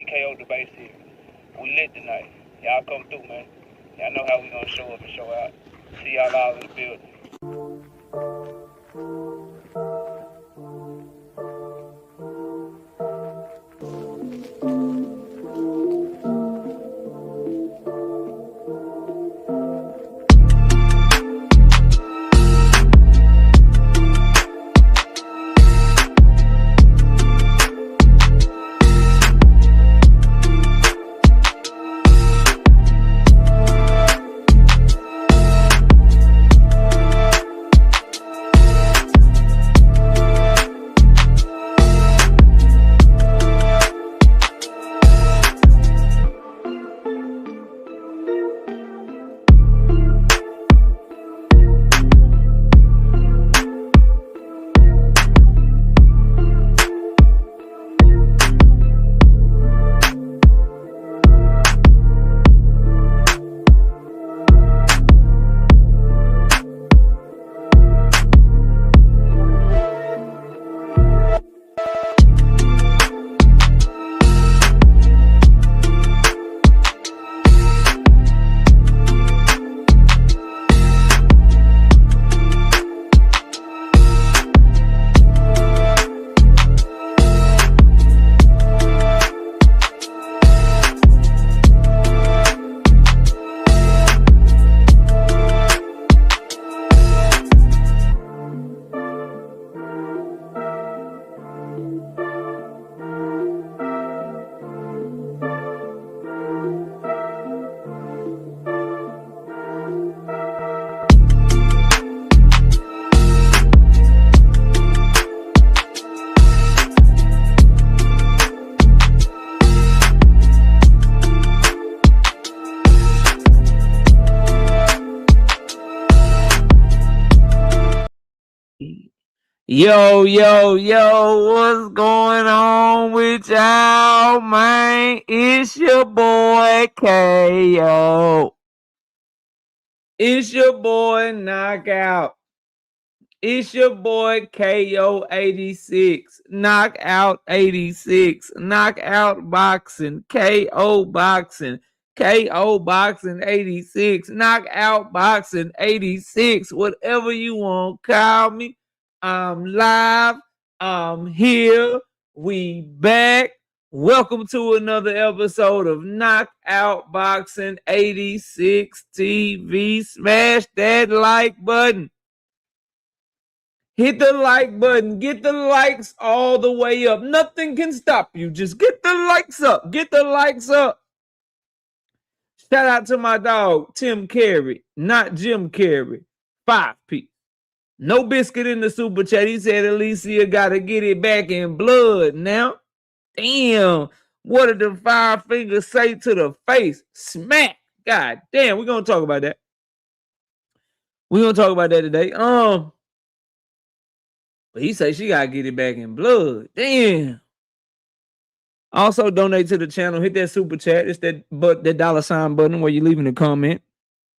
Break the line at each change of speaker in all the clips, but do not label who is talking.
KO debate series. We lit tonight. Y'all come through, man. Y'all know how we gonna show up and show out. See y'all all in the building.
Yo, what's going on with y'all, man? It's your boy KO. It's your boy Knockout. It's your boy KO 86. Knockout 86. Knockout Boxing. KO Boxing. KO Boxing 86. Knockout Boxing 86. Whatever you want, call me. I'm live. I'm here. We back. Welcome to another episode of Knockout Boxing 86 TV. Smash that like button. Hit the like button. Get the likes all the way up. Nothing can stop you. Just get the likes up. Get the likes up. Shout out to my dog, Tim Carey, not Jim Carey. 5P. No biscuit in the super chat. He said Alicia got to get it back in blood now. Damn. What did the 5 fingers say to the face? Smack. God damn. We're going to talk about that. We're going to talk about that today. But he say she got to get it back in blood. Damn. Also, donate to the channel. Hit that super chat. It's that $sign button where you're leaving a comment.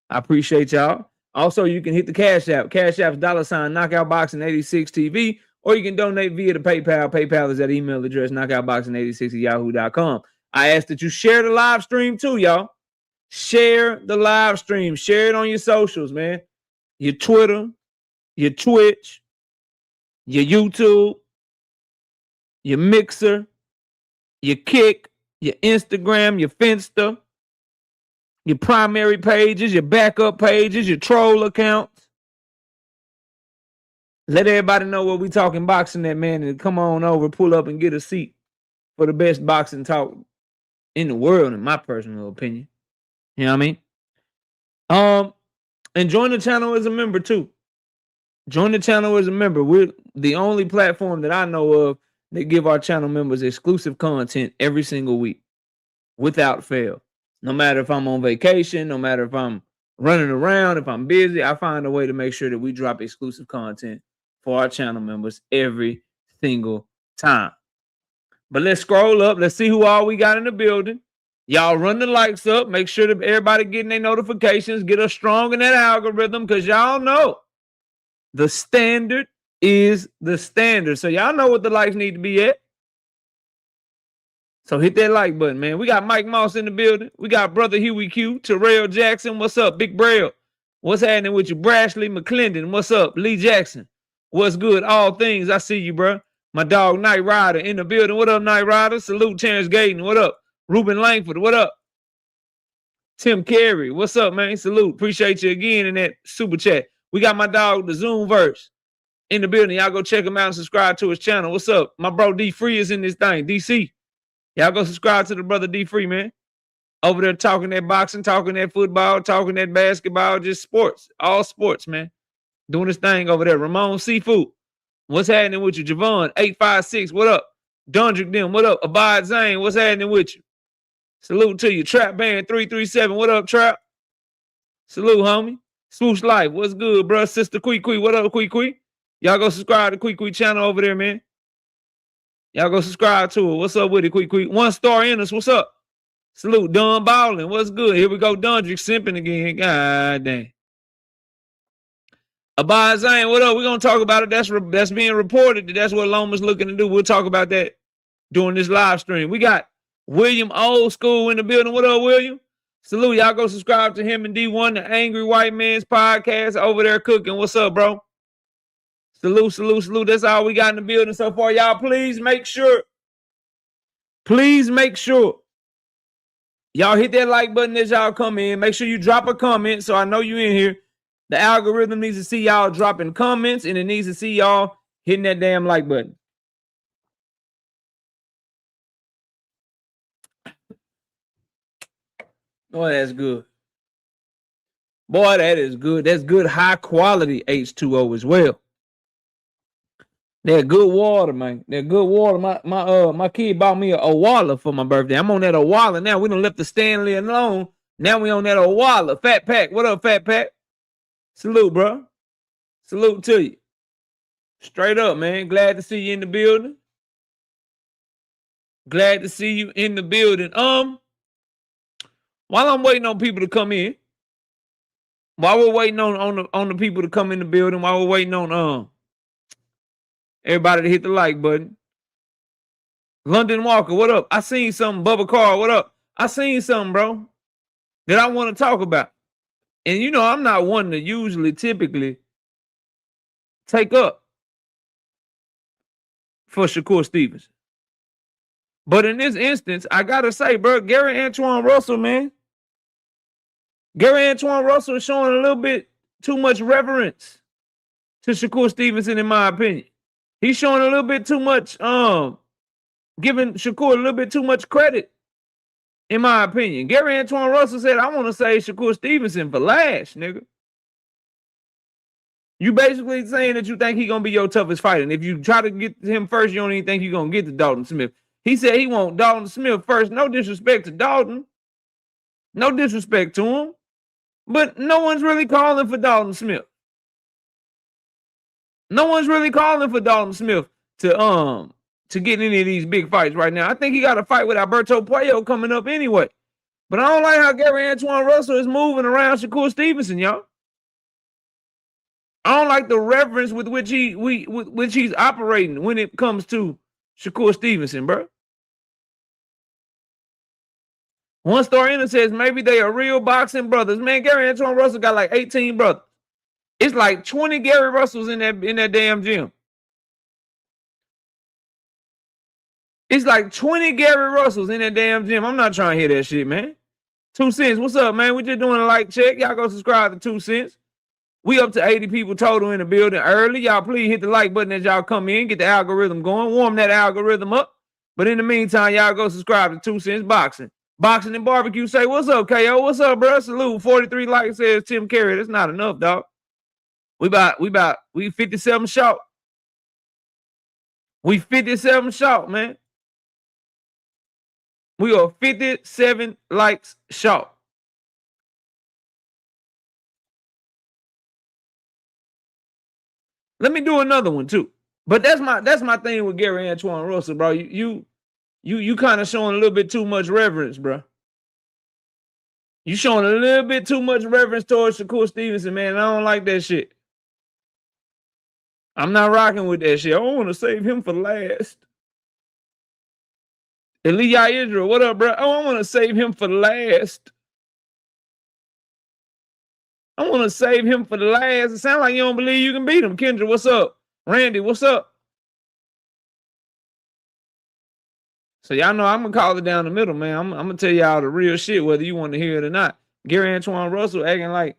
I appreciate y'all. Also, you can hit the Cash App. Cash App's $ Knockout Boxing 86 TV, or you can donate via the PayPal. PayPal is that email address, knockoutboxing86@yahoo.com. I ask that you share the live stream too, y'all. Share the live stream. Share it on your socials, man. Your Twitter, your Twitch, your YouTube, your Mixer, your Kick, your Instagram, your Finsta, your primary pages, your backup pages, your troll accounts. Let everybody know what we talking boxing at, man, and come on over, pull up and get a seat for the best boxing talk in the world, in my personal opinion. You know what I mean? And join the channel as a member too. Join the channel as a member. We're the only platform that I know of that give our channel members exclusive content every single week without fail. No matter if I'm on vacation, no matter if I'm running around, if I'm busy, I find a way to make sure that we drop exclusive content for our channel members every single time. But let's scroll up. Let's see who all we got in the building. Y'all run the likes up. Make sure that everybody getting their notifications. Get us strong in that algorithm because y'all know the standard is the standard. So y'all know what the likes need to be at. So hit that like button, man. We got Mike Moss in the building. We got brother Huey Q, Terrell Jackson. What's up, Big Braille? What's happening with you? Brashley McClendon. What's up? Lee Jackson. What's good? All things. I see you, bro. My dog Night Rider in the building. What up, Night Rider? Salute Terrence Gayton. What up? Ruben Langford. What up? Tim Carey. What's up, man? Salute. Appreciate you again in that super chat. We got my dog, the Zoomverse, in the building. Y'all go check him out and subscribe to his channel. What's up? My bro D Free is in this thing. DC. Y'all go subscribe to the brother D Free, man. Over there talking that boxing, talking that football, talking that basketball, just sports. All sports, man. Doing his thing over there. Ramon Seafood. What's happening with you? Javon, 856. What up? Dundrick them. What up? Abad Zane. What's happening with you? Salute to you. Trap Band 337. What up, Trap? Salute, homie. Swoosh Life. What's good, bro? Sister Quee. What up, Quee? Y'all go subscribe to Quee channel over there, man. Y'all go subscribe to it. What's up with it, Quee? 1 Star Ennis. What's up? Salute, Don Ballin. What's good? Here we go, Dundrick simping again. God damn. Abad Zane, what up? We're going to talk about it. That's being reported. That's what Loma's looking to do. We'll talk about that during this live stream. We got William Old School in the building. What up, William? Salute. Y'all go subscribe to him and D1, the Angry White Man's podcast over there cooking. What's up, bro? Salute. That's all we got in the building so far. Y'all, please make sure y'all hit that like button as y'all come in. Make sure you drop a comment so I know you in here. The algorithm needs to see y'all dropping comments, and it needs to see y'all hitting that damn like button. Boy, that's good. Boy, that is good. That's good high quality H2O as well. They're good water, man. They're good water. My kid bought me a Owala for my birthday. I'm on that Owala now. We done left the Stanley alone. Now we on that Owala. Fat Pack. What up, Fat Pack? Salute, bro. Salute to you. Straight up, man. Glad to see you in the building. Glad to see you in the building. While I'm waiting on people to come in, while we're waiting on the people to come in the building, while we're waiting on everybody to hit the like button. London Walker, what up? I seen something. Bubba Carr, what up? I seen something, bro, that I want to talk about. And you know, I'm not one to typically take up for Shakur Stevenson. But in this instance, I got to say, bro, Gary Antoine Russell, man. Gary Antoine Russell is showing a little bit too much reverence to Shakur Stevenson, in my opinion. He's showing a little bit too much, giving Shakur a little bit too much credit, in my opinion. Gary Antoine Russell said, I want to say Shakur Stevenson for last, nigga. You basically saying that you think he's going to be your toughest fighter. And if you try to get him first, you don't even think you're going to get to Dalton Smith. He said he want Dalton Smith first. No disrespect to Dalton. No disrespect to him. But no one's really calling for Dalton Smith. No one's really calling for Dalton Smith to get any of these big fights right now. I think he got a fight with Alberto Puello coming up anyway. But I don't like how Gary Antoine Russell is moving around Shakur Stevenson, y'all. I don't like the reverence with which he's operating when it comes to Shakur Stevenson, bro. 1 Star Ennis says maybe they are real boxing brothers. Man, Gary Antoine Russell got like 18 brothers. It's like 20 Gary Russells in that damn gym. It's like 20 Gary Russells in that damn gym. I'm not trying to hear that shit, man. 2 cents. What's up, man? We just doing a like check. Y'all go subscribe to 2 cents. We up to 80 people total in the building early. Y'all please hit the like button as y'all come in. Get the algorithm going. Warm that algorithm up. But in the meantime, y'all go subscribe to 2 cents boxing. Boxing and barbecue say, what's up, KO? What's up, bro? Salute. 43 likes says Tim Carey. That's not enough, dog. We 57 short. We 57 short, man. We are 57 likes short. Let me do another one too. But that's my thing with Gary Antoine Russell, bro. You kind of showing a little bit too much reverence, bro. You showing a little bit too much reverence towards Shakur Stevenson, man. I don't like that shit. I'm not rocking with that shit. I want to save him for last. Elia Israel, what up, bro? Oh, I want to save him for last. I want to save him for the last. It sounds like you don't believe you can beat him. Kendra, what's up? Randy, what's up? So y'all know I'm going to call it down the middle, man. I'm going to tell y'all the real shit, whether you want to hear it or not. Gary Antoine Russell acting like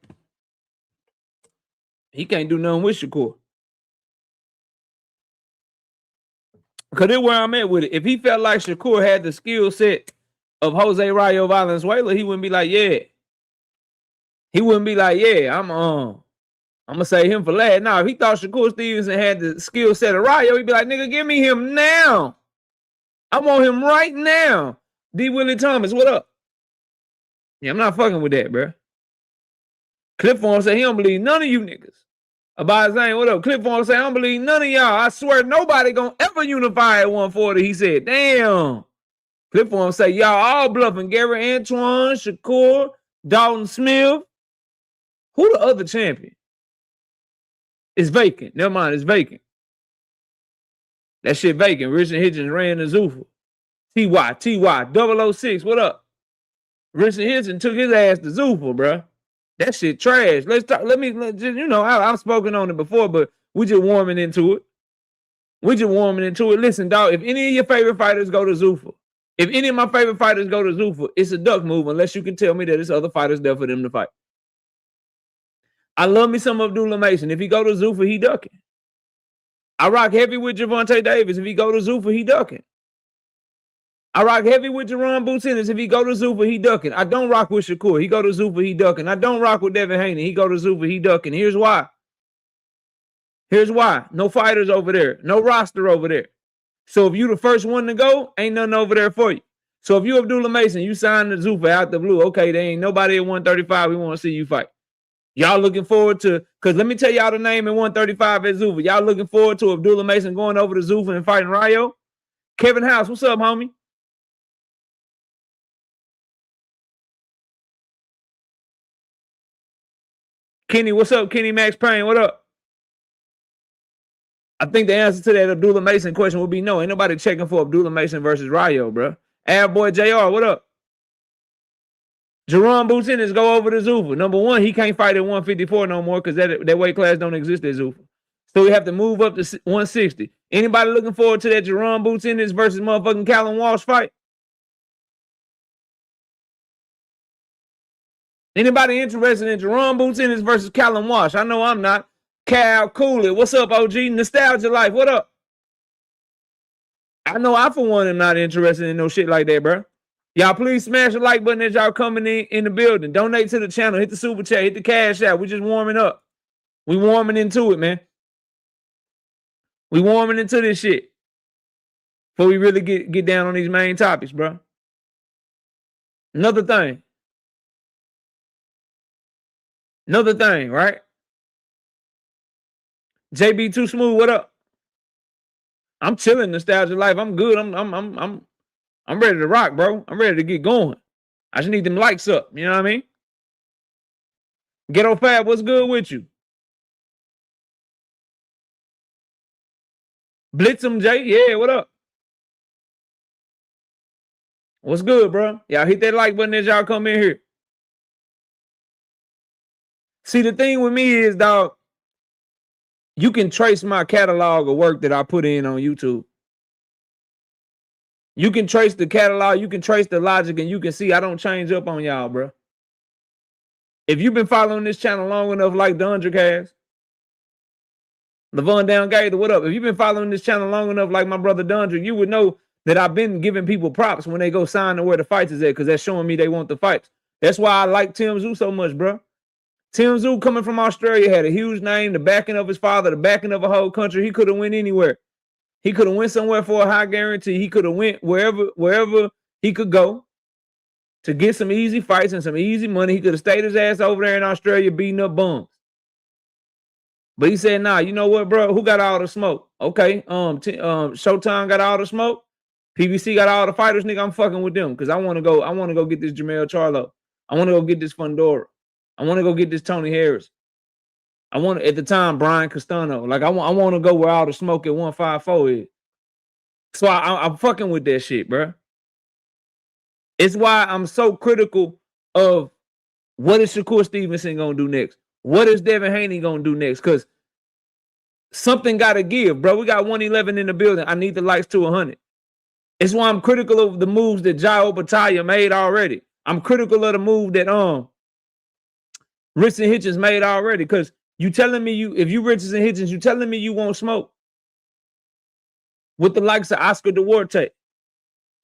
he can't do nothing with Shakur. Because that's where I'm at with it. If he felt like Shakur had the skill set of Jose Rayo Valenzuela, he wouldn't be like, yeah. He wouldn't be like, yeah, I'm gonna say him for last. Now, if he thought Shakur Stevenson had the skill set of Rayo, he'd be like, nigga, give me him now. I want him right now. D. Willie Thomas, what up? Yeah, I'm not fucking with that, bro. Clip Form say he don't believe none of you niggas. About Zane, what up? Clip Form say I don't believe none of y'all. I swear nobody gonna ever unify at 140. He said, damn. Clip Form say y'all all bluffing. Gary Antoine, Shakur, Dalton Smith. Who the other champion? It's vacant. Never mind, it's vacant. That shit vacant. Richard Hitchens ran the Zuffa. TY, 006, what up? Richard Hitchens took his ass to Zuffa, bro. That shit trash. Let's talk. You know, I've spoken on it before, but we just warming into it. Listen, dog, if any of your favorite fighters go to Zuffa, if any of my favorite fighters go to Zuffa, it's a duck move unless you can tell me that there's other fighters there for them to fight. I love me some Abdullah Mason. If he go to Zuffa, he ducking. I rock heavy with Gervonta Davis. If he go to Zuffa, he ducking. I rock heavy with Jaron Ennis. If he go to Zuffa, he ducking. I don't rock with Shakur. He go to Zuffa, he ducking. I don't rock with Devin Haney. He go to Zuffa, he ducking. Here's why. No fighters over there. No roster over there. So if you the first one to go, ain't nothing over there for you. So if you Abdullah Mason, you signed the Zuffa out the blue. Okay, there ain't nobody at 135. We want to see you fight. Y'all looking forward to, because let me tell y'all the name at 135 at Zuffa. Y'all looking forward to Abdullah Mason going over to Zuffa and fighting Rayo? Kevin House, what's up, homie? Kenny, what's up? Kenny Max Payne, what up? I think the answer to that Abdullah Mason question would be no. Ain't nobody checking for Abdullah Mason versus Rayo, bro. Boy JR, what up? Jaron Ennis go over to Zuffa. Number one, he can't fight at 154 no more because that weight class don't exist at Zuffa. So we have to move up to 160. Anybody looking forward to that Jaron Ennis versus motherfucking Callum Walsh fight? Anybody interested in Jaron Ennis versus Callum Walsh? I know I'm not. Cal Cooley, what's up, OG? Nostalgia Life, what up? I know I, for one, am not interested in no shit like that, bro. Y'all please smash the like button as y'all coming in the building. Donate to the channel. Hit the super chat. Hit the cash out. We just warming up. We warming into it, man. We warming into this shit before we really get down on these main topics, bro. Another thing, right? JB Too Smooth, what up? I'm chilling, Nostalgia Life. I'm good. I'm ready to rock, bro. I'm ready to get going. I just need them likes up. You know what I mean? Ghetto Fab, what's good with you? Blitz'em J, yeah, what up? What's good, bro? Y'all hit that like button as y'all come in here. See, the thing with me is, dog, you can trace my catalog of work that I put in on YouTube. You can trace the catalog, you can trace the logic, and you can see I don't change up on y'all, bro. If you've been following this channel long enough, like the 100 cast, Levon Down Gator, what up? If you've been following this channel long enough, like my brother Dundra, you would know that I've been giving people props when they go sign to where the fights is at, because that's showing me they want the fights. That's why I like Tim Tszyu so much, bro. Tim Tszyu, coming from Australia, had a huge name, the backing of his father, the backing of a whole country. He could have went anywhere. He could have went somewhere for a high guarantee. He could have went wherever he could go to get some easy fights and some easy money. He could have stayed his ass over there in Australia beating up bums. But he said, nah, you know what, bro? Who got all the smoke? Okay, Showtime got all the smoke. PBC got all the fighters, nigga. I'm fucking with them because I want to go get this Jamel Charlo. I want to go get this Fundora. I want to go get this Tony Harris. I want at the time Brian Castano. Like I want to go where all the smoke at 154 is. So I'm fucking with that shit, bro. It's why I'm so critical of what is Shakur Stevenson gonna do next? What is Devin Haney gonna do next? Because something gotta give, bro. We got 111 in the building. I need the lights to 100. It's why I'm critical of the moves that Jaron Ennis made already. I'm critical of the move that Richardson Hitchens made already. Because you telling me if you Richardson Hitchens, you telling me you won't smoke with the likes of Oscar Duarte.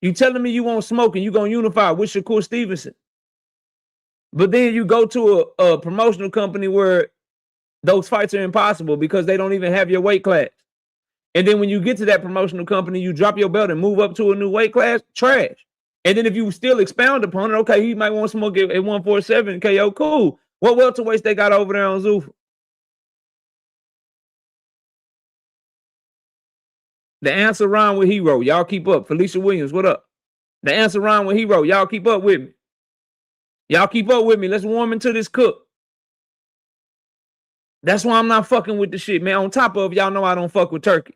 You telling me you won't smoke and you gonna unify with Shakur Stevenson. But then you go to a promotional company where those fights are impossible because they don't even have your weight class. And then when you get to that promotional company, you drop your belt and move up to a new weight class, trash. And then if you still expound upon it, okay, he might want to smoke at 147 KO, cool. What welterweights they got over there on Zuffa? The answer rhyme with Hero. Y'all keep up. Felicia Williams, what up? The answer rhyme with Hero. Y'all keep up with me. Y'all keep up with me. Let's warm into this cook. That's why I'm not fucking with the shit, man. On top of, y'all know I don't fuck with turkey.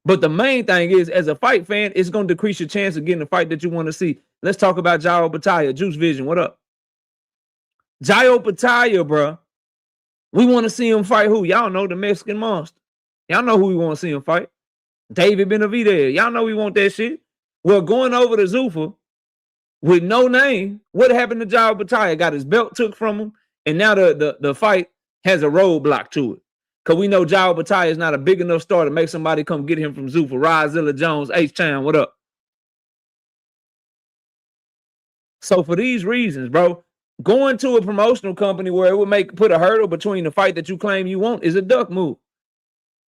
But the main thing is, as a fight fan, it's going to decrease your chance of getting the fight that you want to see. Let's talk about Jaron Ennis. Juice Vision, what up? Jaron Ennis, bro. We want to see him fight who? Y'all know the Mexican monster. Y'all know who we want to see him fight. David Benavidez. Y'all know we want that shit. Well, going over to Zuffa with no name, what happened to Jaron Ennis? Got his belt took from him, and now the fight has a roadblock to it. Because we know Jaron Ennis is not a big enough star to make somebody come get him from Zuffa. Rozilla Jones, H-Town, what up? So for these reasons, bro, going to a promotional company where it would put a hurdle between the fight that you claim you want is a duck move.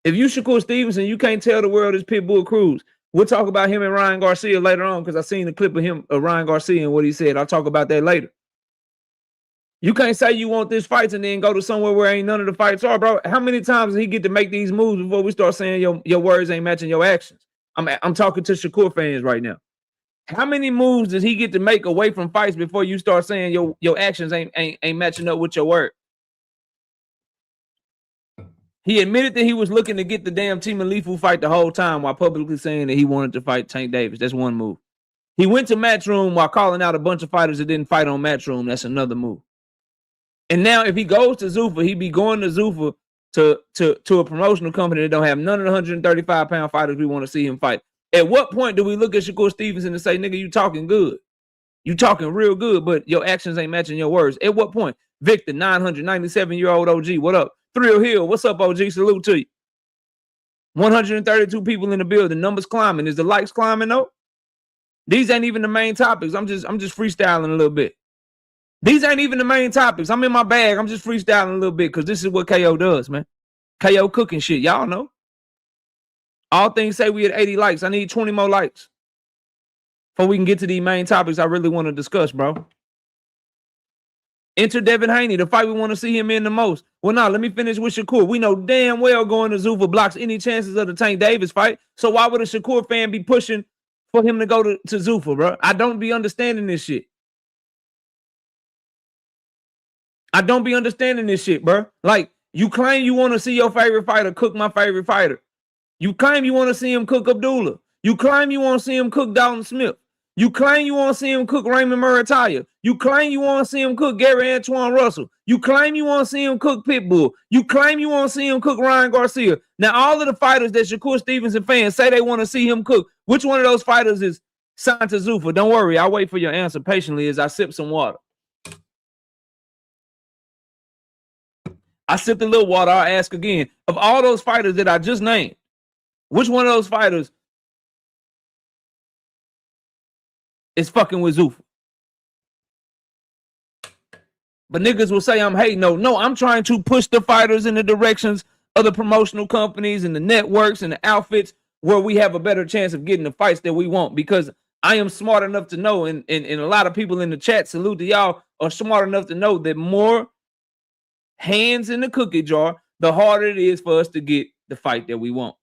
If you Shakur Stevenson, you can't tell the world it's Pitbull Cruz. We'll talk about him and Ryan Garcia later on because I seen the clip of Ryan Garcia and what he said. I'll talk about that later. You can't say you want this fight and then go to somewhere where ain't none of the fights are, bro. How many times does he get to make these moves before we start saying your words ain't matching your actions? I'm talking to Shakur fans right now. How many moves does he get to make away from fights before you start saying your actions ain't matching up with your word? He admitted that he was looking to get the damn Team Alifu fight the whole time while publicly saying that he wanted to fight Tank Davis. That's one move. He went to Matchroom while calling out a bunch of fighters that didn't fight on Matchroom. That's another move. And now if he goes to Zuffa, he'd be going to Zuffa to a promotional company that don't have none of the 135-pound fighters we want to see him fight. At what point do we look at Shakur Stevenson and say, nigga, you talking good. You talking real good, but your actions ain't matching your words. At what point? Victor, 997-year-old OG, what up? Thrill Hill, what's up, OG? Salute to you. 132 people in the building. Numbers climbing. Is the likes climbing though? These ain't even the main topics. I'm just freestyling a little bit. These ain't even the main topics. I'm in my bag. I'm just freestyling a little bit because this is what KO does, man. KO cooking shit. Y'all know. All things say we at 80 likes. I need 20 more likes before we can get to these main topics I really want to discuss, bro. Enter Devin Haney, the fight we want to see him in the most. Well, now let me finish with Shakur. We know damn well going to Zuffa blocks any chances of the Tank Davis fight. So why would a Shakur fan be pushing for him to go to Zuffa, bro? I don't be understanding this shit. I don't be understanding this shit, bro. Like, you claim you want to see your favorite fighter cook my favorite fighter. You claim you want to see him cook Abdullah. You claim you want to see him cook Dalton Smith. You claim you want to see him cook Raymond Murataya. You claim you want to see him cook Gary Antoine Russell. You claim you want to see him cook Pitbull. You claim you want to see him cook Ryan Garcia. Now, all of the fighters that Shakur Stevenson fans say they want to see him cook, which one of those fighters is signed to Zuffa? Don't worry, I'll wait for your answer patiently as I sip some water. I sipped a little water. I'll ask again. Of all those fighters that I just named, which one of those fighters is fucking with Zuffa? But niggas will say I'm hating. No, I'm trying to push the fighters in the directions of the promotional companies and the networks and the outfits where we have a better chance of getting the fights that we want, because I am smart enough to know, and a lot of people in the chat, salute to y'all, are smart enough to know that more hands in the cookie jar, the harder it is for us to get the fight that we want.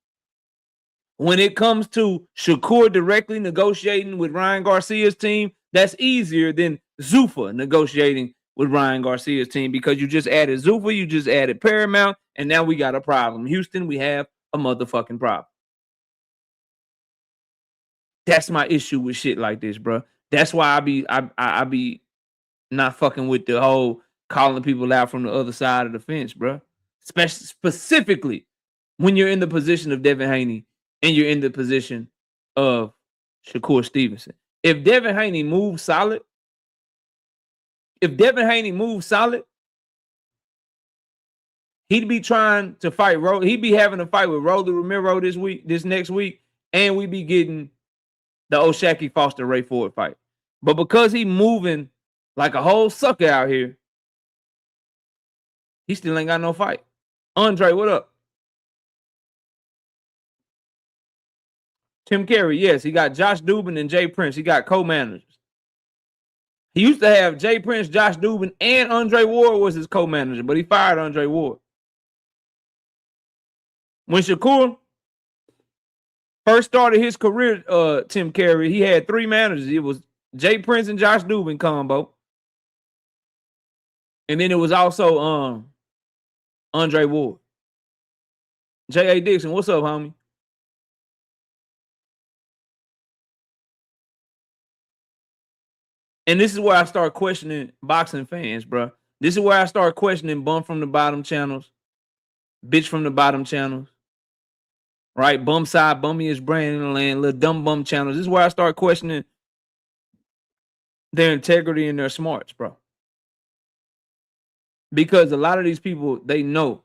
When it comes to Shakur directly negotiating with Ryan Garcia's team, that's easier than Zuffa negotiating with Ryan Garcia's team, because you just added Zuffa, you just added Paramount, and now we got a problem. Houston, we have a motherfucking problem. That's my issue with shit like this, bro. That's why I be not fucking with the whole calling people out from the other side of the fence, bro. Specifically when you're in the position of Devin Haney and you're in the position of Shakur Stevenson. If Devin Haney moves solid, he'd be trying to fight. He'd be having a fight with Rolly Romero this next week, and we'd be getting the O'Shaquie Foster Ray Ford fight. But because he moving like a whole sucker out here, he still ain't got no fight. Andre, what up? Tim Carey, yes, he got Josh Dubin and Jay Prince. He got co-managers. He used to have Jay Prince, Josh Dubin, and Andre Ward was his co-manager, but he fired Andre Ward. When Shakur first started his career, Tim Carey, he had 3 managers. It was Jay Prince and Josh Dubin combo. And then it was also Andre Ward. J.A. Dixon, what's up, homie? And this is where I start questioning boxing fans, bro. This is where I start questioning bum from the bottom channels, bitch from the bottom channels, right? Bum side, bummiest brand in the land, little dumb bum channels. This is where I start questioning their integrity and their smarts, bro. Because a lot of these people, they know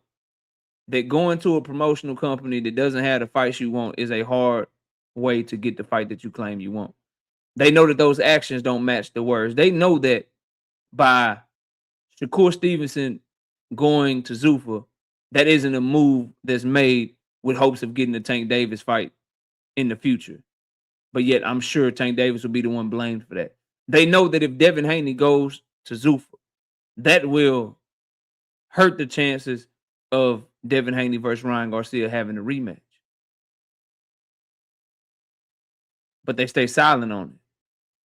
that going to a promotional company that doesn't have the fights you want is a hard way to get the fight that you claim you want. They know that those actions don't match the words. They know that by Shakur Stevenson going to Zuffa, that isn't a move that's made with hopes of getting the Tank Davis fight in the future. But yet I'm sure Tank Davis will be the one blamed for that. They know that if Devin Haney goes to Zuffa, that will hurt the chances of Devin Haney versus Ryan Garcia having a rematch. But they stay silent on it.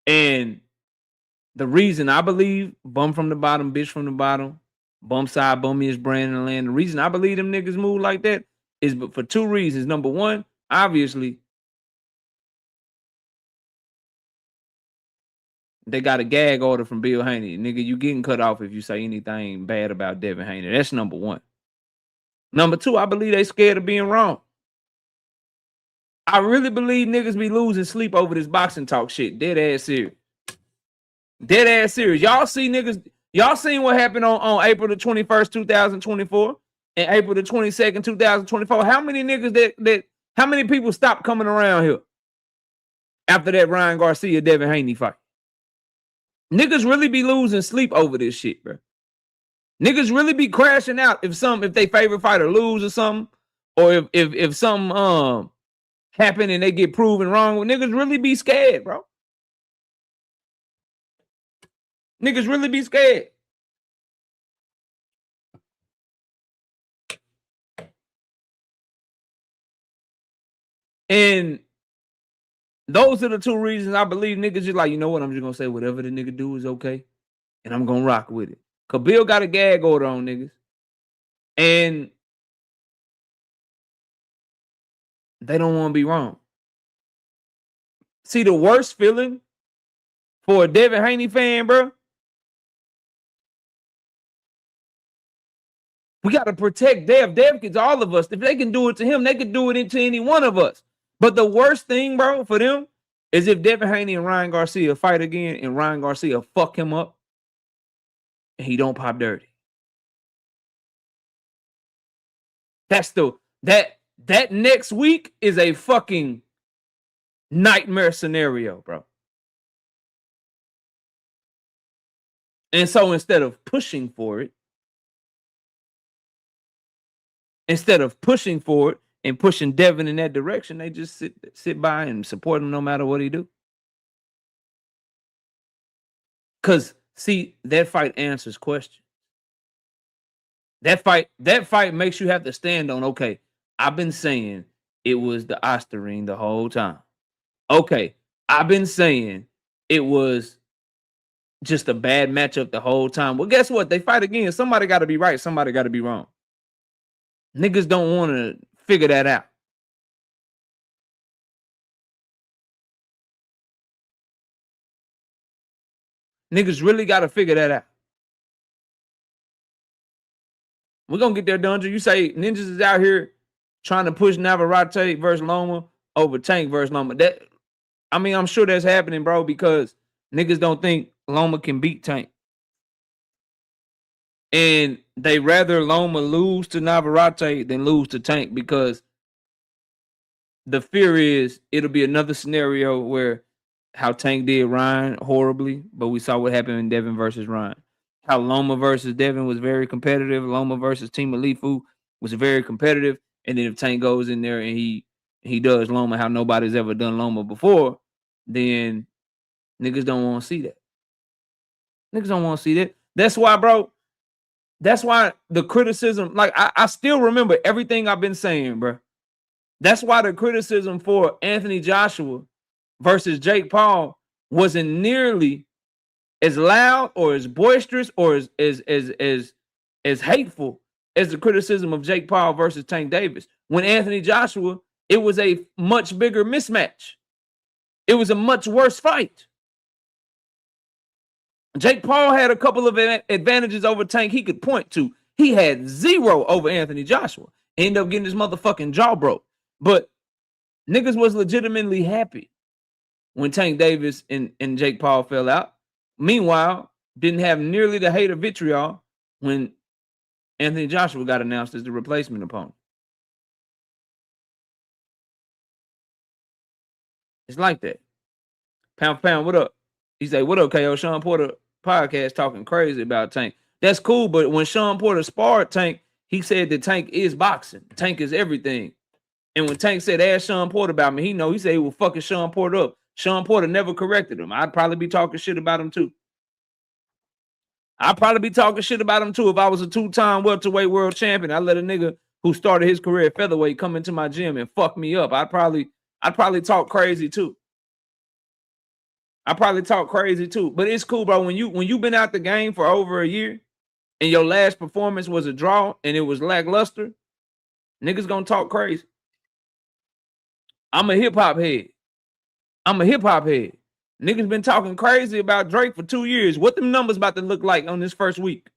And the reason I believe bum from the bottom, bitch from the bottom, bum side, bummiest brand in the land, the reason I believe them niggas move like that is for 2 reasons. Number one, obviously, they got a gag order from Bill Haney. Nigga, you getting cut off if you say anything bad about Devin Haney. That's number one. Number 2, I believe they scared of being wrong. I really believe niggas be losing sleep over this boxing talk shit. Dead ass serious. Dead ass serious. Y'all see niggas, y'all seen what happened on April the 21st, 2024 and April the 22nd, 2024. How many niggas how many people stopped coming around here after that Ryan Garcia, Devin Haney fight? Niggas really be losing sleep over this shit, bro. Niggas really be crashing out if they favorite fighter lose or something, or if something happen and they get proven wrong. Well, niggas really be scared, bro. Niggas really be scared. And those are the 2 reasons I believe niggas just like, you know what, I'm just gonna say whatever the nigga do is okay, and I'm gonna rock with it. Cause Bill got a gag order on niggas, and they don't want to be wrong. See, the worst feeling for a Devin Haney fan, bro, we got to protect Dev. Dev gets all of us. If they can do it to him, they can do it to any one of us. But the worst thing, bro, for them is if Devin Haney and Ryan Garcia fight again and Ryan Garcia fuck him up and he don't pop dirty. That's that next week is a fucking nightmare scenario, bro. And so instead of pushing for it, and pushing Devin in that direction, they just sit by and support him no matter what he do. Because, see, that fight answers questions. That fight makes you have to stand on, okay, I've been saying it was the Osterine the whole time. Okay, I've been saying it was just a bad matchup the whole time. Well, guess what? They fight again. Somebody got to be right. Somebody got to be wrong. Niggas don't want to figure that out. Niggas really got to figure that out. We're going to get there, Dungeon. You say Ninjas is out here trying to push Navarrete versus Loma over Tank versus Loma. I'm sure that's happening, bro, because niggas don't think Loma can beat Tank. And they rather Loma lose to Navarrete than lose to Tank because the fear is it'll be another scenario where how Tank did Ryan horribly, but we saw what happened in Devin versus Ryan. How Loma versus Devin was very competitive. Loma versus Team Alifu was very competitive. And then if Tank goes in there and he does Loma how nobody's ever done Loma before, then niggas don't want to see that. Niggas don't want to see that. That's why, bro. That's why the criticism, like I still remember everything I've been saying, bro. That's why the criticism for Anthony Joshua versus Jake Paul wasn't nearly as loud or as boisterous or as hateful as the criticism of Jake Paul versus Tank Davis. When Anthony Joshua, it was a much bigger mismatch. It was a much worse fight. Jake Paul had a couple of advantages over Tank he could point to. He had 0 over Anthony Joshua. Ended up getting his motherfucking jaw broke. But niggas was legitimately happy when Tank Davis and Jake Paul fell out. Meanwhile, didn't have nearly the hate of vitriol when Anthony Joshua got announced as the replacement opponent. It's like that. Pound for pound, what up? He said, what up, KO? Sean Porter podcast talking crazy about Tank. That's cool, but when Sean Porter sparred Tank, he said that Tank is boxing. Tank is everything. And when Tank said, ask Sean Porter about me, he said he was fucking Sean Porter up. Sean Porter never corrected him. I'd probably be talking shit about him too. I'd probably be talking shit about him too if I was a 2-time welterweight world champion. I let a nigga who started his career at featherweight come into my gym and fuck me up. I'd probably talk crazy too. But it's cool, bro. When you've been out the game for over a year and your last performance was a draw and it was lackluster, niggas gonna talk crazy. I'm a hip-hop head. Niggas been talking crazy about Drake for 2 years. What them numbers about to look like on this first week?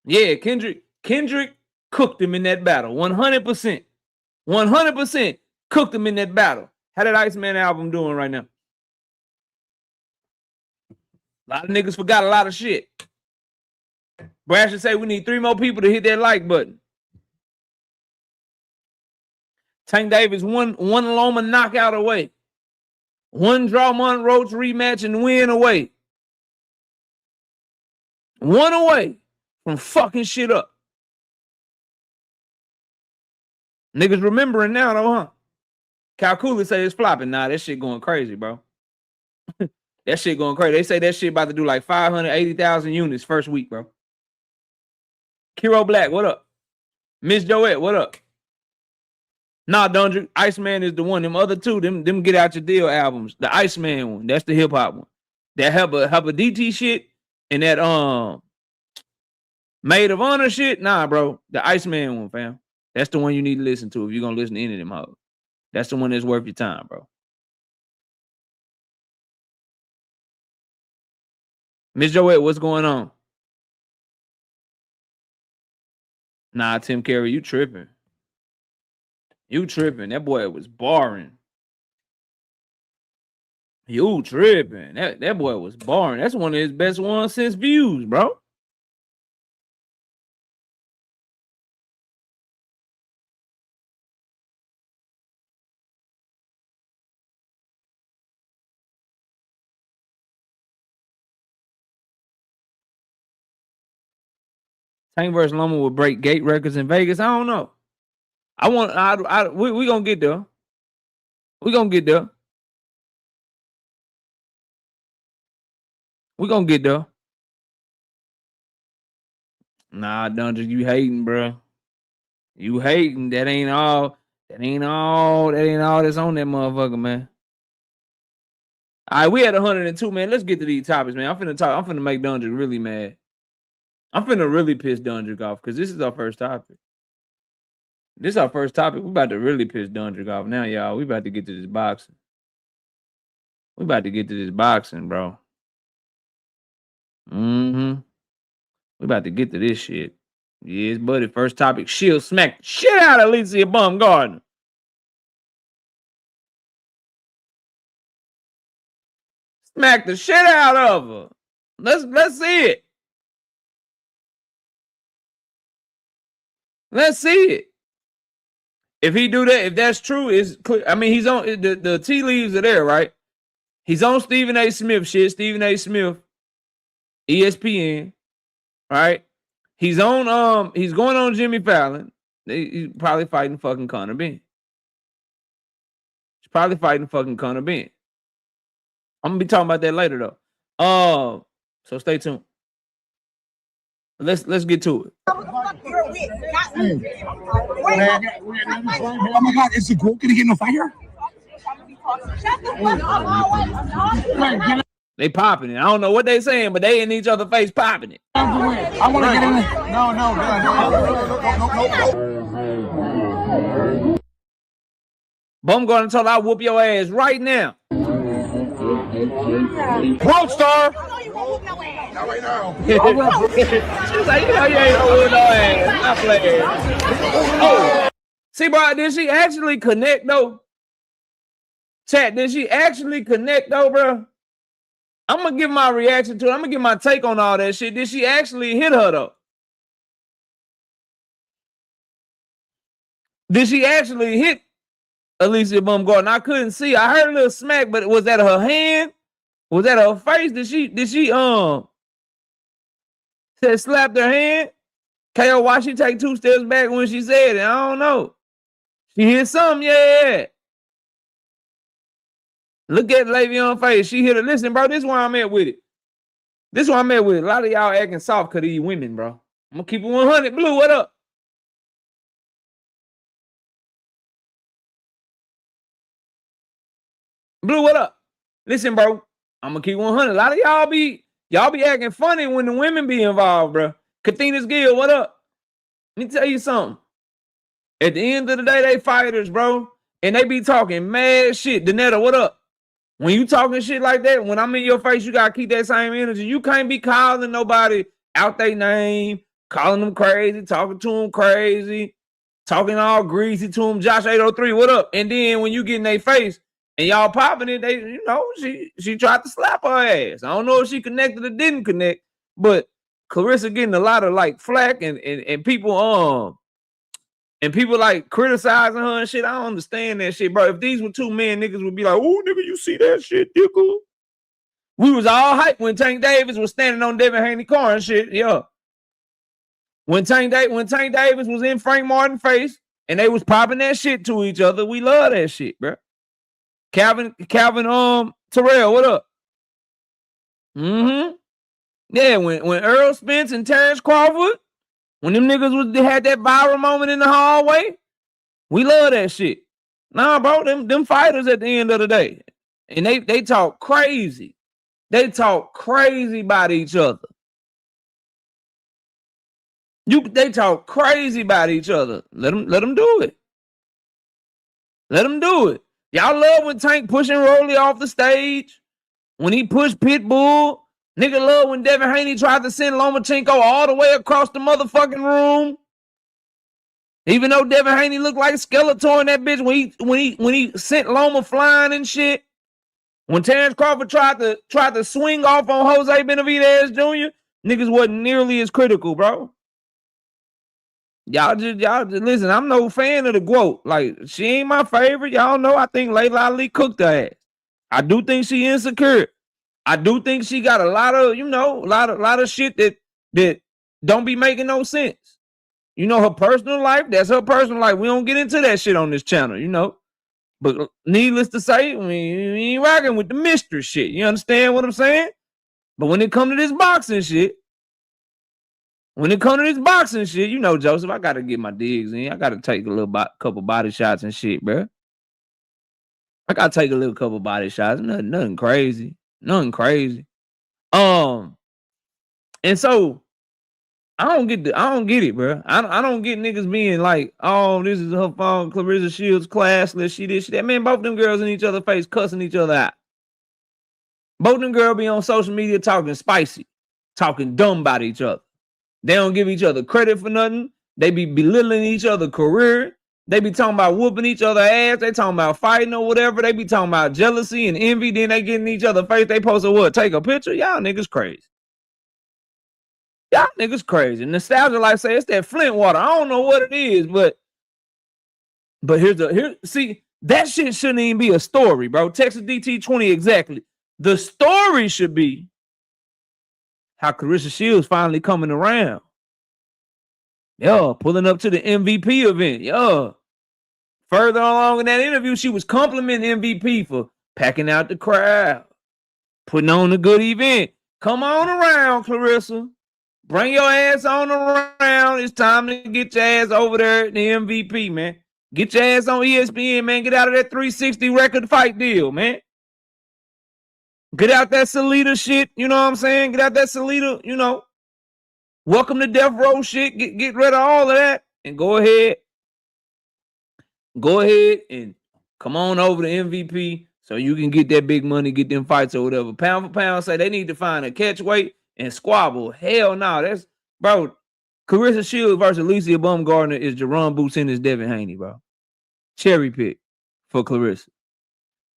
Yeah, Kendrick cooked him in that battle. 100%. 100% cooked him in that battle. How that Iceman album doing right now? A lot of niggas forgot a lot of shit. Brad should say we need 3 more people to hit that like button. Tank Davis one Loma knockout away. 1 draw Monroe rematch and win away. 1 away from fucking shit up. Niggas remembering now though, huh? Calcula say it's flopping. Nah, that shit going crazy, bro. That shit going crazy. They say that shit about to do like 580,000 units first week, bro. Kiro Black, what up? Miss Joette, what up? Nah, Dundry, Iceman is the one. Them other two, them Get Out Your Deal albums. The Iceman one, that's the hip hop one. That help a DT shit and that Maid of Honor shit. Nah, bro, the Iceman one, fam. That's the one you need to listen to if you're gonna listen to any of them hoes. That's the one that's worth your time, bro. Miss Joette, what's going on? Nah, Tim Carey, you tripping. That boy was barring. You tripping. That boy was barring. That's one of his best ones since Views, bro. Tank versus Loma will break gate records in Vegas. I don't know. We gonna get there. We gonna get there. Nah, Dungeon, you hating, bro. You hating. That ain't all that's on that motherfucker, man. All right, we at 102, man. Let's get to these topics, man. I'm finna make Dungeon really mad. I'm finna really piss Dungeon off because this is our first topic. We about to really piss Dungeon off now, y'all. We about to get to this boxing. Bro. Mm-hmm. We about to get to this shit. Yes, buddy. First topic. She'll smack the shit out of Alicia Baumgartner. Smack the shit out of her. Let's see it. Let's see it. If he do that, if that's true, it's clear. I mean, he's on the tea leaves are there, right? He's on Stephen A. Smith shit. Stephen A. Smith, ESPN, right? He's on he's going on Jimmy Fallon. He's probably fighting fucking Conor Benn. He's probably fighting fucking Conor Benn. I'm gonna be talking about that later though. So stay tuned. Let's get to it.
Oh my God, is the girl gonna get no fire?
They popping it. I don't know what they saying, but they in each other's face popping it.
I want to get in there. No.
Baumgartner told I whoop your ass right now. World star.
Not right now.
She's like, you ain't gonna whoop no ass. Not playing. Oh. See, bro, did she actually connect though? Chat, did she actually connect though, bro? I'm gonna give my reaction to it. I'm gonna give my take on all that shit. Did she actually hit her though? Did she actually hit Alicia Baumgartner? I couldn't see. I heard a little smack, but was that her hand? Was that her face? Did she said slapped her hand? KO, why she take 2 steps back when she said it? I don't know. She hit something, yeah. Look at Le'Veon's face. She hit her. Listen, bro, this is where I'm at with it. A lot of y'all acting soft because these women, bro. I'm gonna keep it 100. Blue, what up? Blue, what up? Listen, bro. I'm gonna keep 100. A lot of y'all be acting funny when the women be involved, bro. Kathina's Gill, what up? Let me tell you something. At the end of the day, they fighters, bro. And they be talking mad shit. Danetta, what up? When you talking shit like that, when I'm in your face, you gotta keep that same energy. You can't be calling nobody out their name, calling them crazy, talking to them crazy, talking all greasy to them. Josh 803, what up? And then when you get in their face and y'all popping it, they, you know, she tried to slap her ass. I don't know if she connected or didn't connect, but Clarissa getting a lot of like flack and people and people like criticizing her and shit. I don't understand that shit, bro. If these were 2 men, niggas would be like, oh, nigga, you see that shit, nigga? We was all hyped when Tank Davis was standing on Devin Haney car and shit, yeah. When Tank Davis was in Frank Martin's face and they was popping that shit to each other, we love that shit, bro. Calvin Terrell, what up? Mm-hmm. Yeah, when Earl Spence and Terrence Crawford, when them niggas had that viral moment in the hallway, we love that shit. Nah, bro, them fighters at the end of the day. And they talk crazy. They talk crazy about each other. They talk crazy about each other. Let them do it. Let them do it. Y'all love when Tank pushing Rolly off the stage. When he pushed Pitbull. Nigga love when Devin Haney tried to send Lomachenko all the way across the motherfucking room. Even though Devin Haney looked like Skeletor in that bitch when he sent Loma flying and shit. When Terrence Crawford tried to swing off on Jose Benavidez Jr., niggas wasn't nearly as critical, bro. Y'all just listen. I'm no fan of the GOAT. Like, she ain't my favorite. Y'all know I think Layla Ali cooked her ass. I do think she insecure. I do think she got a lot of, you know, a lot of shit that don't be making no sense. You know, her personal life, that's her personal life. We don't get into that shit on this channel, you know. But needless to say, we ain't rocking with the mystery shit. You understand what I'm saying? But when it come to this boxing shit, you know, Joseph, I got to get my digs in. I got to take a couple body shots and shit, bro. I got to take a little couple body shots. Nothing crazy. Nothing crazy. And so I don't get it, bro. I don't get niggas being like, oh, this is her fault. Clarissa Shields classless. She this, she that. Man, both them girls in each other's face cussing each other out. Both them girls be on social media talking spicy, talking dumb about each other. They don't give each other credit for nothing. They be belittling each other's career. They be talking about whooping each other ass. They talking about fighting or whatever. They be talking about jealousy and envy. Then they get in each other's face. They post a what? Take a picture? Y'all niggas crazy. Y'all niggas crazy. Nostalgia like say it's that Flint water. I don't know what it is, but see, that shit shouldn't even be a story, bro. Texas DT20 exactly. The story should be how Clarissa Shields finally coming around. Yeah, pulling up to the MVP event. Yeah. Further along in that interview, she was complimenting MVP for packing out the crowd, putting on a good event. Come on around, Clarissa. Bring your ass on around. It's time to get your ass over there at the MVP, man. Get your ass on ESPN, man. Get out of that 360 record fight deal, man. Get out that Salida shit, you know what I'm saying? Get out that Salida, you know. Welcome to Death Row shit. Get rid of all of that and go ahead and come on over to MVP so you can get that big money, get them fights or whatever. Pound for pound, say they need to find a catch weight and squabble. Hell no. That's, bro, Clarissa Shields versus Alicia Baumgardner is Jaron Boots and is Devin Haney, bro. Cherry pick for Clarissa.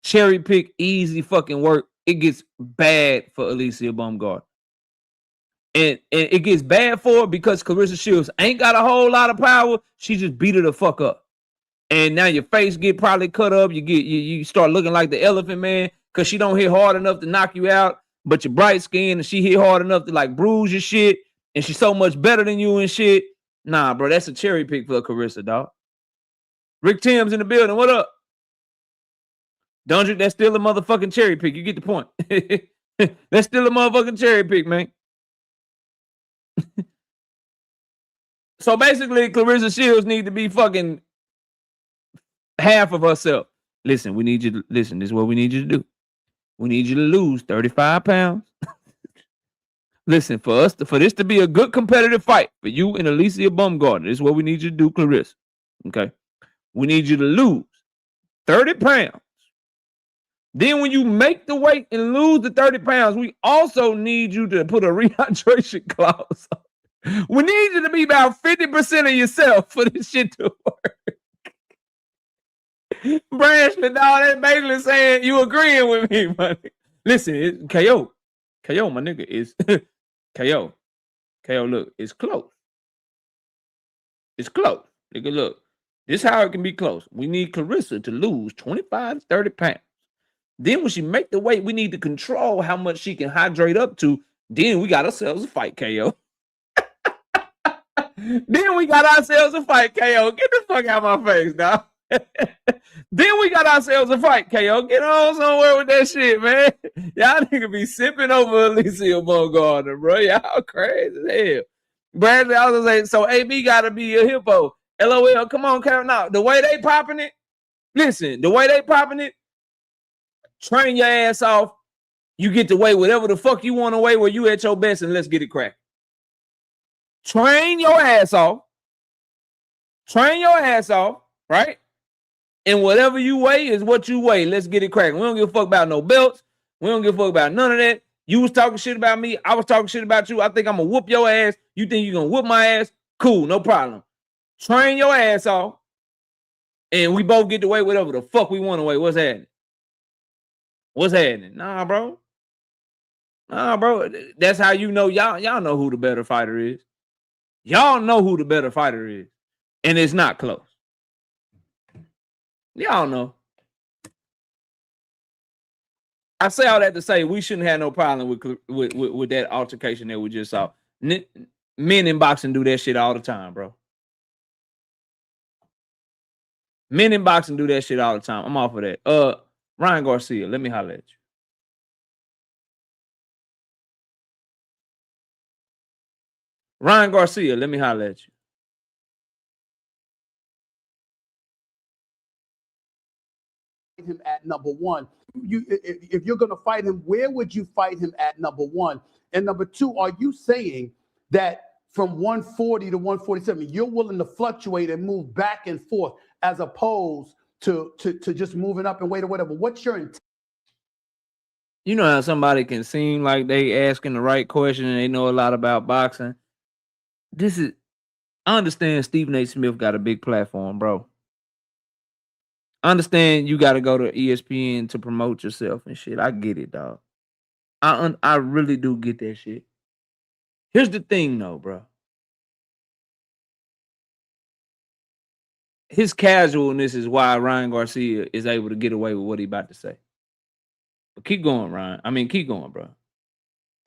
Cherry pick, easy fucking work. It gets bad for Alicia Baumgardner. And it gets bad for her because Clarissa Shields ain't got a whole lot of power. She just beat her the fuck up. And now your face get probably cut up. You start looking like the Elephant Man because she don't hit hard enough to knock you out, but you're bright skinned and she hit hard enough to like bruise your shit. And she's so much better than you and shit. Nah, bro, that's a cherry pick for Clarissa, dog. Rick Tim's in the building. What up? Don't you? That's still a motherfucking cherry pick. You get the point. That's still a motherfucking cherry pick, man. So basically, Clarissa Shields need to be fucking half of herself. Listen, we need you to listen. This is what we need you to do. We need you to lose 35 pounds. Listen, for this to be a good competitive fight for you and Alicia Baumgardner, this is what we need you to do, Clarissa. Okay, we need you to lose 30 pounds. Then when you make the weight and lose the 30 pounds, we also need you to put a rehydration clause on. We need you to be about 50% of yourself for this shit to work. Branchman, dog, that's basically saying you agreeing with me, buddy. Listen, it's KO. KO, my nigga, is KO. KO, look, it's close. It's close. Nigga, look, this is how it can be close. We need Clarissa to lose 25 to 30 pounds. Then when she make the weight, we need to control how much she can hydrate up to. Then we got ourselves a fight, KO. Then we got ourselves a fight, KO. Get the fuck out of my face, dog. Then we got ourselves a fight, KO. Get on somewhere with that shit, man. Y'all nigga be sipping over Alicia Baumgardner, bro. Y'all crazy as hell. Bradley, I was like, so AB got to be a hippo. LOL, come on, Karen. Now, the way they popping it, listen, the way they popping it, train your ass off. You get to weigh whatever the fuck you want to weigh where you at your best and let's get it cracked. Train your ass off. Train your ass off, right? And whatever you weigh is what you weigh. Let's get it cracking. We don't give a fuck about no belts. We don't give a fuck about none of that. You was talking shit about me. I was talking shit about you. I think I'm going to whoop your ass. You think you're going to whoop my ass? Cool, no problem. Train your ass off. And we both get to weigh whatever the fuck we want to weigh. What's happening? What's happening? Nah, bro. Nah, bro. That's how you know y'all know who the better fighter is. Y'all know who the better fighter is. And it's not close. Y'all know. I say all that to say we shouldn't have no problem with that altercation that we just saw. Men in boxing do that shit all the time, bro. Men in boxing do that shit all the time. I'm off of that. Ryan Garcia, let me holler at you. Ryan Garcia, let me holler at you.
Him at number one. If you're going to fight him, where would you fight him at number one? And number two, are you saying that from 140 to 147, you're willing to fluctuate and move back and forth as opposed to just moving up and weight or whatever? What's your intent?
You know how somebody can seem like they asking the right question and they know a lot about boxing. I understand Stephen A. Smith got a big platform, bro. I understand you got to go to ESPN to promote yourself and shit. I get it, dog. I really do get that shit. Here's the thing, though, bro. His casualness is why Ryan Garcia is able to get away with what he about to say. But keep going, Ryan. I mean, keep going, bro.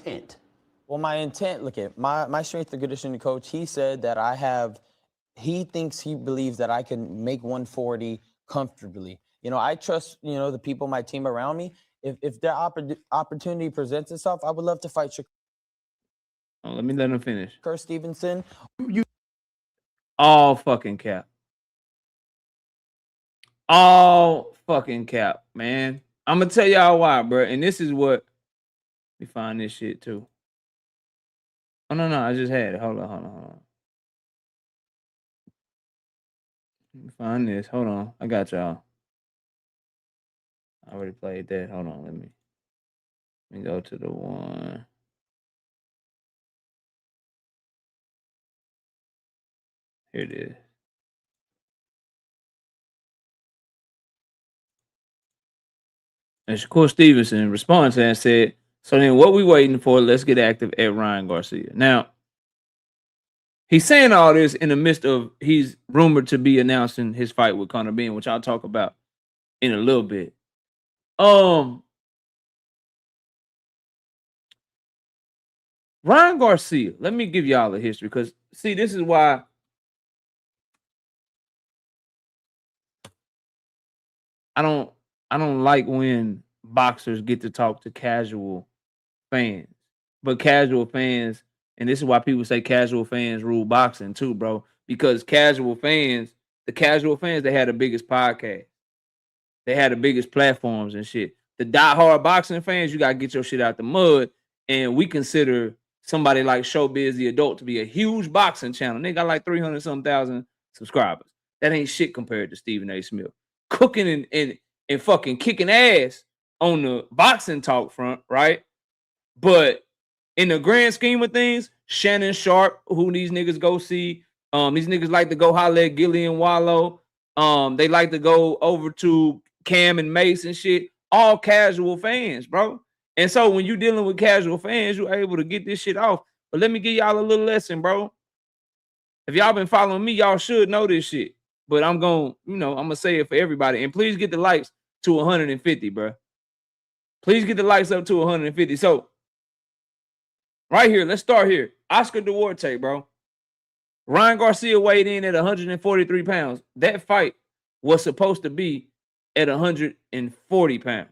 Intent. Well, my intent, look at my strength and conditioning coach, he said that he believes that I can make 140 comfortably. You know, I trust, the people, my team around me. If their opportunity presents itself, I would love to fight
Let him finish.
Shakur Stevenson.
All fucking cap. All fucking cap, man. I'm gonna tell y'all why, bro. And this is what we find this shit too. Oh no, I just had it. Hold on. Let me find this. Hold on. I got y'all. I already played that. Hold on, let me go to the one. Here it is. And Shakur Stevenson in response to that said, so then what we waiting for? Let's get active at Ryan Garcia. Now, he's saying all this in the midst of he's rumored to be announcing his fight with Conor Benn, which I'll talk about in a little bit. Ryan Garcia, let me give y'all a history because see, this is why I don't like when boxers get to talk to casual fans. But casual fans, and this is why people say casual fans rule boxing too, bro. Because the casual fans, they had the biggest podcast. They had the biggest platforms and shit. The diehard boxing fans, you gotta get your shit out the mud. And we consider somebody like Showbiz the Adult to be a huge boxing channel. They got like 300-something thousand subscribers. That ain't shit compared to Stephen A. Smith. Cooking and fucking kicking ass on the boxing talk front, right? But in the grand scheme of things, Shannon Sharp, who these niggas go see, these niggas like to go holler at Gilly and Wallow. They like to go over to Cam and Mace and shit. All casual fans, bro. And so when you're dealing with casual fans, you're able to get this shit off. But let me give y'all a little lesson, bro. If y'all been following me, y'all should know this shit. But I'm going to say it for everybody. And please get the likes to 150, bro. Please get the likes up to 150. So, right here, let's start here. Oscar Duarte, bro. Ryan Garcia weighed in at 143 pounds. That fight was supposed to be at 140 pounds.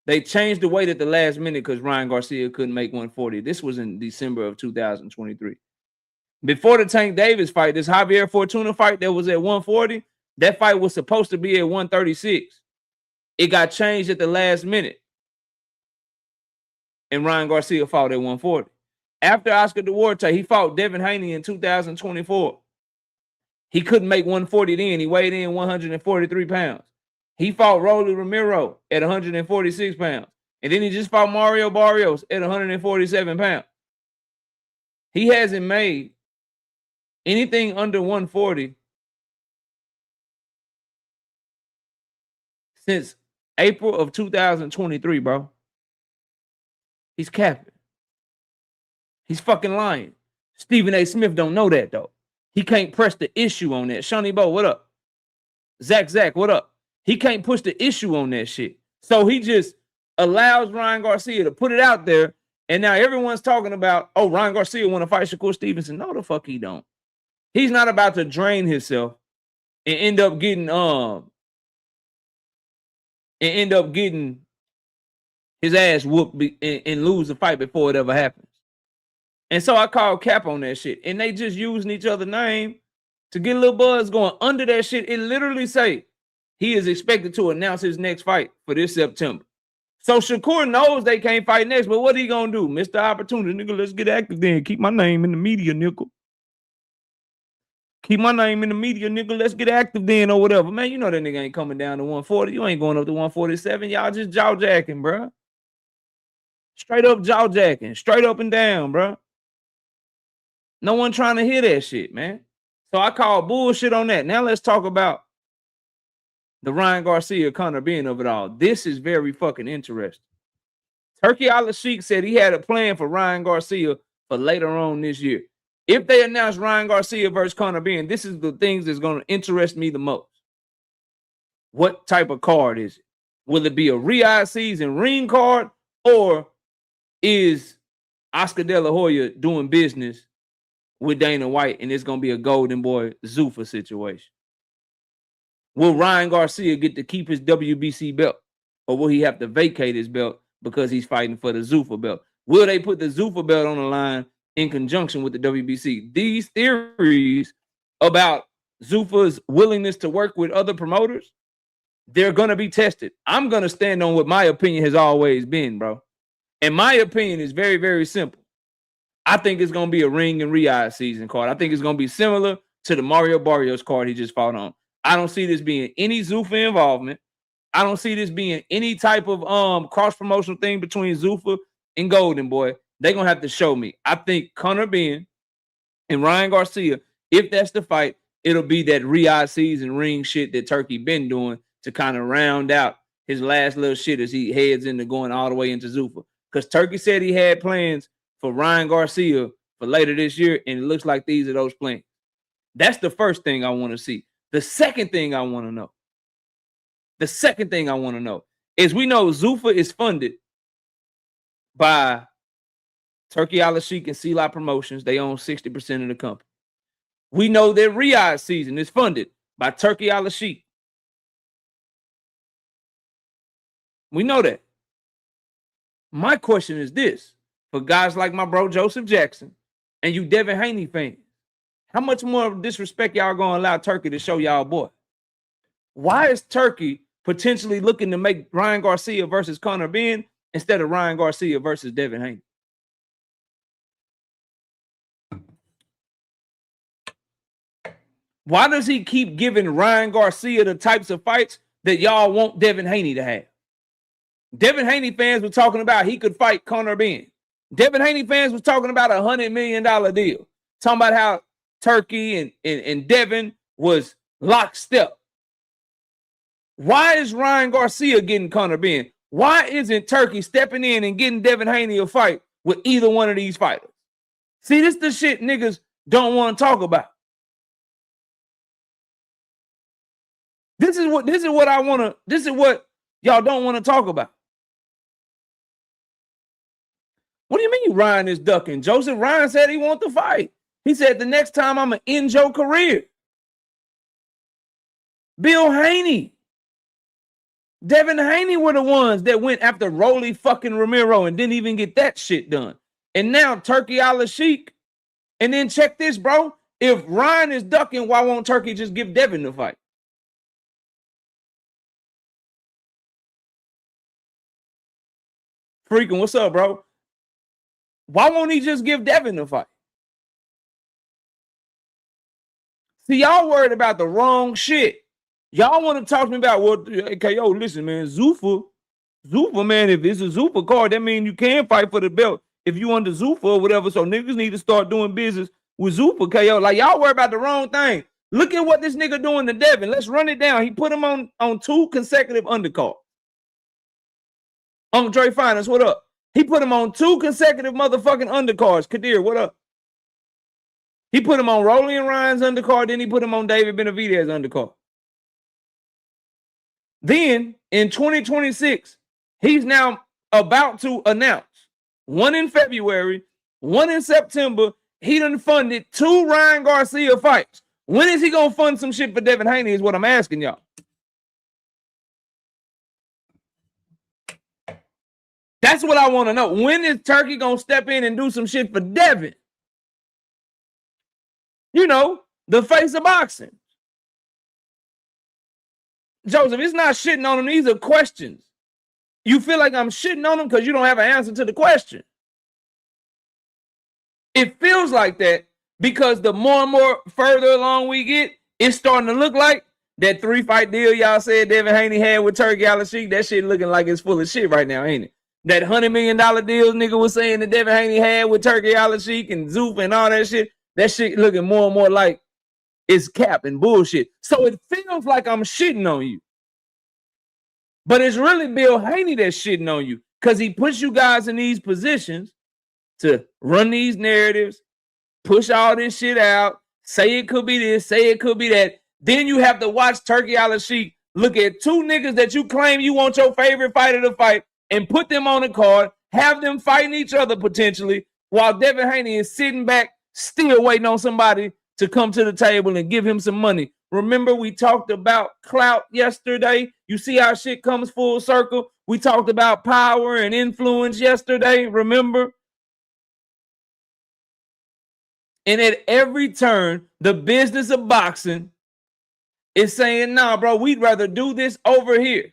They changed the weight at the last minute because Ryan Garcia couldn't make 140. This was in December of 2023. Before the Tank Davis fight, this Javier Fortuna fight that was at 140, that fight was supposed to be at 136. It got changed at the last minute. And Ryan Garcia fought at 140. After Oscar Duarte, he fought Devin Haney in 2024. He couldn't make 140 then. He weighed in 143 pounds. He fought Rolly Romero at 146 pounds. And then he just fought Mario Barrios at 147 pounds. He hasn't made anything under 140 since April of 2023, bro. He's capping. He's fucking lying. Stephen A. Smith don't know that, though. He can't press the issue on that. Shawnee Bo, what up? Zach, what up? He can't push the issue on that shit. So he just allows Ryan Garcia to put it out there. And now everyone's talking about, oh, Ryan Garcia want to fight Shakur Stevenson. No, the fuck he don't. He's not about to drain himself and end up getting his ass whooped and lose the fight before it ever happens. And so I called cap on that shit. And they just using each other's name to get a little buzz going. Under that shit, it literally say he is expected to announce his next fight for this September. So Shakur knows they can't fight next, but what he gonna do? Mr. Opportunity, nigga, let's get active then. Keep my name in the media, nickel. Keep my name in the media, nigga. Let's get active then or whatever. Man, you know that nigga ain't coming down to 140. You ain't going up to 147. Y'all just jaw jacking, bro. Straight up jaw jacking, straight up and down, bro. No one trying to hear that shit, man. So I call bullshit on that. Now let's talk about the Ryan Garcia, Conor Benn of it all. This is very fucking interesting. Turki Al-Sheikh said he had a plan for Ryan Garcia for later on this year. If they announce Ryan Garcia versus Conor Benn, this is the things that's going to interest me the most. What type of card is it? Will it be a Riyadh season ring card, or is Oscar De La Hoya doing business with Dana White and it's going to be a Golden Boy Zuffa situation? Will Ryan Garcia get to keep his WBC belt, or will he have to vacate his belt because he's fighting for the Zuffa belt? Will they put the Zuffa belt on the line in conjunction with the WBC? These theories about Zuffa's willingness to work with other promoters, they're going to be tested. I'm going to stand on what my opinion has always been, bro. And my opinion is very, very simple. I think it's going to be a Ring and Riyadh season card. I think it's going to be similar to the Mario Barrios card he just fought on. I don't see this being any Zuffa involvement. I don't see this being any type of cross-promotional thing between Zuffa and Golden Boy. They're going to have to show me. I think Conor Benn and Ryan Garcia, if that's the fight, it'll be that Riyadh season ring shit that Turki been doing to kind of round out his last little shit as he heads into going all the way into Zuffa. Because Turki said he had plans for Ryan Garcia for later this year, and it looks like these are those plans. That's the first thing I want to see. The second thing I want to know. Is we know Zuffa is funded by Turki Al-Sheikh and C-Lot Promotions. They own 60% of the company. We know that Riyadh season is funded by Turki Al-Sheikh. We know that. My question is this, for guys like my bro Joseph Jackson and you Devin Haney fans, how much more disrespect y'all gonna allow Turki to show y'all boy? Why is Turki potentially looking to make Ryan Garcia versus Conor Benn instead of Ryan Garcia versus Devin Haney? Why does he keep giving Ryan Garcia the types of fights that y'all want Devin Haney to have? Devin Haney fans were talking about he could fight Conor Benn. Devin Haney fans was talking about a $100 million deal. Talking about how Turki and Devin was lockstep. Why is Ryan Garcia getting Conor Benn? Why isn't Turki stepping in and getting Devin Haney a fight with either one of these fighters? See, this is the shit niggas don't want to talk about. This is what y'all don't want to talk about. What do you mean Ryan is ducking? Joseph Ryan said he wants to fight. He said the next time I'm going to end your career. Bill Haney. Devin Haney were the ones that went after Rolly fucking Ramiro and didn't even get that shit done. And now Turki Al-Sheikh. And then check this, bro. If Ryan is ducking, why won't Turki just give Devin the fight? Freaking, what's up, bro? Why won't he just give Devin the fight? See, y'all worried about the wrong shit. Y'all want to talk to me about, well, okay, yo, listen, man, Zuffa, man, if it's a Zuffa card, that means you can fight for the belt if you under Zuffa or whatever, so niggas need to start doing business with Zuffa, KO. Like, y'all worry about the wrong thing. Look at what this nigga doing to Devin. Let's run it down. He put him on 2 consecutive undercards. Andre Finance, what up? He put him on 2 consecutive motherfucking undercards. Kadir, what up? He put him on Rolly and Ryan's undercard, then he put him on David Benavidez's undercard. Then, in 2026, he's now about to announce 1 in February, 1 in September. He done funded 2 Ryan Garcia fights. When is he going to fund some shit for Devin Haney is what I'm asking y'all. That's what I want to know. When is Turki going to step in and do some shit for Devin? You know, the face of boxing. Joseph, it's not shitting on him. These are questions. You feel like I'm shitting on him because you don't have an answer to the question. It feels like that because the more and more further along we get, it's starting to look like that 3-fight deal y'all said Devin Haney had with Turki Al-Sheikh. That shit looking like it's full of shit right now, ain't it? That $100 million deals nigga was saying that Devin Haney had with Turkey Al-Sheikh and Zoof and all that shit. That shit looking more and more like it's cap and bullshit. So it feels like I'm shitting on you. But it's really Bill Haney that's shitting on you because he puts you guys in these positions to run these narratives, push all this shit out, say it could be this, say it could be that. Then you have to watch Turkey Al-Sheikh look at two niggas that you claim you want your favorite fighter to fight and put them on the card, have them fighting each other potentially, while Devin Haney is sitting back, still waiting on somebody to come to the table and give him some money. Remember, we talked about clout yesterday. You see how shit comes full circle? We talked about power and influence yesterday, remember? And at every turn, the business of boxing is saying, nah, bro, we'd rather do this over here.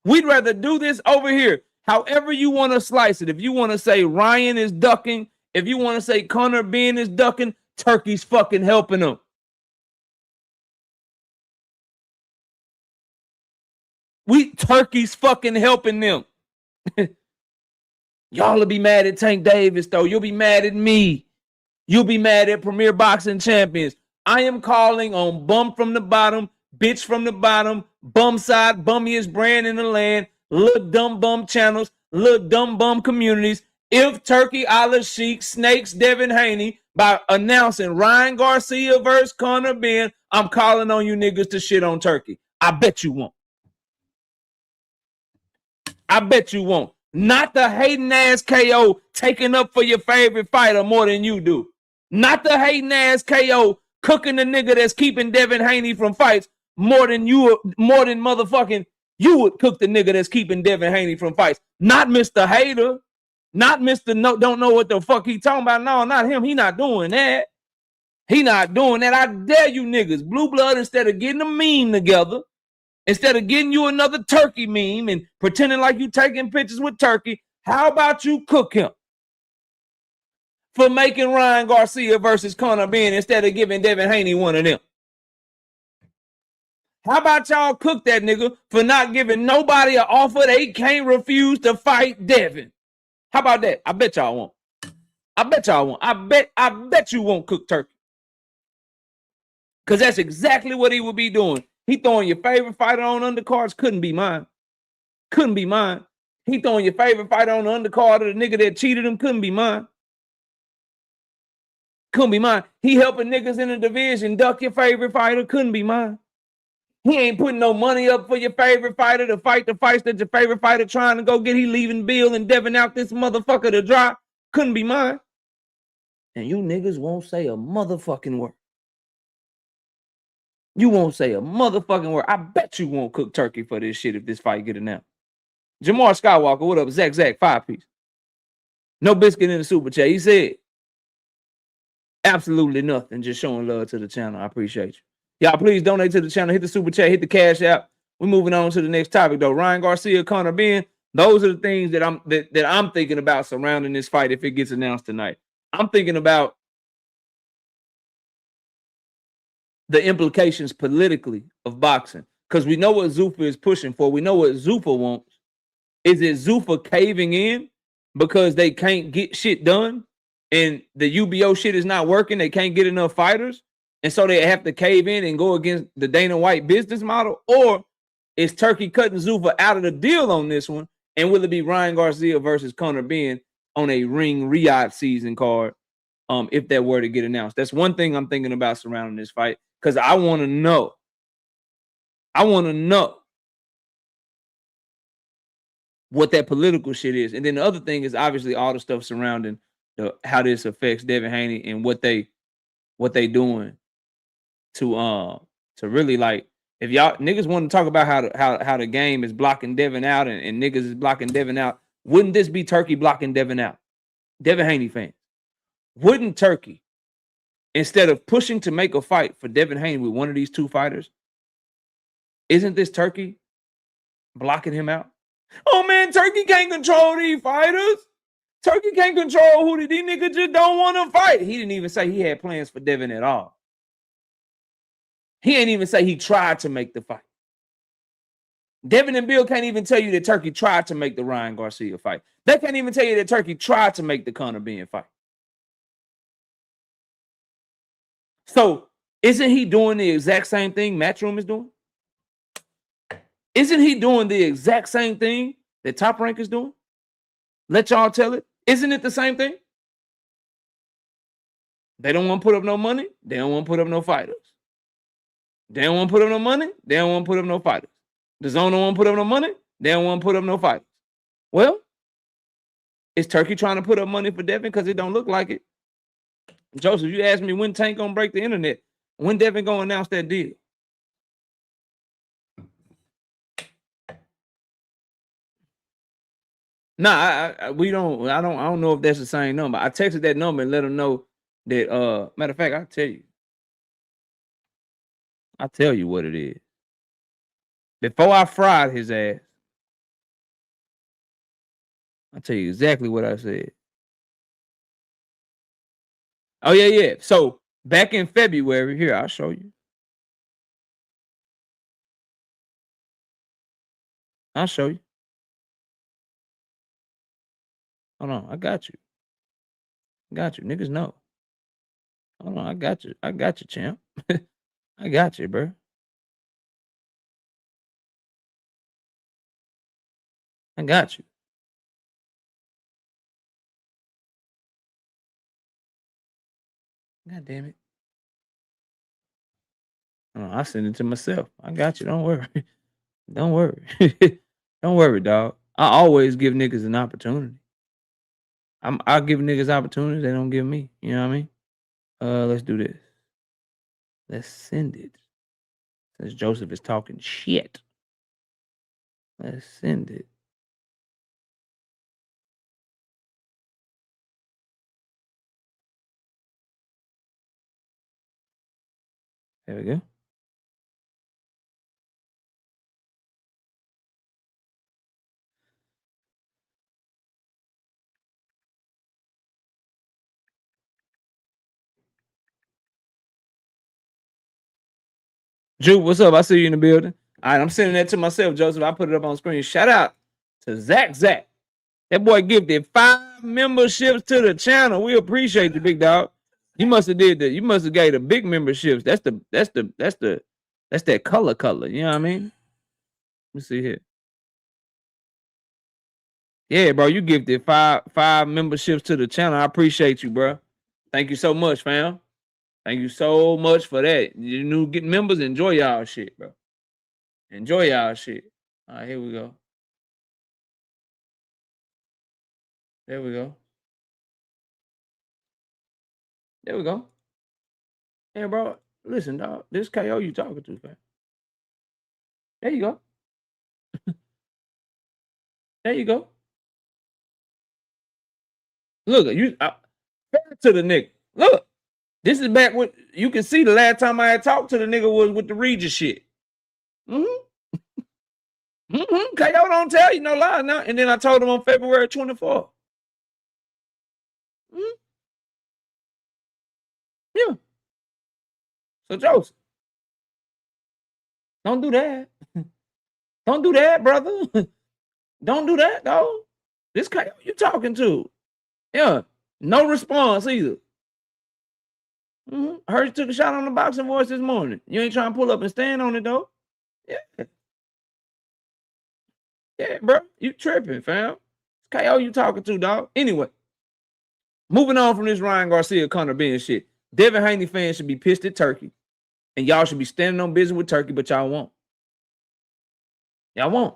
We'd rather do this over here. However you want to slice it. If you want to say Ryan is ducking, if you want to say Conor Benn is ducking, Turkey's fucking helping them. Turkey's fucking helping them. Y'all will be mad at Tank Davis, though. You'll be mad at me. You'll be mad at Premier Boxing Champions. I am calling on bum from the bottom, bitch from the bottom, bum side, bummiest brand in the land, little dumb bum channels, little dumb bum communities. If Turkey Al-Sheikh snakes Devin Haney by announcing Ryan Garcia versus Conor Benn, I'm calling on you niggas to shit on Turkey. I bet you won't. I bet you won't. Not the hating ass KO taking up for your favorite fighter more than you do. Not the hating ass KO cooking the nigga that's keeping Devin Haney from fights more than motherfucking you would cook the nigga that's keeping Devin Haney from fights. Not Mr. Hater. Not Mr. No, don't know what the fuck he talking about. No, not him. He not doing that. He not doing that. I dare you niggas. Blue Blood, instead of getting a meme together, instead of getting you another Turkey meme and pretending like you taking pictures with Turkey, how about you cook him for making Ryan Garcia versus Conor Benn instead of giving Devin Haney one of them? How about y'all cook that nigga for not giving nobody an offer they can't refuse to fight Devin? How about that? I bet y'all won't. I bet y'all won't. I bet you won't cook Turkey. Because that's exactly what he would be doing. He throwing your favorite fighter on undercards. Couldn't be mine. Couldn't be mine. He throwing your favorite fighter on the undercard of the nigga that cheated him. Couldn't be mine. Couldn't be mine. He helping niggas in the division duck your favorite fighter. Couldn't be mine. He ain't putting no money up for your favorite fighter to fight the fights that your favorite fighter trying to go get. He leaving Bill and Devin out this motherfucker to dry. Couldn't be mine. And you niggas won't say a motherfucking word. You won't say a motherfucking word. I bet you won't cook Turkey for this shit if this fight get announced. Jamar Skywalker, what up? Zach, 5-piece. No biscuit in the super chat. He said, absolutely nothing. Just showing love to the channel. I appreciate you. Y'all, please donate to the channel. Hit the super chat. Hit the cash app. We're moving on to the next topic, though. Ryan Garcia, Conor Benn. Those are the things that I'm thinking about surrounding this fight if it gets announced tonight. I'm thinking about the implications politically of boxing, because we know what Zuffa is pushing for. We know what Zuffa wants. Is it Zuffa caving in because they can't get shit done and the UBO shit is not working? They can't get enough fighters, and so they have to cave in and go against the Dana White business model? Or is Turkey cutting Zuffa out of the deal on this one? And will it be Ryan Garcia versus Conor Benn on a Ring Riyadh season card if that were to get announced? That's one thing I'm thinking about surrounding this fight, because I want to know. I want to know what that political shit is. And then the other thing is obviously all the stuff surrounding how this affects Devin Haney and what they doing to really, like, if y'all niggas want to talk about how the game is blocking Devin out and niggas is blocking Devin out, wouldn't this be Turkey blocking Devin out? Devin Haney fans, wouldn't Turkey, instead of pushing to make a fight for Devin Haney with one of these two fighters, isn't this Turkey blocking him out? Oh man, Turkey can't control these fighters. Turkey can't control who these niggas just don't want to fight. He didn't even say he had plans for Devin at all. He ain't even say he tried to make the fight. Devin and Bill can't even tell you that Turkey tried to make the Ryan Garcia fight. They can't even tell you that Turkey tried to make the Conor Benn fight. So isn't he doing the exact same thing Matchroom is doing? Isn't he doing the exact same thing that Top Rank is doing? Let y'all tell it. Isn't it the same thing? They don't want to put up no money. They don't want to put up no fighters. They don't want to put up no money. They don't want to put up no fighters. The zone don't want to put up no money. They don't want to put up no fighters. Well, is Turkey trying to put up money for Devin? Because it don't look like it. Joseph, you asked me when Tank gonna break the internet. When Devin gonna announce that deal? Nah, we don't. I don't know if that's the same number. I texted that number and let them know that. Matter of fact, I'll tell you. I'll tell you what it is. Before I fried his ass, I'll tell you exactly what I said. Oh, yeah. So back in February, here, I'll show you. I'll show you. Hold on, I got you. Got you. Niggas know. Hold on, I got you. I got you, champ. I got you, bro. I got you. God damn it. Oh, I send it to myself. I got you. Don't worry. Don't worry. Don't worry, dog. I always give niggas an opportunity. I give niggas opportunities they don't give me. You know what I mean? Let's do this. Let's send it. Since Joseph is talking shit. Let's send it. There we go. Juke, what's up? I see you in the building. All right, I'm sending that to myself, Joseph. I put it up on screen. Shout out to Zach. That boy gifted 5 memberships to the channel. We appreciate you, big dog. You must have did that. You must have gave the big memberships. That's that color. You know what I mean? Let me see here. Yeah, bro. You gifted 5 memberships to the channel. I appreciate you, bro. Thank you so much, fam. Thank you so much for that. You new getting members, enjoy y'all shit, bro. Enjoy y'all shit. All right, here we go. There we go. There we go. Hey, bro, listen, dog. This KO you talking to, fam. There you go. There you go. Look, you to the nigga. Look, this is back when you can see the last time I had talked to the nigga was with the Regis shit. KO don't tell you no lie now. And then I told him on February 24th. Yeah. So Joseph, don't do that. Don't do that, brother. Don't do that, dog. This KO you talking to. Yeah. No response either. Heard you took a shot on the boxing voice this morning. You ain't trying to pull up and stand on it, though. Yeah. Yeah, bro. You tripping, fam. It's KO you talking to, dog. Anyway, moving on from this Ryan Garcia, Conor Benn shit. Devin Haney fans should be pissed at Turkey. And y'all should be standing on business with Turkey, but y'all won't. Y'all won't.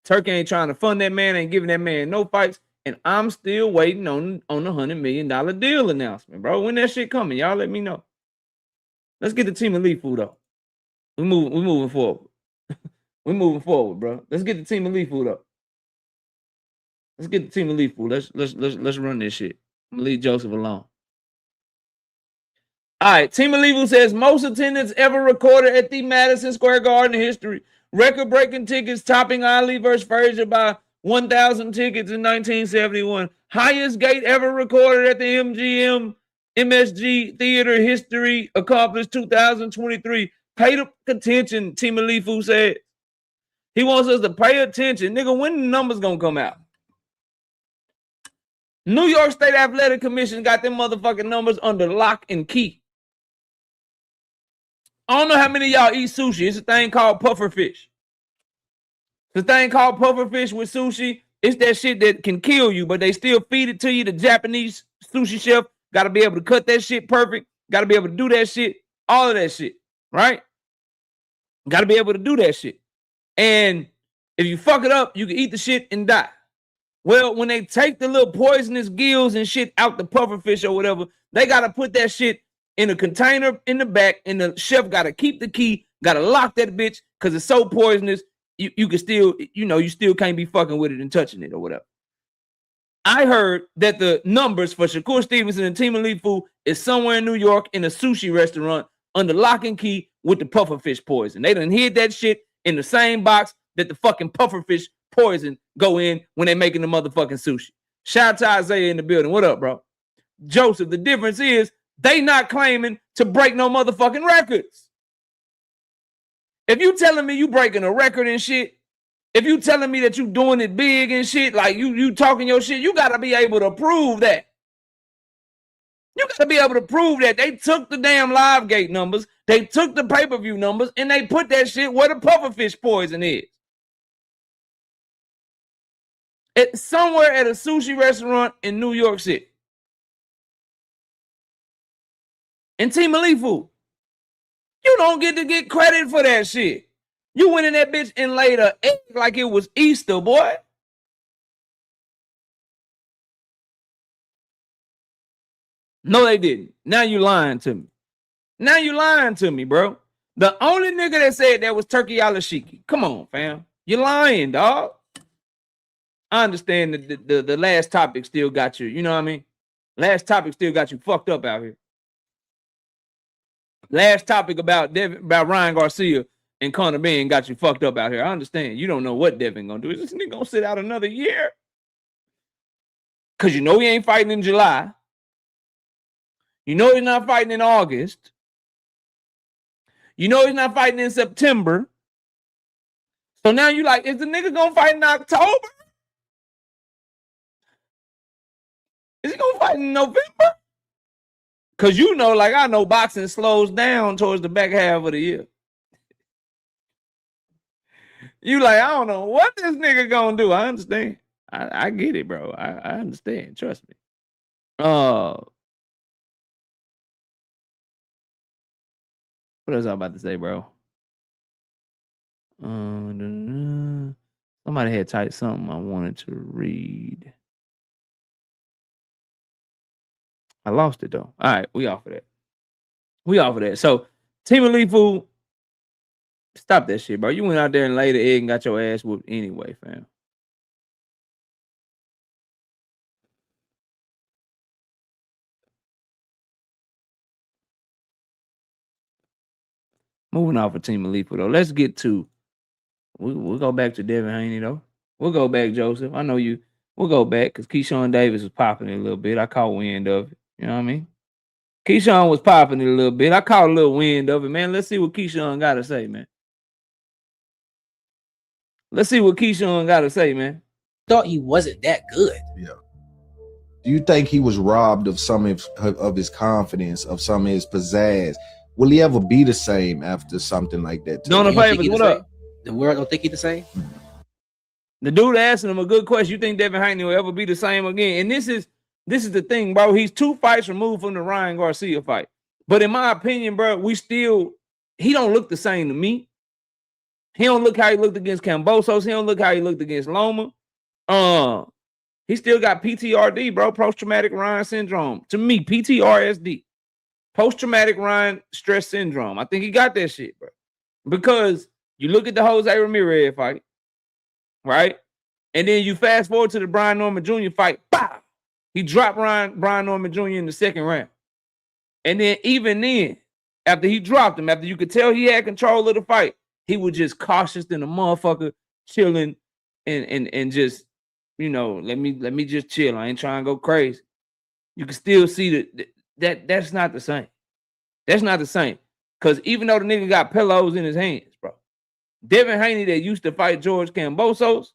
Turkey ain't trying to fund that man, ain't giving that man no fights. And I'm still waiting on the $100 million deal announcement, bro. When that shit coming, y'all let me know. Let's get the Team Elite food up. We moving forward. We moving forward, bro. Let's get the Team Elite food up. Let's get the Team Elite food. Let's run this shit. I'm gonna leave Joseph alone. All right, Team Elite says most attendance ever recorded at the Madison Square Garden history. Record-breaking tickets topping Ali versus Frazier by 1,000 tickets in 1971. Highest gate ever recorded at the MSG Theater history accomplished 2023. Pay the attention, Team Elifu said. He wants us to pay attention. Nigga, when the numbers gonna come out? New York State Athletic Commission got them motherfucking numbers under lock and key. I don't know how many of y'all eat sushi. It's a thing called puffer fish. The thing called puffer fish with sushi, it's that shit that can kill you, but they still feed it to you. The Japanese sushi chef got to be able to cut that shit perfect. Got to be able to do that shit. All of that shit, right? Got to be able to do that shit. And if you fuck it up, you can eat the shit and die. Well, when they take the little poisonous gills and shit out the puffer fish or whatever, they got to put that shit in a container in the back, and the chef got to keep the key, got to lock that bitch because it's so poisonous. You can still, you still can't be fucking with it and touching it or whatever. I heard that the numbers for Shakur Stevenson and Team Elite Food is somewhere in New York in a sushi restaurant under lock and key with the puffer fish poison. They done hid that shit in the same box that the fucking puffer fish poison go in when they making the motherfucking sushi. Shout out to Isaiah in the building. What up, bro? Joseph, the difference is they not claiming to break no motherfucking records. If you telling me you breaking a record and shit, if you telling me that you doing it big and shit, like you talking your shit, you got to be able to prove that. You got to be able to prove that. They took the damn live gate numbers, they took the pay-per-view numbers, and they put that shit where the pufferfish poison is. It's somewhere at a sushi restaurant in New York City. And Team Elite Food, you don't get to get credit for that shit. You went in that bitch and laid an egg like it was Easter, boy. No, they didn't. Now you lying to me. Now you lying to me, bro. The only nigga that said that was Turkey Alashiki. Come on, fam. You lying, dog. I understand that the last topic still got you. You know what I mean? Last topic still got you fucked up out here. Last topic about Devin, about Ryan Garcia and Conor Benn got you fucked up out here. I understand. You don't know what Devin gonna do. Is this nigga gonna sit out another year? Because you know he ain't fighting in July. You know he's not fighting in August. You know he's not fighting in September. So now you like, is the nigga gonna fight in October? Is he gonna fight in November? Because you know, like I know, boxing slows down towards the back half of the year. You like, I don't know what this nigga gonna do. I understand. I get it, bro. I understand. Trust me. What else I was about to say, bro? Somebody had typed something I wanted to read. I lost it though. All right, we off of that. We off of that. So, Team Elite Food, stop that shit, bro. You went out there and laid the egg and got your ass whooped anyway, fam. Moving off of Team Elite Food though. Let's get to. We'll go back to Devin Haney though. We'll go back, Joseph. I know you. We'll go back because Keyshawn Davis was popping it a little bit. I caught wind of it. You know what I mean? Keyshawn was popping it a little bit. I caught a little wind of it, man. Let's see what Keyshawn got to say, man. Let's see what Keyshawn got to say, man.
Thought he wasn't that good.
Yeah. Do you think he was robbed of some of his confidence, of some of his pizzazz? Will he ever be the same after something like that?
Donna Favors, what up?
The world don't think he's the same.
The dude asking him a good question. You think Devin Haney will ever be the same again? And this is the thing, bro. He's 2 fights removed from the Ryan Garcia fight. But in my opinion, bro, he don't look the same to me. He don't look how he looked against Kambosos. He don't look how he looked against Loma. He still got PTRD, bro, post-traumatic Ryan syndrome. To me, PTRSD, post-traumatic Ryan stress syndrome. I think he got that shit, bro. Because you look at the Jose Ramirez fight, right? And then you fast forward to the Brian Norman Jr. fight. Pow! He dropped Brian Norman Jr. in the second round. And then even then, after he dropped him, after you could tell he had control of the fight, he was just cautious than a motherfucker, chilling and just, let me just chill. I ain't trying to go crazy. You can still see that's not the same. That's not the same. Because even though the nigga got pillows in his hands, bro, Devin Haney that used to fight George Kambosos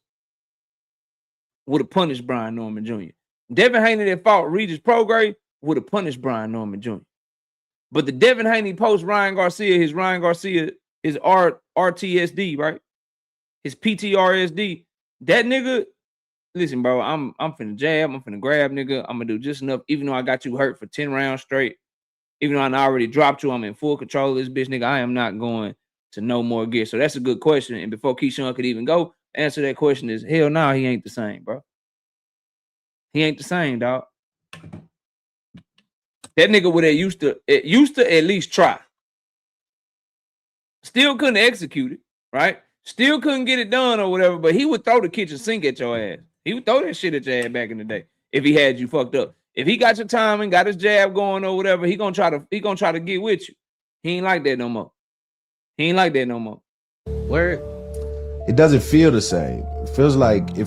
would have punished Brian Norman Jr. Devin Haney that fought Regis Prograis would have punished Brian Norman Jr. But the Devin Haney post Ryan Garcia, his RTSD, right? His PTRSD. That nigga, listen, bro, I'm finna jab, I'm finna grab, nigga. I'm gonna do just enough, even though I got you hurt for 10 rounds straight. Even though I already dropped you, I'm in full control of this bitch, nigga. I am not going to no more gear. So that's a good question. And before Keyshawn could even go, answer that question is, hell no, he ain't the same, bro. He ain't the same, dog. That nigga would have used to at least try. Still couldn't execute it, right? Still couldn't get it done or whatever, but he would throw the kitchen sink at your ass. He would throw that shit at your ass back in the day if he had you fucked up. If he got your timing, got his jab going or whatever, he gonna try to get with you. He ain't like that no more. He ain't like that no more.
Word.
It doesn't feel the same. It feels like you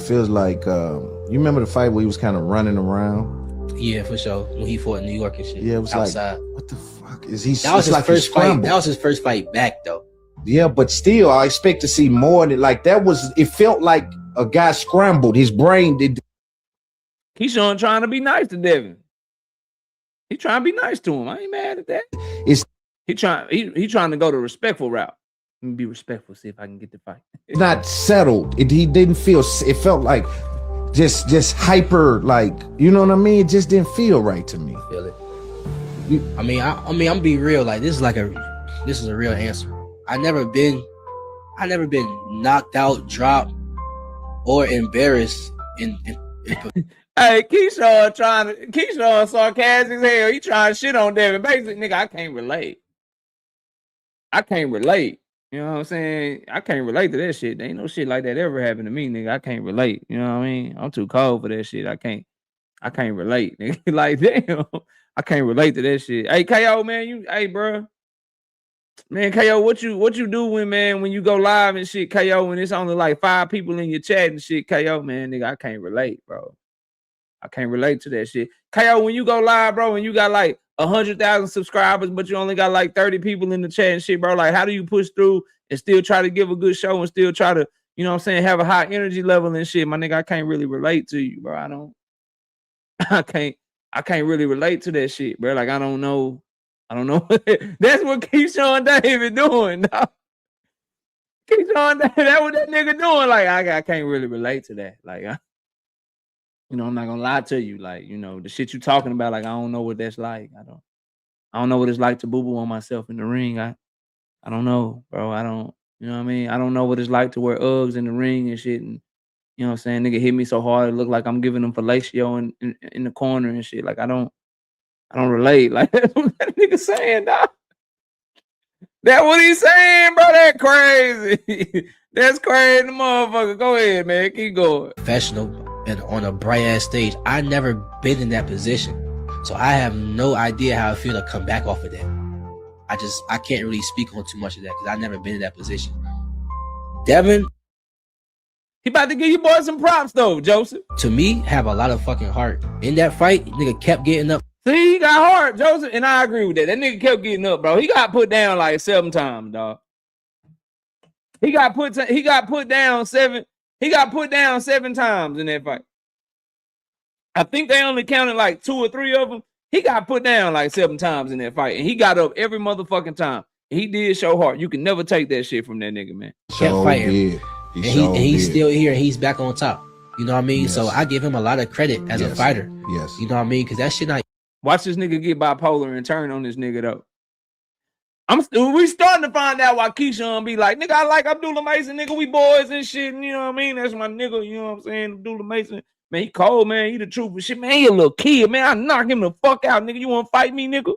remember the fight where he was kind of running around?
Yeah, for sure. When he fought in New York and shit.
Yeah, it was
outside.
like, what the fuck is he?
That was his
like
first fight. That was his first fight back though.
Yeah, but still, I expect to see more than like that. It felt like a guy scrambled. His brain did.
Keyshawn trying to be nice to Devin. He trying to be nice to him. I ain't mad at that. He trying to go the respectful route. Let me be respectful. See if I can get the fight.
It's not settled. He didn't feel. It felt like just hyper. Like, you know what I mean? It just didn't feel right to me.
Feel it. I mean, I'm be real. Like this is a real answer. I never been knocked out, dropped, or embarrassed in
Hey, Keyshawn sarcastic as hell. He trying to shit on Devin. Basically, nigga, I can't relate. You know what I'm saying? I can't relate to that shit. There ain't no shit like that ever happened to me, nigga. I can't relate. You know what I mean? I'm too cold for that shit. I can't relate, nigga. Like, damn. I can't relate to that shit. Hey, KO, man, bro. Man, KO, what you do when you go live and shit, KO, and it's only like 5 people in your chat and shit, KO, man, nigga, I can't relate, bro. I can't relate to that shit. KO, when you go live, bro, and you got like 100,000 subscribers, but you only got like 30 people in the chat and shit, bro, like, how do you push through and still try to give a good show and still try to, you know what I'm saying, have a high energy level and shit? My nigga, I can't really relate to you, bro. I can't really relate to that shit, bro. Like, I don't know. That's what Keyshawn David doing, dog. Keyshawn David, that's what that nigga doing. Like, I can't really relate to that. Like, I'm not gonna lie to you. Like, the shit you talking about, like, I don't know what that's like. I don't know what it's like to boo-boo on myself in the ring. I don't know, bro. I don't, you know what I mean? I don't know what it's like to wear Uggs in the ring and shit. And, you know what I'm saying? Nigga hit me so hard, it look like I'm giving him fellatio in the corner and shit. Like, I don't relate. Like, that's what that nigga saying, dog. That's what he's saying, bro. That crazy. That's crazy, motherfucker. Go ahead, man. Keep going.
Professional and on a bright ass stage. I never been in that position. So I have no idea how I feel to come back off of that. I can't really speak on too much of that because I've never been in that position. Devin,
he about to give you boys some props though, Joseph.
To me, have a lot of fucking heart. In that fight, nigga kept getting up.
See, he got heart, Joseph, and I agree with that. That nigga kept getting up, bro. He got put down like 7 times, dog. He got put down 7 times in that fight. I think they only counted like 2 or 3 of them. He got put down like 7 times in that fight, and he got up every motherfucking time. He did show heart. You can never take that shit from that nigga, man.
Kept fighting. He's still here, and he's back on top. You know what I mean?
Yes.
So I give him a lot of credit as a fighter.
Yes.
You know what I mean? Because that shit not.
Watch this nigga get bipolar and turn on this nigga though. We starting to find out why Keyshawn be like, nigga, I like Abdullah Mason, nigga, we boys and shit, and you know what I mean? That's my nigga, you know what I'm saying? Abdullah Mason, man, he cold, man, he the truth and shit, man, he a little kid, man, I knock him the fuck out, nigga, you want to fight me, nigga?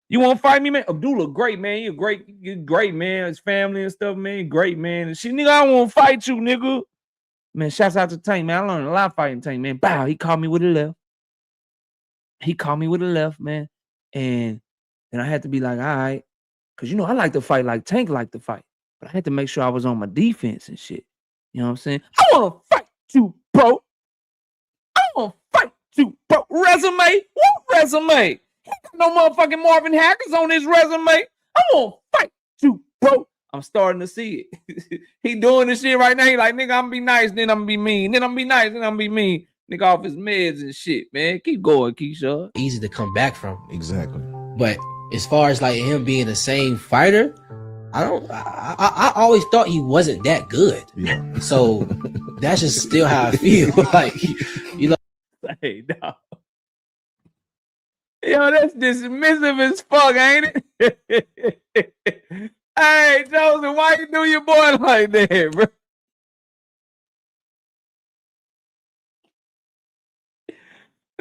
You want to fight me, man? Abdullah, great, man, he great, man, his family and stuff, man, great, man, and shit, nigga, I want to fight you, nigga. Man, shouts out to Tank, man, I learned a lot fighting Tank, man, bow, he caught me with a left. Man, and I had to be like, all right, because, I like to fight like Tank like to fight, but I had to make sure I was on my defense and shit. You know what I'm saying? I want to fight you, bro. Resume? What resume? He got no motherfucking Marvin Hackers on his resume. I want to fight you, bro. I'm starting to see it. He doing this shit right now. He like, nigga, I'm gonna be nice, then I'm gonna be mean. Then I'm gonna be nice, then I'm gonna be mean. Nigga off his meds and shit, man. Keep going, Keyshawn.
Easy to come back from.
Exactly.
But as far as like him being the same fighter, I always thought he wasn't that good.
Yeah.
So that's just still how I feel. Like, you know.
Hey, dog. Yo, that's dismissive as fuck, ain't it? Hey, Joseph, why you do your boy like that, bro?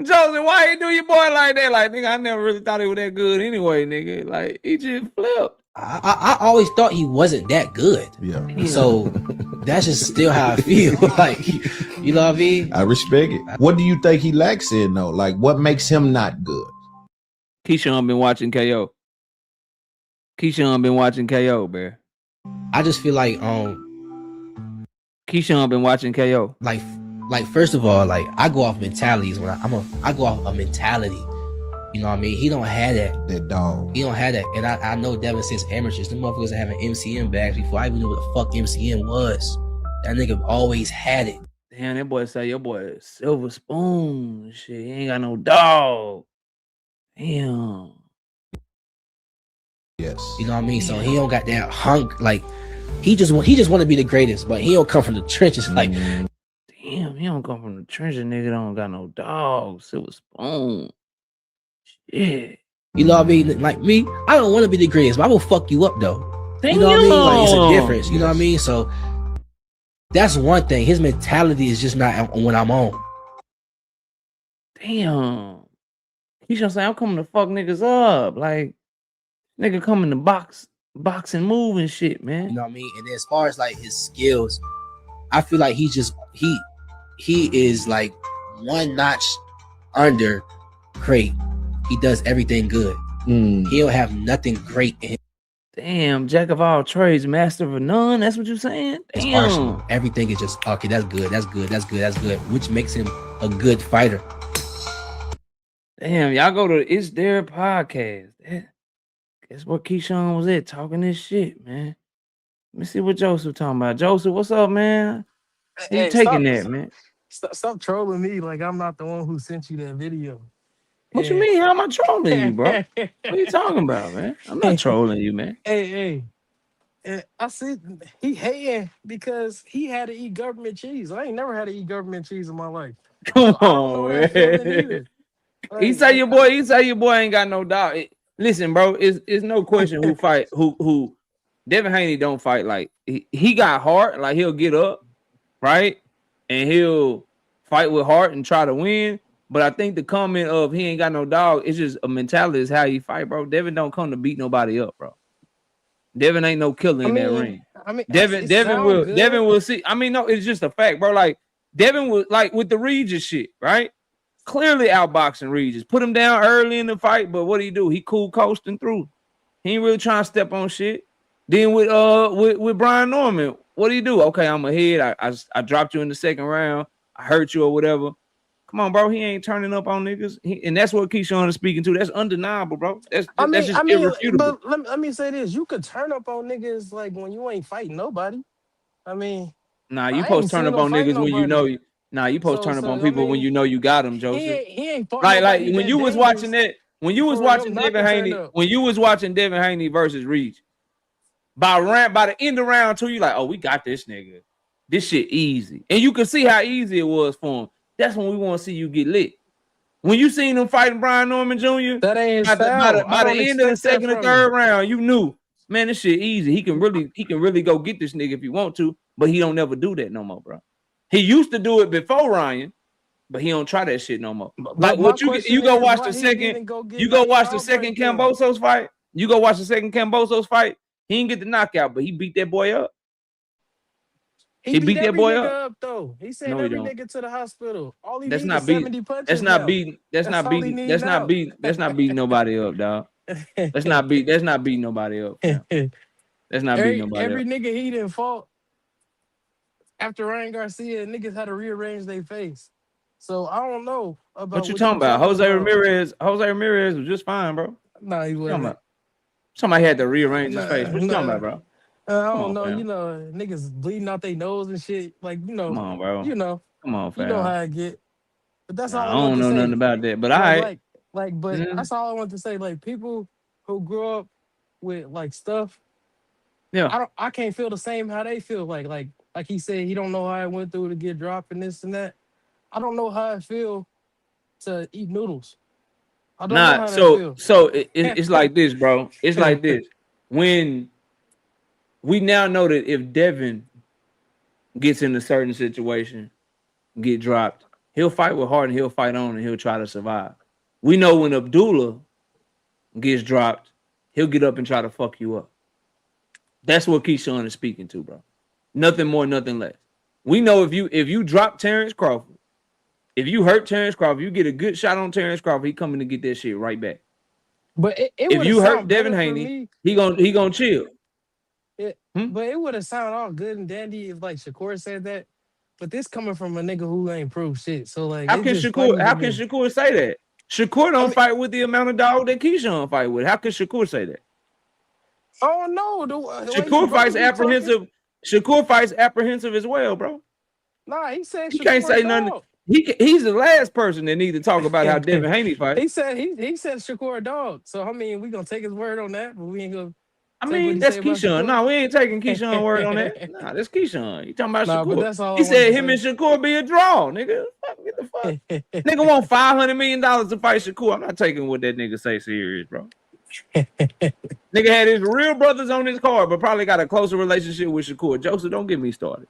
Joseph, why you do your boy like that? Like, nigga, I never really thought he was that good anyway, nigga. Like, he just flipped.
I always thought he wasn't that good.
Yeah.
So that's just still how I feel. Like, you know what I mean?
I respect it. What do you think he lacks in though? Like, what makes him not good?
Keyshawn been watching KO. Keyshawn been watching KO, bro.
I just feel like
Keyshawn been watching KO.
Like first of all, like I go off mentalities when I go off a mentality. You know what I mean? He don't have that.
That dog.
He don't have that. And I know Devin since amateurs, the motherfuckers having MCM bags before I even knew what the fuck MCM was. That nigga always had it.
Damn, that boy say your boy is silver spoon. Shit, he ain't got no dog. Damn.
Yes.
You know what I mean? So he don't got that hunk. Like he just want to be the greatest, but he don't come from the trenches. Like,
damn, he don't come from the trenches. Nigga don't got no dog. Silver spoon. Shit.
You know what I mean? Like me, I don't want to be the greatest, but I will fuck you up though.
Damn.
You know what I mean? Like it's a difference. You know what I mean? So that's one thing. His mentality is just not when I'm on.
Damn. He's just saying I'm coming to fuck niggas up. Like, nigga coming to box and move and shit, man.
You know what I mean? And as far as like his skills, I feel like he is like one notch under great. He does everything good. He'll have nothing great in him.
Damn, jack of all trades, master of none. That's what you're saying? Damn.
Everything is just okay, that's good, that's good, that's good, that's good, which makes him a good fighter.
Damn, y'all go to It's Their Podcast. Guess what Keyshawn was at talking this shit, man. Let me see what Joseph talking about. Joseph, what's up, man? Hey, you taking that, man?
Stop trolling me like I'm not the one who sent you that video.
What you mean? How am I trolling you, bro? What are you talking about, man? I'm not trolling you, man.
Hey. I see he hating because he had to eat government cheese. I ain't never had to eat government cheese in my life.
Come on, man.
Like,
He say your boy ain't got no dog. Listen, bro, it's no question who fight who Devin Haney don't fight like he got heart, like he'll get up, right? And he'll fight with heart and try to win. But I think the comment of he ain't got no dog, it's just a mentality is how he fight, bro. Devin don't come to beat nobody up, bro. Devin ain't no killer in that ring. Devin will see. I mean, no, it's just a fact, bro. Like Devin was like with the Regis shit, right? Clearly outboxing Regis. Put him down early in the fight, but what do he do? He cool coasting through. He ain't really trying to step on shit. Then with Brian Norman, what do you do? Okay, I'm ahead. I dropped you in the second round. I hurt you or whatever. Come on, bro. He ain't turning up on niggas. And that's what Keyshawn is speaking to. That's undeniable, bro. That's just irrefutable.
But let me say this. You could turn up on niggas like when you ain't fighting nobody. I mean,
nah, you supposed to turn up on niggas when you know you. Nah, you supposed to turn up on people when you know you got them, Joseph.
He ain't
like when you was watching that, when you was watching Devin Haney, versus Regis, by the end of round 2, you like, oh, we got this nigga. This shit easy. And you can see how easy it was for him. That's when we want to see you get lit. When you seen him fighting Brian Norman Jr.,
that ain't
by the end of the second or third round, you knew, man, this shit easy. He can really go get this nigga if he want to, but he don't never do that no more, bro. He used to do it before Ryan, but he don't try that shit no more. Like what you go watch the second Cambosos fight. You go watch the second Cambosos fight. He didn't get the knockout, but he beat that boy up.
He beat that boy up though. He sent every nigga to the hospital. All he needs is 70 punches. That's not beating nobody up, dog. That's not beating nobody up. That's not beating nobody every
up.
Nigga he didn't fought after Ryan Garcia, niggas had to rearrange their face. So I don't know about
what you talking about. Jose Ramirez was just fine, bro.
Nah, he wasn't.
Somebody had to rearrange his face. What you talking about, bro?
I
Come
don't
on,
know,
fam.
niggas bleeding out their nose and shit. Like,
Come on, bro.
you know,
Come on,
you know
fam.
how I get. But that's
Nah,
all
I
I want
don't
to
know nothing
say.
about that. But all right.
But
Mhm.
that's all I want to say. Like, people who grew up with like stuff,
Yeah.
I can't feel the same how they feel. Like he said, he don't know how I went through to get dropped and this and that. I don't know how I feel to eat noodles. I don't know
Nah,
how that
so
feel.
it's like this, bro. It's like this. When we now know that if Devin gets in a certain situation, get dropped, he'll fight with heart and he'll fight on and he'll try to survive. We know when Abdullah gets dropped, he'll get up and try to fuck you up. That's what Keyshawn is speaking to, bro. Nothing more, nothing less. We know if you drop Terrence Crawford, if you hurt Terrence Crawford, you get a good shot on Terrence Crawford, he coming to get that shit right back.
But it
If
would have
you hurt
sound
Devin
better for
Haney,
me.
he gonna chill. Hmm?
But it would have sounded all good and dandy if like Shakur said that. But this coming from a nigga who ain't proved shit. So like
How
it's
can
just funny to me.
Shakur say that? Shakur
I
don't
mean,
fight with the amount of dog that Keyshawn fight with. How can Shakur say that?
oh no, the way his
Shakur
brother
fights
be talking.
apprehensive. Shakur fights apprehensive as well, bro.
Nah, he said
He can't
Shakur
say nothing.
dog.
He's the last person that need to talk about how Devin Haney fight.
he said Shakur dog. So I mean, we gonna take his word on that, but we ain't gonna
I
take what
mean,
he
that's
say about
Keyshawn.
Shakur.
No, we ain't taking Keyshawn word on that. Nah, that's Keyshawn. You talking about
Nah, but
Shakur?
that's all I
He
wanted
said
to
him and Shakur be a draw, nigga. Get the fuck. Nigga want $500 million to fight Shakur. I'm not taking what that nigga say serious, bro. Nigga had his real brothers on his card, but probably got a closer relationship with Shakur. Joseph, don't get me started.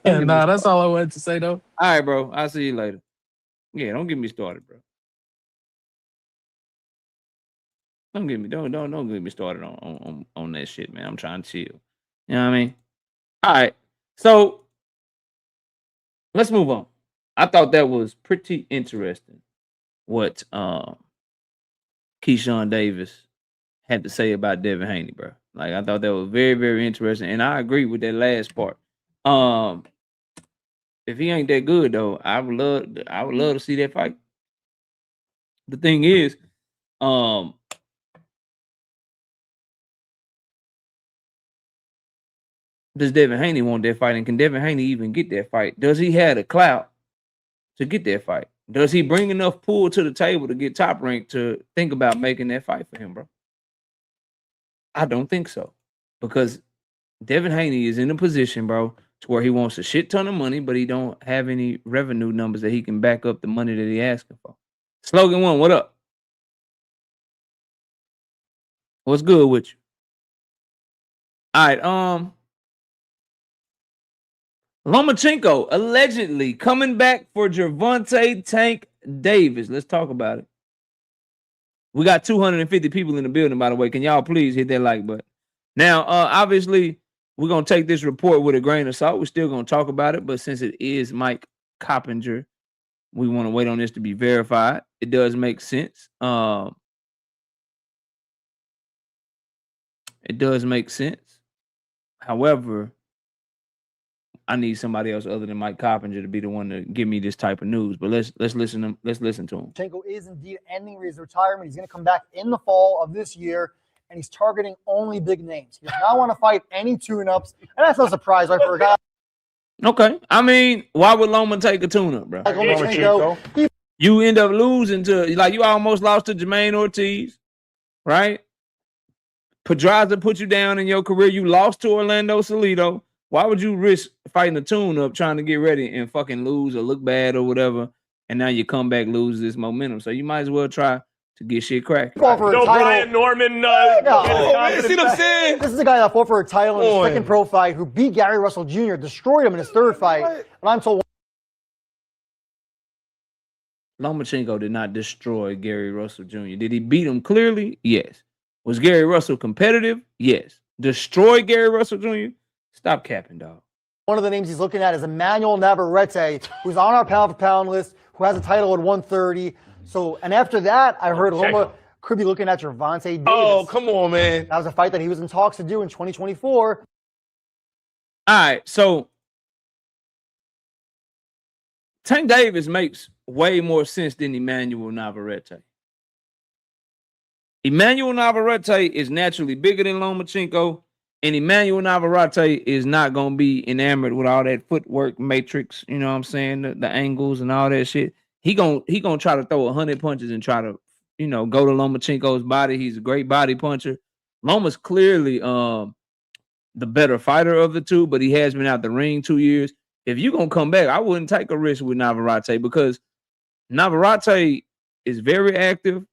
Nah, that's all I wanted to say though.
All right, bro. I'll see you later. Yeah, don't get me started, bro. Don't get me started on that shit, man. I'm trying to chill. You know what I mean? All right. So let's move on. I thought that was pretty interesting what Keyshawn Davis had to say about Devin Haney, bro. Like I thought that was very, very interesting. And I agree with that last part. If he ain't that good though, I would love to see that fight. The thing is, does Devin Haney want that fight? And can Devin Haney even get that fight? Does he have the clout to get that fight? Does he bring enough pull to the table to get top ranked to think about making that fight for him, bro? I don't think so. Because Devin Haney is in a position, bro, to where he wants a shit ton of money, but he don't have any revenue numbers that he can back up the money that he asking for. Slogan one, what up? What's good with you? All right, Lomachenko allegedly coming back for Gervonta Tank Davis. Let's talk about it. We got 250 people in the building, by the way. Can y'all please hit that like button? Now, obviously, we're going to take this report with a grain of salt. We're still going to talk about it, but since it is Mike Coppinger, we want to wait on this to be verified. It does make sense. It does make sense. However, I need somebody else other than Mike Coppinger to be the one to give me this type of news. But let's listen to him.
Lomachenko is indeed ending his retirement. He's going to come back in the fall of this year, and he's targeting only big names. He does not want to fight any tune-ups, and that's no surprise, right, for a guy.
Okay, I mean, why would Loma take a tune-up, bro?
Like Lomachenko,
you end up losing to, like, you almost lost to Jermaine Ortiz, right? Pedraza put you down in your career. You lost to Orlando Salido. Why would you risk fighting a tune-up trying to get ready and fucking lose or look bad or whatever, and now you come back, lose this momentum? So you might as well try to get shit cracking.
Brian Norman.
See what I'm saying?
This is a guy that fought for a title in his second pro fight, who beat Gary Russell Jr., destroyed him in his third fight. But I'm told
Lomachenko did not destroy Gary Russell Jr. Did he beat him clearly? Yes. Was Gary Russell competitive? Yes. Destroy Gary Russell Jr.? Stop capping, dog.
one of the names he's looking at is Emmanuel Navarrete, who's on our pound-for-pound list, who has a title at 130. So, and after that, I heard Loma could be looking at Gervonta Davis.
Oh, come on, man.
That was a fight that he was in talks to do in 2024.
All right, so Tank Davis makes way more sense than Emmanuel Navarrete. Emmanuel Navarrete is naturally bigger than Lomachenko. And Emmanuel Navarrete is not gonna be enamored with all that footwork matrix, you know what I'm saying? The angles and all that shit. He gonna try to throw 100 punches and try to, you know, go to Lomachenko's body. He's a great body puncher. Loma's clearly the better fighter of the two, but he has been out the ring 2 years. If you're gonna come back, I wouldn't take a risk with Navarrete because Navarrete is very active.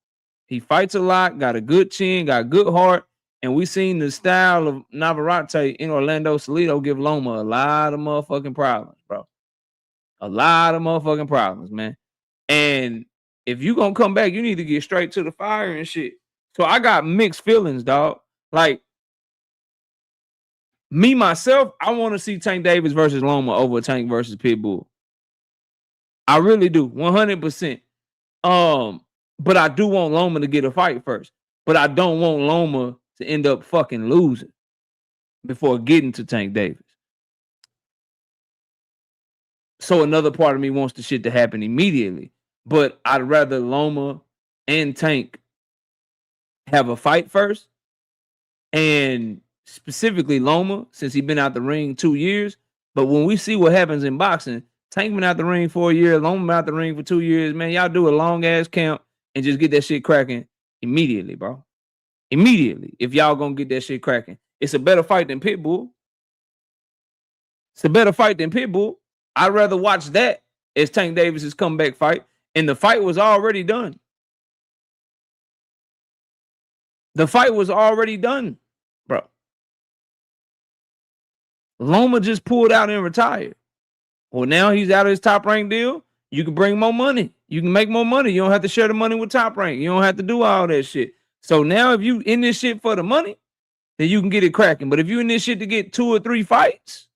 He fights a lot, got a good chin, got a good heart. And we seen the style of Navarrete in Orlando Salido give Loma a lot of motherfucking problems, bro. A lot of motherfucking problems, man. And if you gonna come back, you need to get straight to the fire and shit. So I got mixed feelings, dog. Like, me, myself, I want to see Tank Davis versus Loma over Tank versus Pitbull. I really do, 100%. But I do want Loma to get a fight first. But I don't want Loma to end up fucking losing before getting to Tank Davis. So another part of me wants the shit to happen immediately. But I'd rather Loma and Tank have a fight first. And specifically Loma, since he's been out the ring 2 years. But when we see what happens in boxing, Tank been out the ring for a year, Loma been out the ring for 2 years. Man, y'all do a long-ass count and just get that shit cracking immediately, bro. Immediately, if y'all gonna get that shit cracking. It's a better fight than Pitbull. It's a better fight than Pitbull. I'd rather watch that as Tank Davis's comeback fight. And the fight was already done. The fight was already done, bro. Loma just pulled out and retired. Well, now he's out of his Top Rank deal. You can bring more money. You can make more money. You don't have to share the money with Top Rank. You don't have to do all that shit. So now if you in this shit for the money, then you can get it cracking. But if you in this shit to get 2 or 3 fights,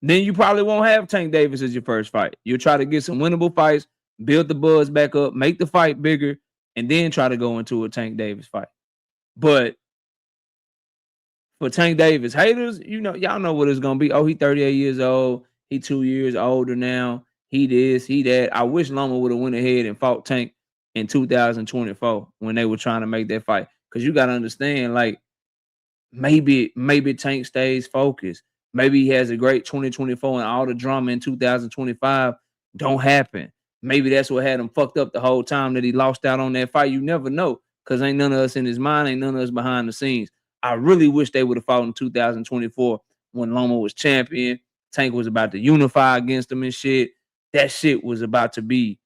then you probably won't have Tank Davis as your first fight. You'll try to get some winnable fights, build the buzz back up, make the fight bigger, and then try to go into a Tank Davis fight. But for Tank Davis haters, you know, y'all know what it's gonna be. Oh, he 38 years old. He 2 years older now. He this, he that. I wish Loma would have went ahead and fought Tank in 2024 when they were trying to make that fight. Because you got to understand, like, maybe Tank stays focused. Maybe he has a great 2024 and all the drama in 2025 don't happen. Maybe that's what had him fucked up the whole time that he lost out on that fight. You never know because ain't none of us in his mind, ain't none of us behind the scenes. I really wish they would have fought in 2024 when Loma was champion. Tank was about to unify against him and shit. That shit was about to be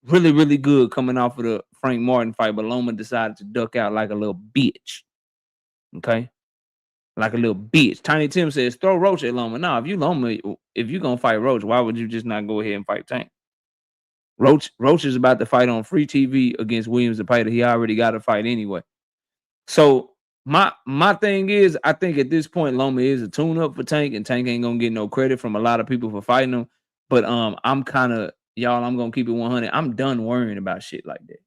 really, really good coming off of the Frank Martin fight, but Loma decided to duck out like a little bitch. Okay? Like a little bitch. Tiny Tim says, throw Roach at Loma. No, if you're going to fight Roach, why would you just not go ahead and fight Tank? Roach is about to fight on free TV against Williams Zepeda. He already got a fight anyway. So my thing is, I think at this point, Loma is a tune-up for Tank, and Tank ain't going to get no credit from a lot of people for fighting him. But I'm kind of, y'all, I'm going to keep it 100. I'm done worrying about shit like that.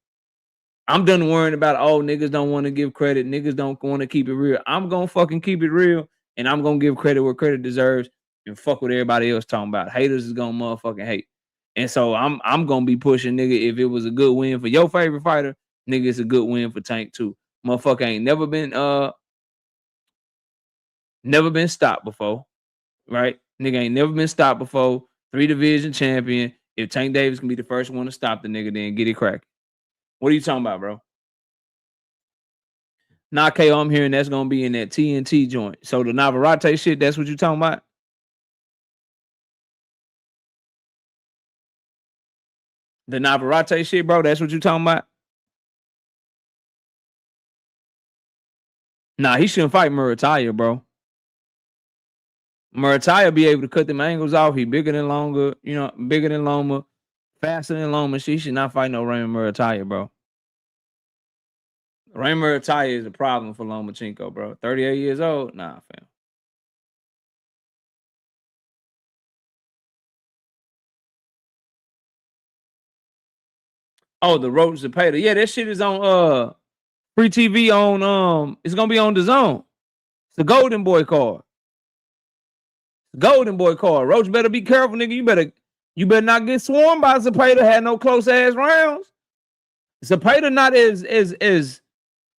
I'm done worrying about, oh, niggas don't want to give credit. Niggas don't want to keep it real. I'm going to fucking keep it real, and I'm going to give credit where credit deserves and fuck what everybody else talking about. Haters is going to motherfucking hate. And so I'm going to be pushing, nigga, if it was a good win for your favorite fighter, nigga, it's a good win for Tank too. Motherfucker ain't never been stopped before, right? Nigga ain't never been stopped before. 3-division champion. If Tank Davis can be the first one to stop the nigga, then get it cracking. What are you talking about, bro? Nah, KO, I'm hearing that's going to be in that TNT joint. So the Navarrete shit, that's what you talking about? The Navarrete shit, bro, that's what you talking about? Nah, he shouldn't fight Murataya, bro. Murataya be able to cut them angles off. He bigger than Loma, bigger than Loma, faster than Loma. She should not fight no Raymond Murataya, bro. Raymond Murataya is a problem for Lomachenko, bro. 38 years old? Nah, fam. Oh, the Roach Zepeda. Yeah, that shit is on free TV on it's gonna be on the Zone. It's the Golden Boy card. Golden Boy card. Roach better be careful, nigga. You better not get swarmed by Zepeda. Had no close ass rounds. Zepeda not as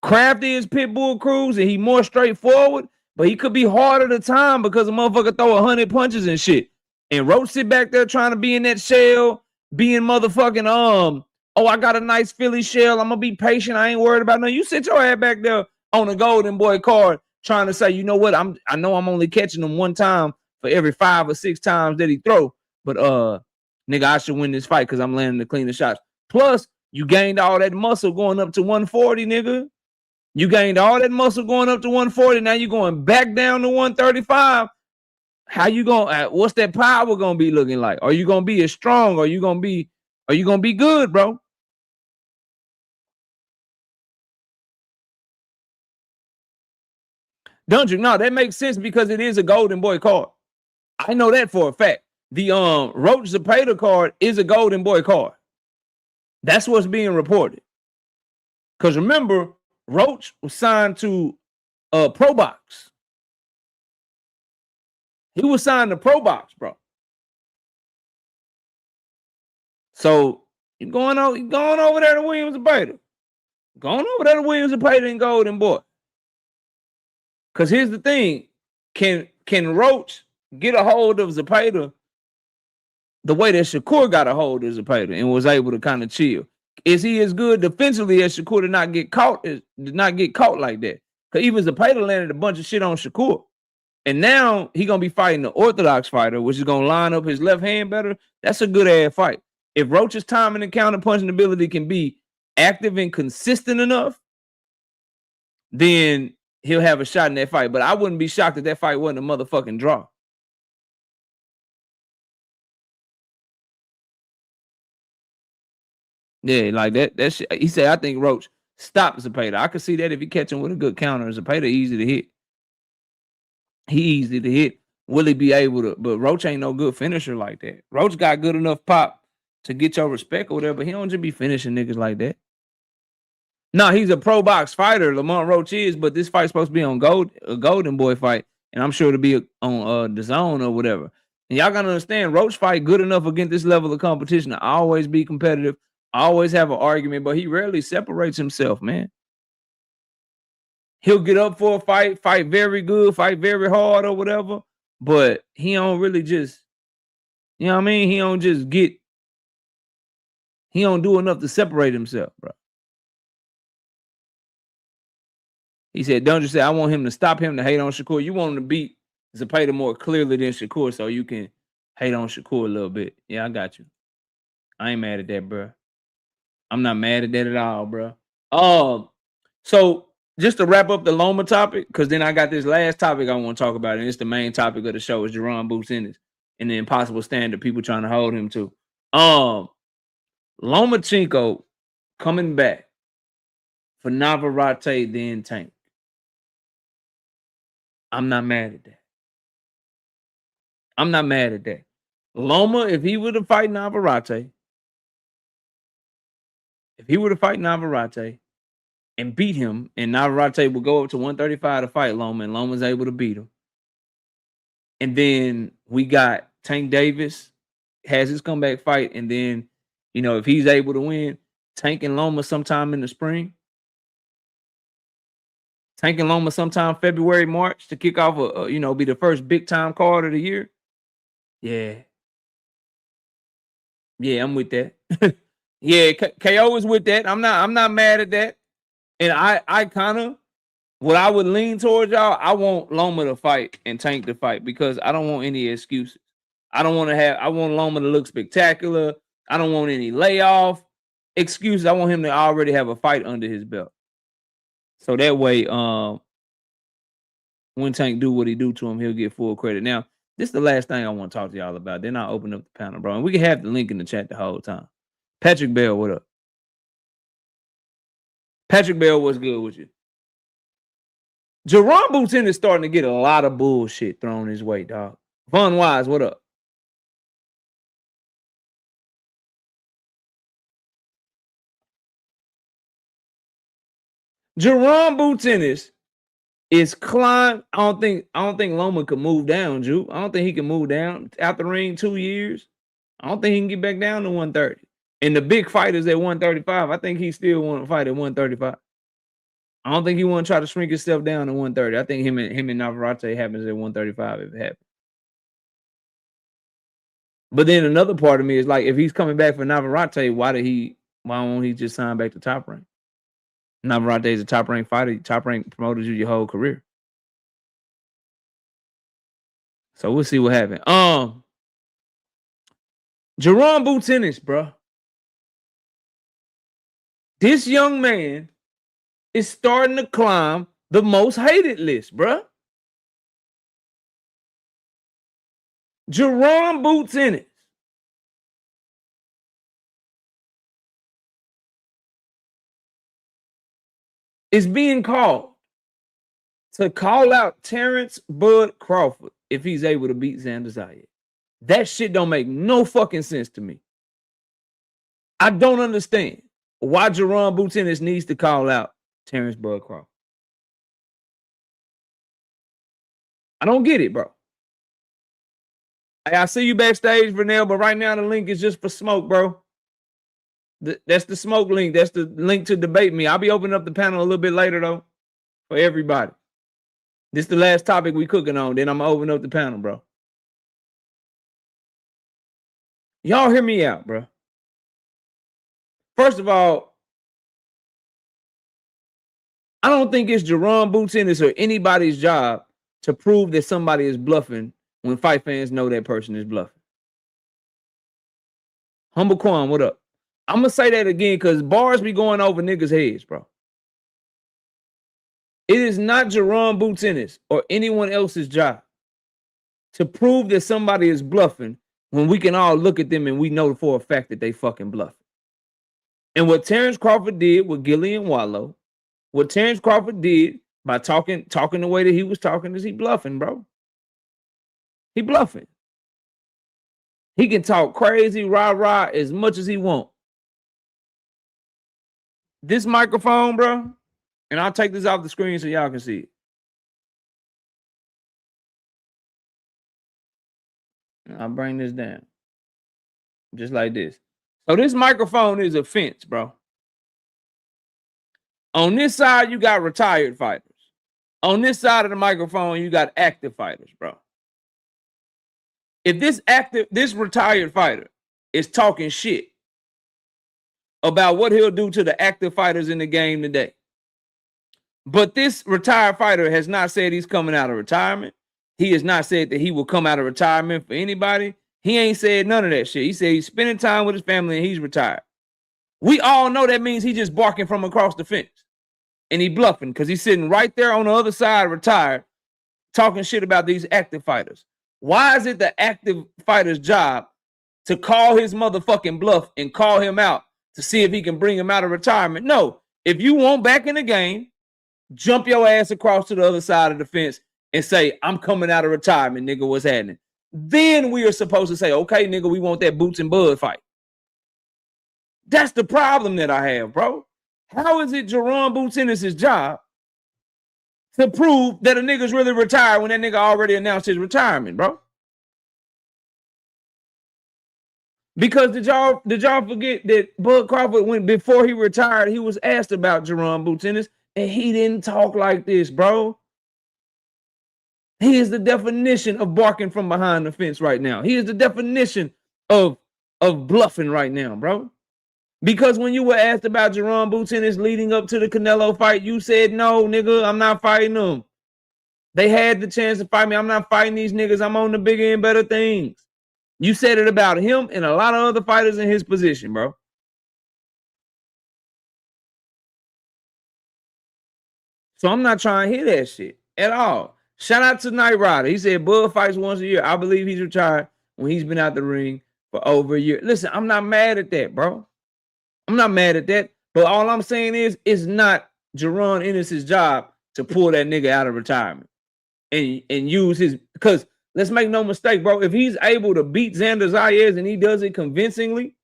crafty as Pitbull Cruz and he more straightforward, but he could be harder to time because a motherfucker throw 100 punches and shit. And Roach sit back there trying to be in that shell, being motherfucking, oh, I got a nice Philly shell. I'm going to be patient. I ain't worried about nothing. You sit your ass back there on a Golden Boy card trying to say, you know what, I know I'm only catching him one time for every 5 or 6 times that he throw. But, nigga, I should win this fight because I'm landing the cleanest shots. Plus, you gained all that muscle going up to 140, nigga. You gained all that muscle going up to 140. Now you're going back down to 135. How you going? What's that power gonna be looking like? Are you gonna be as strong? Are you gonna be good, bro? Don't you? No, that makes sense because it is a Golden Boy card. I know that for a fact. The Roach Zepeda card is a Golden Boy card. That's what's being reported. Because remember, Roach was signed to Pro Box. He was signed to Pro Box, bro. So you're going over there to Williams and Zepeda. Going over there to Williams and Zepeda and Golden Boy. Because here's the thing. Can Roach get a hold of Zepeda the way that Shakur got a hold of Zepeda and was able to kind of chill? Is he as good defensively as Shakur to not get caught like that? Because even Zepeda landed a bunch of shit on Shakur. And now he going to be fighting the orthodox fighter, which is going to line up his left hand better. That's a good-ass fight. If Roach's timing and counter-punching ability can be active and consistent enough, then he'll have a shot in that fight. But I wouldn't be shocked if that fight wasn't a motherfucking draw. Yeah, like that shit. He said, I think Roach stops Zepeda. I could see that if he catch him with a good counter. Zepeda easy to hit. He easy to hit. Will he be able to? But Roach ain't no good finisher like that. Roach got good enough pop to get your respect or whatever, but he don't just be finishing niggas like that. No, he's a pro box fighter. Lamont Roach is, but this fight's supposed to be on a Golden Boy fight, and I'm sure it'll be on the zone or whatever. And y'all gotta understand, Roach fight good enough against this level of competition to always be competitive, always have an argument, but he rarely separates himself, man. He'll get up for a fight very good, fight very hard or whatever, but he don't really just, you know what I mean? He don't do enough to separate himself, bro. He said, don't you say, I want him to stop him to hate on Shakur. You want him to beat Zepeda more clearly than Shakur so you can hate on Shakur a little bit. Yeah, I got you. I ain't mad at that, bro. I'm not mad at that at all, bro. So just to wrap up the Loma topic, because then I got this last topic I want to talk about, and it's the main topic of the show, is Jaron Ennis and the impossible standard people trying to hold him to. Lomachenko coming back for Navarrete, then Tank. I'm not mad at that. I'm not mad at that. Loma, if he were to fight Navarrete, and beat him, and Navarrete will go up to 135 to fight Loma, and Loma's able to beat him. And then we got Tank Davis has his comeback fight, and then, you know, if he's able to win, Tank and Loma sometime in the spring. Tank and Loma sometime February, March to kick off be the first big time card of the year. Yeah. Yeah, I'm with that. Yeah, KO is with that. I'm not mad at that. And I kind of, what I would lean towards, y'all, I want Loma to fight and Tank to fight because I don't want any excuses. I want Loma to look spectacular. I don't want any layoff excuses. I want him to already have a fight under his belt. So that way, when Tank do what he do to him, he'll get full credit. Now, this is the last thing I want to talk to y'all about. Then I'll open up the panel, bro. And we can have the link in the chat the whole time. Patrick Bell, what up? Patrick Bell, what's good with you? Jaron Ennis is starting to get a lot of bullshit thrown his way, dog. Von Wise, what up? Jaron Ennis is climbed. I don't think Loma could move down, Ju. I don't think he can move down out the ring 2 years. I don't think he can get back down to 130. And the big fight is at 135. I think he still want to fight at 135. I don't think he want to try to shrink himself down to 130. I think him and Navarrete happens at 135 if it happens. But then another part of me is like, if he's coming back for Navarrete, why won't he just sign back to Top Rank? Navarrete is a top ranked fighter. Top Rank promoted you your whole career. So we'll see what happens. Jaron Boots Ennis, bro. This young man is starting to climb the most hated list, bro. Jaron Boots Ennis is being called to call out Terrence Bud Crawford if he's able to beat Xander Zayed. That shit don't make no fucking sense to me. I don't understand why Jaron Boots Ennis needs to call out Terrence Bud Crawford. I don't get it, bro. Hey, I see you backstage, Vernell, but right now the link is just for smoke, bro. That's the smoke link. That's the link to debate me. I'll be opening up the panel a little bit later, though, for everybody. This is the last topic we cooking on. Then I'm going to open up the panel, bro. Y'all hear me out, bro. First of all, I don't think it's Jaron Boots Ennis or anybody's job to prove that somebody is bluffing when fight fans know that person is bluffing. Humble Quan, what up? I'm going to say that again because bars be going over niggas' heads, bro. It is not Jaron Boots Ennis or anyone else's job to prove that somebody is bluffing when we can all look at them and we know for a fact that they fucking bluffing. And what Terrence Crawford did with Gillian Wallow, what Terrence Crawford did by talking the way that he was talking is he bluffing, bro. He bluffing. He can talk crazy, rah-rah, as much as he want. This microphone, bro, and I'll take this off the screen so y'all can see it. I'll bring this down. Just like this. So this microphone is a fence, bro. On this side, you got retired fighters. On this side of the microphone, you got active fighters, bro. If this retired fighter is talking shit about what he'll do to the active fighters in the game today, but this retired fighter has not said he's coming out of retirement. He has not said that he will come out of retirement for anybody. He ain't said none of that shit. He said he's spending time with his family and he's retired. We all know that means he's just barking from across the fence. And he bluffing because he's sitting right there on the other side, retired, talking shit about these active fighters. Why is it the active fighter's job to call his motherfucking bluff and call him out to see if he can bring him out of retirement? No. If you want back in the game, jump your ass across to the other side of the fence and say, I'm coming out of retirement, nigga, what's happening? Then we are supposed to say, okay, nigga, we want that Boots and Bud fight. That's the problem that I have, bro. How is it Jaron Boots Ennis' job to prove that a nigga's really retired when that nigga already announced his retirement, bro? Because did y'all forget that Bud Crawford, when before he retired, he was asked about Jaron Boots Ennis, and he didn't talk like this, bro. He is the definition of barking from behind the fence right now. He is the definition of bluffing right now, bro. Because when you were asked about Jaron Boots Ennis leading up to the Canelo fight, you said, no, nigga, I'm not fighting them. They had the chance to fight me. I'm not fighting these niggas. I'm on the bigger and better things. You said it about him and a lot of other fighters in his position, bro. So I'm not trying to hear that shit at all. Shout out to Knight Rider. He said Bud fights once a year. I believe he's retired when he's been out the ring for over a year. Listen, I'm not mad at that, bro. I'm not mad at that. But all I'm saying is it's not Jaron Ennis' job to pull that nigga out of retirement and use his, because let's make no mistake, bro. If he's able to beat Xander Zayed and he does it convincingly,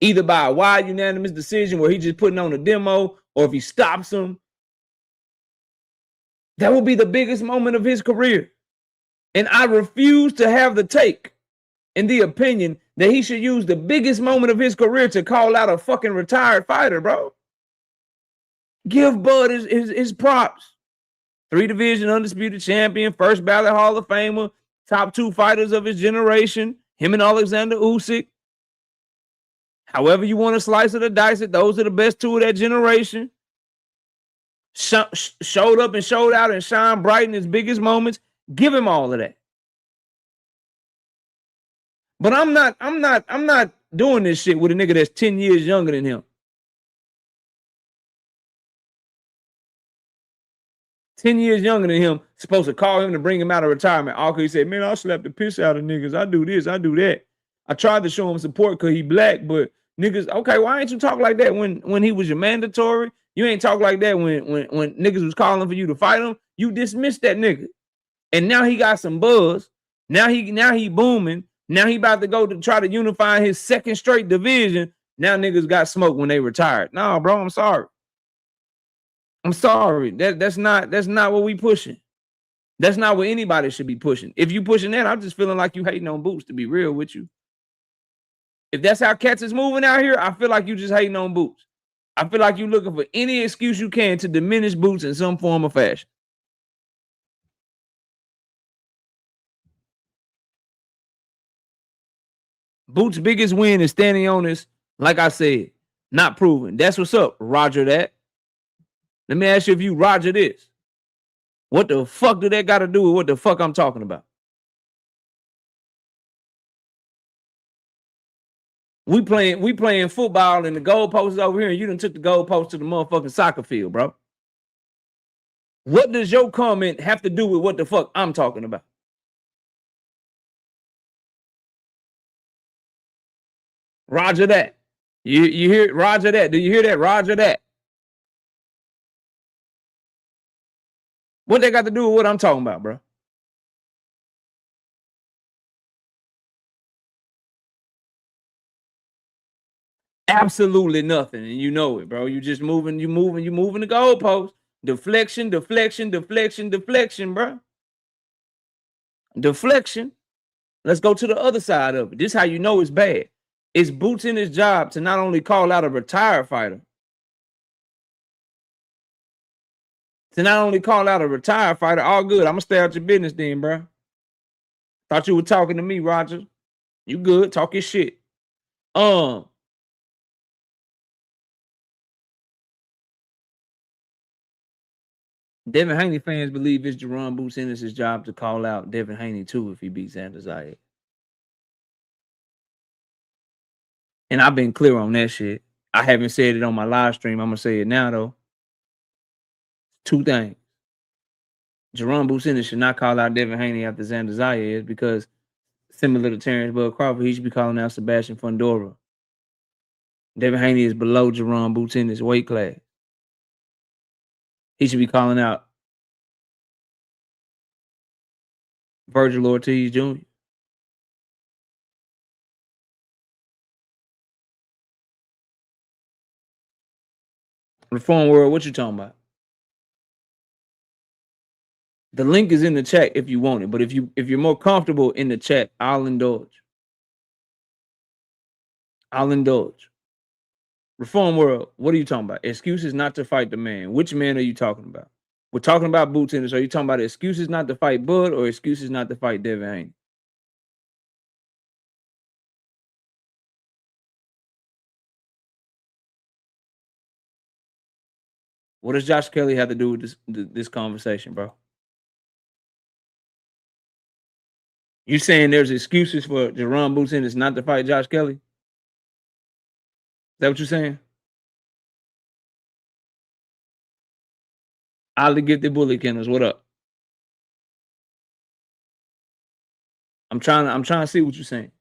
either by a wide unanimous decision where he's just putting on a demo, or if he stops him, that will be the biggest moment of his career. And I refuse to have the take and the opinion that he should use the biggest moment of his career to call out a fucking retired fighter, bro. Give Bud his props. 3-division undisputed champion, first ballot Hall of Famer, top 2 fighters of his generation, him and Alexander Usyk. However you want to slice it or dice it, those are the best 2 of that generation. Showed up and showed out and shined bright in his biggest moments. Give him all of that. But I'm not doing this shit with a nigga that's 10 years younger than him. 10 years younger than him, supposed to call him to bring him out of retirement. All because he said, man, I'll slap the piss out of niggas. I do this, I do that. I tried to show him support because he black, but niggas, okay, why ain't you talk like that when he was your mandatory? You ain't talk like that when niggas was calling for you to fight him. You dismissed that nigga. And now he got some buzz. Now he booming. Now he about to go to try to unify his second straight division. Now niggas got smoked when they retired. No, bro, I'm sorry. I'm sorry. That's not what we pushing. That's not what anybody should be pushing. If you pushing that, I'm just feeling like you hating on Boots, to be real with you. If that's how cats is moving out here, I feel like you just hating on Boots. I feel like you looking for any excuse you can to diminish Boots in some form or fashion. Boots' biggest win is standing on this, like I said, not proven. That's what's up. Roger that. Let me ask you if you roger this. What the fuck do that got to do with what the fuck I'm talking about? We playing football and the goalpost is over here and you done took the goalpost to the motherfucking soccer field, bro. What does your comment have to do with what the fuck I'm talking about? Roger that. You hear roger that? Do you hear that? Roger that. What they got to do with what I'm talking about, bro? Absolutely nothing, and you know it, bro. You moving the goalpost. Deflection, bro. Deflection. Let's go to the other side of it. This is how you know it's bad. It's Boots in his job to not only call out a retired fighter, all good. I'm gonna stay out your business then, bro. Thought you were talking to me, Roger. You good? Talk your shit. Devin Haney fans believe it's Jaron Boots Ennis' job to call out Devin Haney too if he beats Anders Zayed. And I've been clear on that shit. I haven't said it on my live stream. I'm gonna say it now though. 2 things. Jaron Boots Ennis should not call out Devin Haney after Xander Zayed because similar to Terrence Bud Crawford, he should be calling out Sebastian Fundora. Devin Haney is below Jaron Boots Ennis' weight class. He should be calling out Virgil Ortiz Jr. Reform World, what you talking about? The link is in the chat if you want it, but if you're more comfortable in the chat, I'll indulge. Reform World, what are you talking about? Excuses not to fight the man. Which man are you talking about? We're talking about Boots Ennis. Are you talking about excuses not to fight Bud or excuses not to fight Devin Haney? What does Josh Kelly have to do with this conversation, bro? You saying there's excuses for Jaron Boots Ennis not to fight Josh Kelly? Is that what you're saying? Ali get the bully kennels. What up? I'm trying to see what you're saying.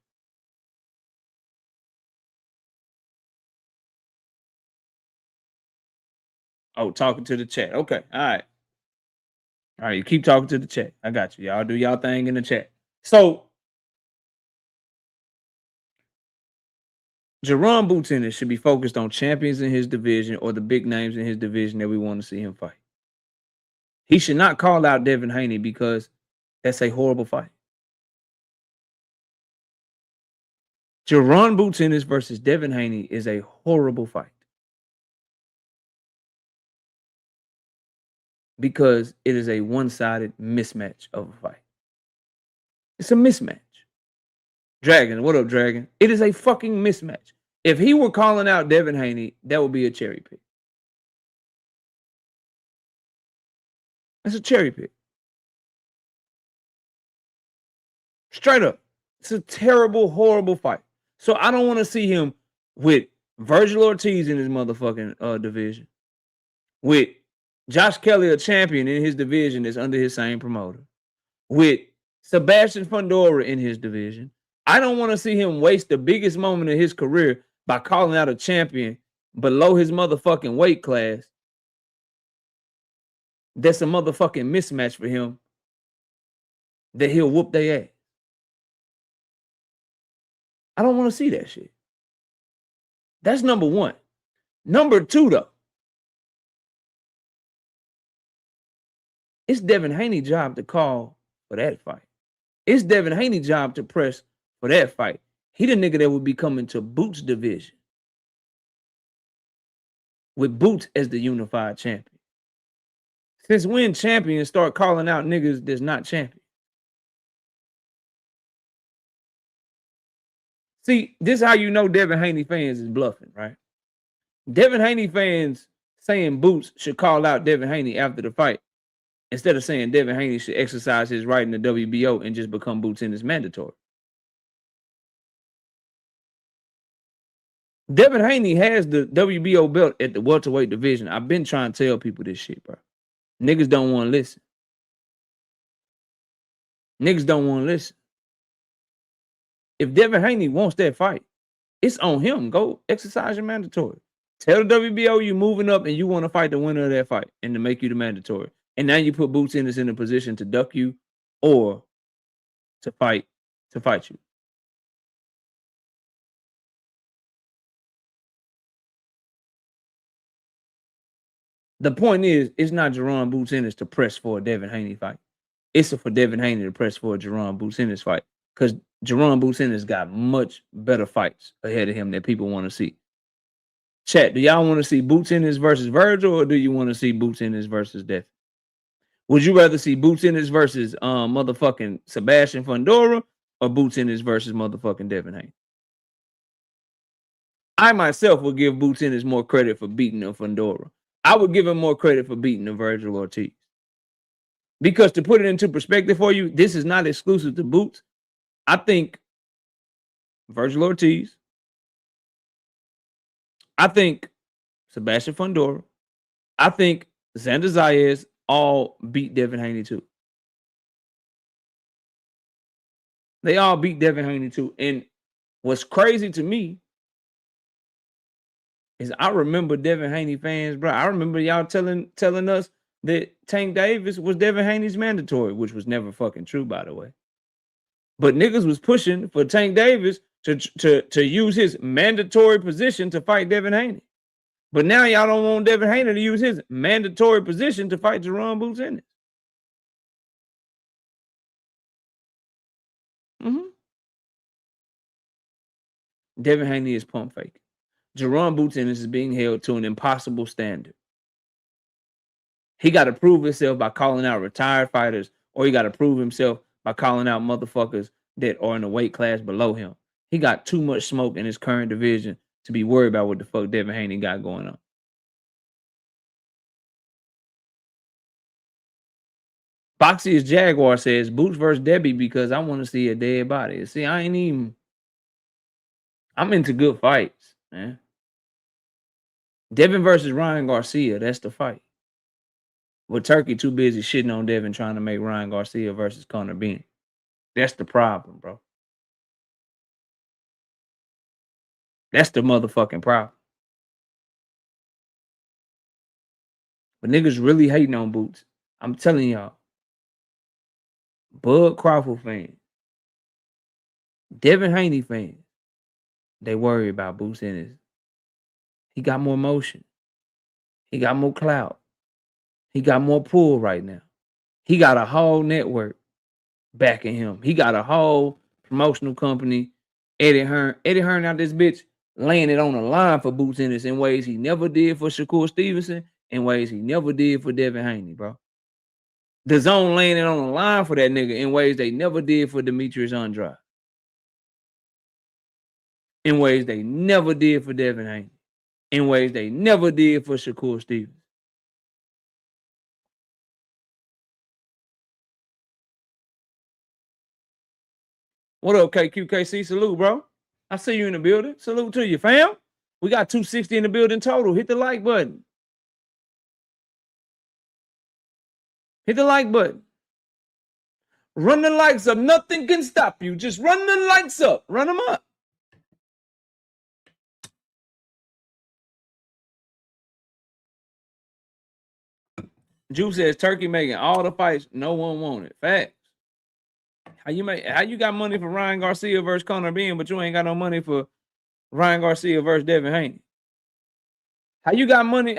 Oh, talking to the chat. Okay. All right. You keep talking to the chat. I got you. Y'all do y'all thing in the chat. So, Jaron Boots Ennis should be focused on champions in his division or the big names in his division that we want to see him fight. He should not call out Devin Haney because that's a horrible fight. Jaron Boots Ennis versus Devin Haney is a horrible fight. because it is a one-sided mismatch of a fight. It's a mismatch. Dragon, what up, Dragon? It is a fucking mismatch. If he were calling out Devin Haney, that would be a cherry pick. That's a cherry pick. Straight up. It's a terrible, horrible fight. So I don't want to see him with Virgil Ortiz in his motherfucking division. With Josh Kelly, a champion in his division that's under his same promoter. With Sebastian Fundora in his division. I don't want to see him waste the biggest moment of his career by calling out a champion below his motherfucking weight class. That's a motherfucking mismatch for him that he'll whoop their ass. I don't want to see that shit. That's number one. Number two, though. It's Devin Haney's job to call for that fight. It's Devin Haney's job to press for that fight. He the nigga that would be coming to Boots' division with Boots as the unified champion. Since when champions start calling out niggas that's not champion? See, this is how you know Devin Haney fans is bluffing, right? Devin Haney fans saying Boots should call out Devin Haney after the fight instead of saying Devin Haney should exercise his right in the WBO and just become Boots in his mandatory. Devin Haney has the WBO belt at the welterweight division. I've been trying to tell people this shit, bro. Niggas don't want to listen. Niggas don't want to listen. If Devin Haney wants that fight, it's on him. Go exercise your mandatory. Tell the WBO you moving up and you want to fight the winner of that fight and to make you the mandatory. And now you put Boots Ennis in a position to duck you or to fight you. The point is, it's not Jaron Boots Ennis to press for a Devin Haney fight. It's for Devin Haney to press for a Jaron Boots Ennis fight. Because Jaron Boots Ennis got much better fights ahead of him that people want to see. Chat, do y'all want to see Boots Ennis versus Virgil, or do you want to see Boots Ennis versus Devin? Would you rather see Boots Ennis versus motherfucking Sebastian Fundora or Boots Ennis versus motherfucking Devin Haney? I myself would give Boots Ennis more credit for beating a Fundora. I would give him more credit for beating a Virgil Ortiz. Because to put it into perspective for you, this is not exclusive to Boots. I think Virgil Ortiz, I think Sebastian Fundora, I think Xander Zayas all beat Devin Haney too. They all beat Devin Haney too. And what's crazy to me is I remember Devin Haney fans, bro. I remember y'all telling us that Tank Davis was Devin Haney's mandatory, which was never fucking true, by the way. But niggas was pushing for Tank Davis to use his mandatory position to fight Devin Haney. But now y'all don't want Devin Haney to use his mandatory position to fight Jaron Boots Ennis. Devin Haney is pump faking. Jaron Boots Ennis is being held to an impossible standard. He got to prove himself by calling out retired fighters, or he got to prove himself by calling out motherfuckers that are in the weight class below him. He got too much smoke in his current division to be worried about what the fuck Devin Haney got going on. Boxy's Jaguar says, Boots versus Debbie because I want to see a dead body. See, I'm into good fights, man. Devin versus Ryan Garcia, that's the fight. But Turkey too busy shitting on Devin trying to make Ryan Garcia versus Conor Benn. That's the problem, bro. That's the motherfucking problem. But niggas really hating on Boots. I'm telling y'all. Bud Crawford fans, Devin Haney fans, they worry about Boots Ennis. He got more motion. He got more clout. He got more pull right now. He got a whole network backing him. He got a whole promotional company. Eddie Hearn out this bitch laying it on the line for Boots Ennis in ways he never did for Shakur Stevenson, in ways he never did for Devin Haney, bro. the zone laying it on the line for that nigga in ways they never did for Demetrius Andrade. In ways they never did for Devin Haney. In ways they never did for Shakur Stevenson. What up, KQKC? Salute, bro. I see you in the building. Salute to you, fam. We got 260 in the building total. Hit the like button. Hit the like button. Run the likes up. Nothing can stop you. Just run the likes up. Run them up. Juice says Turkey making all the fights no one wanted. Facts. How you got money for Ryan Garcia versus Conor Benn, but you ain't got no money for Ryan Garcia versus Devin Haney? How you got money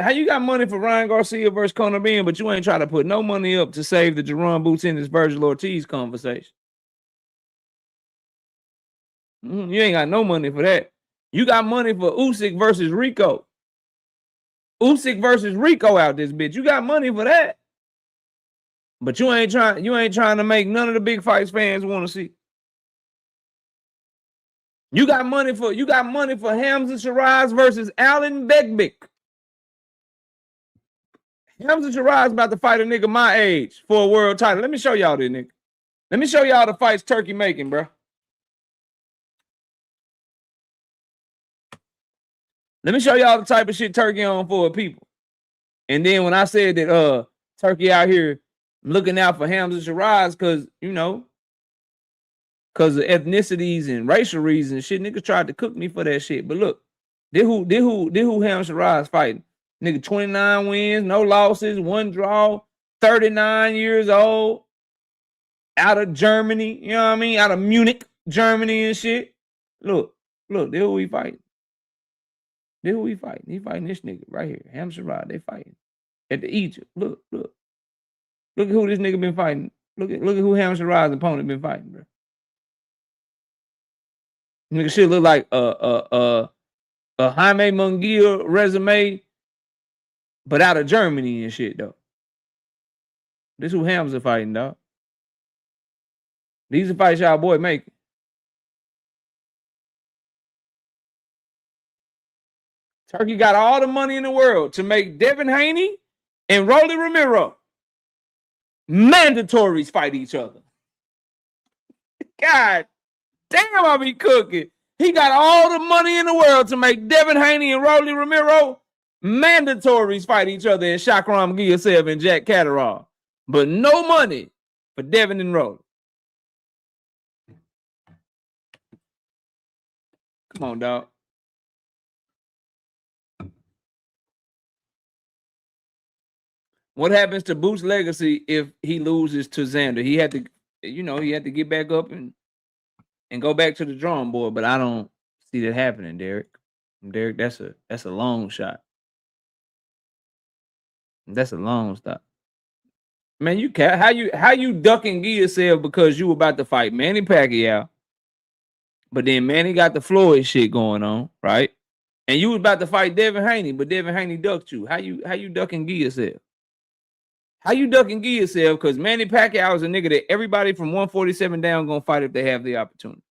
for Ryan Garcia versus Conor Benn, but you ain't trying to put no money up to save the Jaron Boots in this Virgil Ortiz conversation? You ain't got no money for that. You got money for Usyk versus Rico. Usyk versus Rico out this bitch. You got money for that. But you ain't trying to make none of the big fights fans want to see. You got money for Hamza Shiraz versus Alan Begbik. Hamza Shiraz about to fight a nigga my age for a world title. Let me show y'all this nigga. Let me show y'all the fights Turkey making, bro. Let me show y'all the type of shit Turkey on for people. And then when I said that Turkey out here looking out for Hamza Shiraz because, because of ethnicities and racial reasons, shit, niggas tried to cook me for that shit. But look, this who Hamza Shiraz fighting. Nigga, 29 wins, no losses, 1 draw, 39 years old, out of Germany, you know what I mean? Out of Munich, Germany and shit. Look, this who he fighting. This who he fighting. He fighting this nigga right here. Hamza Shiraz, they fighting. At the Egypt. Look. Look at who this nigga been fighting. Look at who Hamza Shiraz's opponent been fighting, bro. Nigga shit look like a Jaime Munguia resume, but out of Germany and shit, though. This who Hamza fighting, dog. These are fights y'all boy making. Turkey got all the money in the world to make Devin Haney and Rolly Romero mandatories fight each other. God damn, I be cooking. He got all the money in the world to make Devin Haney and Rolly Romero mandatories fight each other in Shakram Gilsev and Jack Catterall. But no money for Devin and Rolly. Come on, dog. What happens to Boots' legacy if he loses to Xander? He had to get back up and go back to the drawing board, but I don't see that happening, Derek. Derek, that's a long shot. That's a long stop. Man, you can't how you ducking yourself because you were about to fight Manny Pacquiao, but then Manny got the Floyd shit going on, right? And you was about to fight Devin Haney, but Devin Haney ducked you. How you ducking yourself? How you ducking yourself? Because Manny Pacquiao is a nigga that everybody from 147 down gonna fight if they have the opportunity.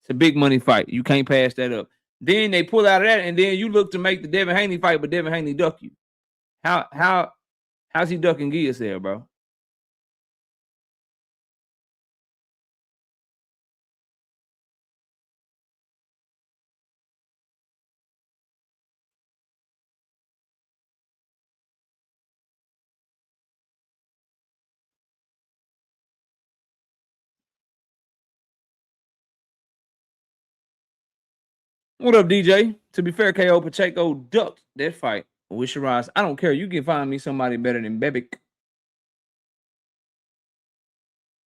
It's a big money fight. You can't pass that up. Then they pull out of that, and then you look to make the Devin Haney fight, but Devin Haney duck you. How's he ducking yourself, bro? What up, DJ? To be fair, KO Pacheco ducked that fight with Shiraz. I don't care. You can find me somebody better than Bebic.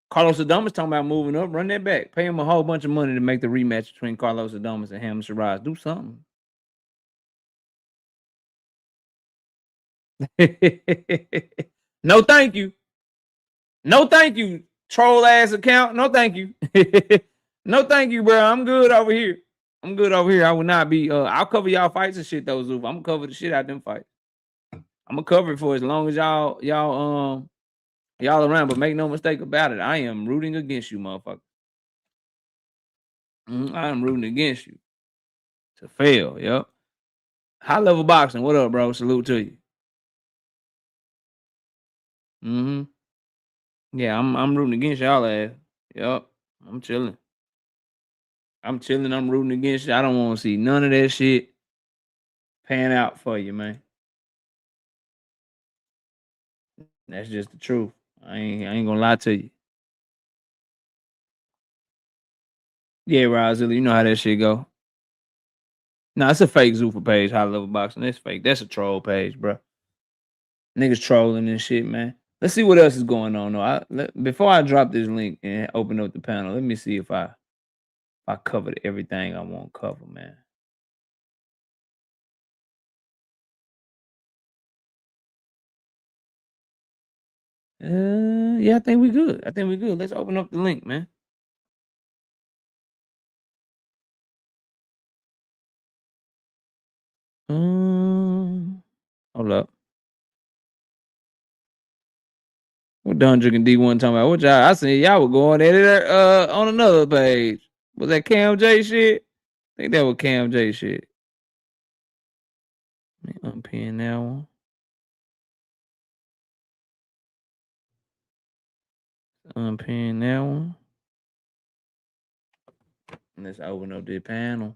Carlos Adames talking about moving up. Run that back. Pay him a whole bunch of money to make the rematch between Carlos Adames and Hamza Shiraz. Do something. No, thank you. No, thank you. Troll ass account. No, thank you. No, thank you, bro. I'm good over here. I will not be. I'll cover y'all fights and shit, though, Zoof. I'm gonna cover the shit out them fights. I'm gonna cover it for as long as y'all Y'all around, but make no mistake about it. I am rooting against you, motherfucker. I am rooting against you to fail. Yep. High level boxing. What up, bro? Salute to you. Yeah, I'm rooting against y'all ass. Yep. I'm chilling. I'm rooting against you. I don't want to see none of that shit pan out for you, man. That's just the truth. I ain't gonna lie to you. Yeah, Vasiliy, you know how that shit go. No, it's a fake Zuffa page, high level boxing. That's fake. That's a troll page, bro. Niggas trolling and shit, man. Let's see what else is going on though. Before I drop this link and open up the panel, let me see if I covered everything I want to cover, man. Yeah, I think we good. Let's open up the link, man. Hold up. What done drinking D1 talking about? What y'all? I seen y'all were going at it on another page. Was that Cam J shit? I think that was Cam J shit. Let me unpin that one. Unpin that one. Let's open up the panel.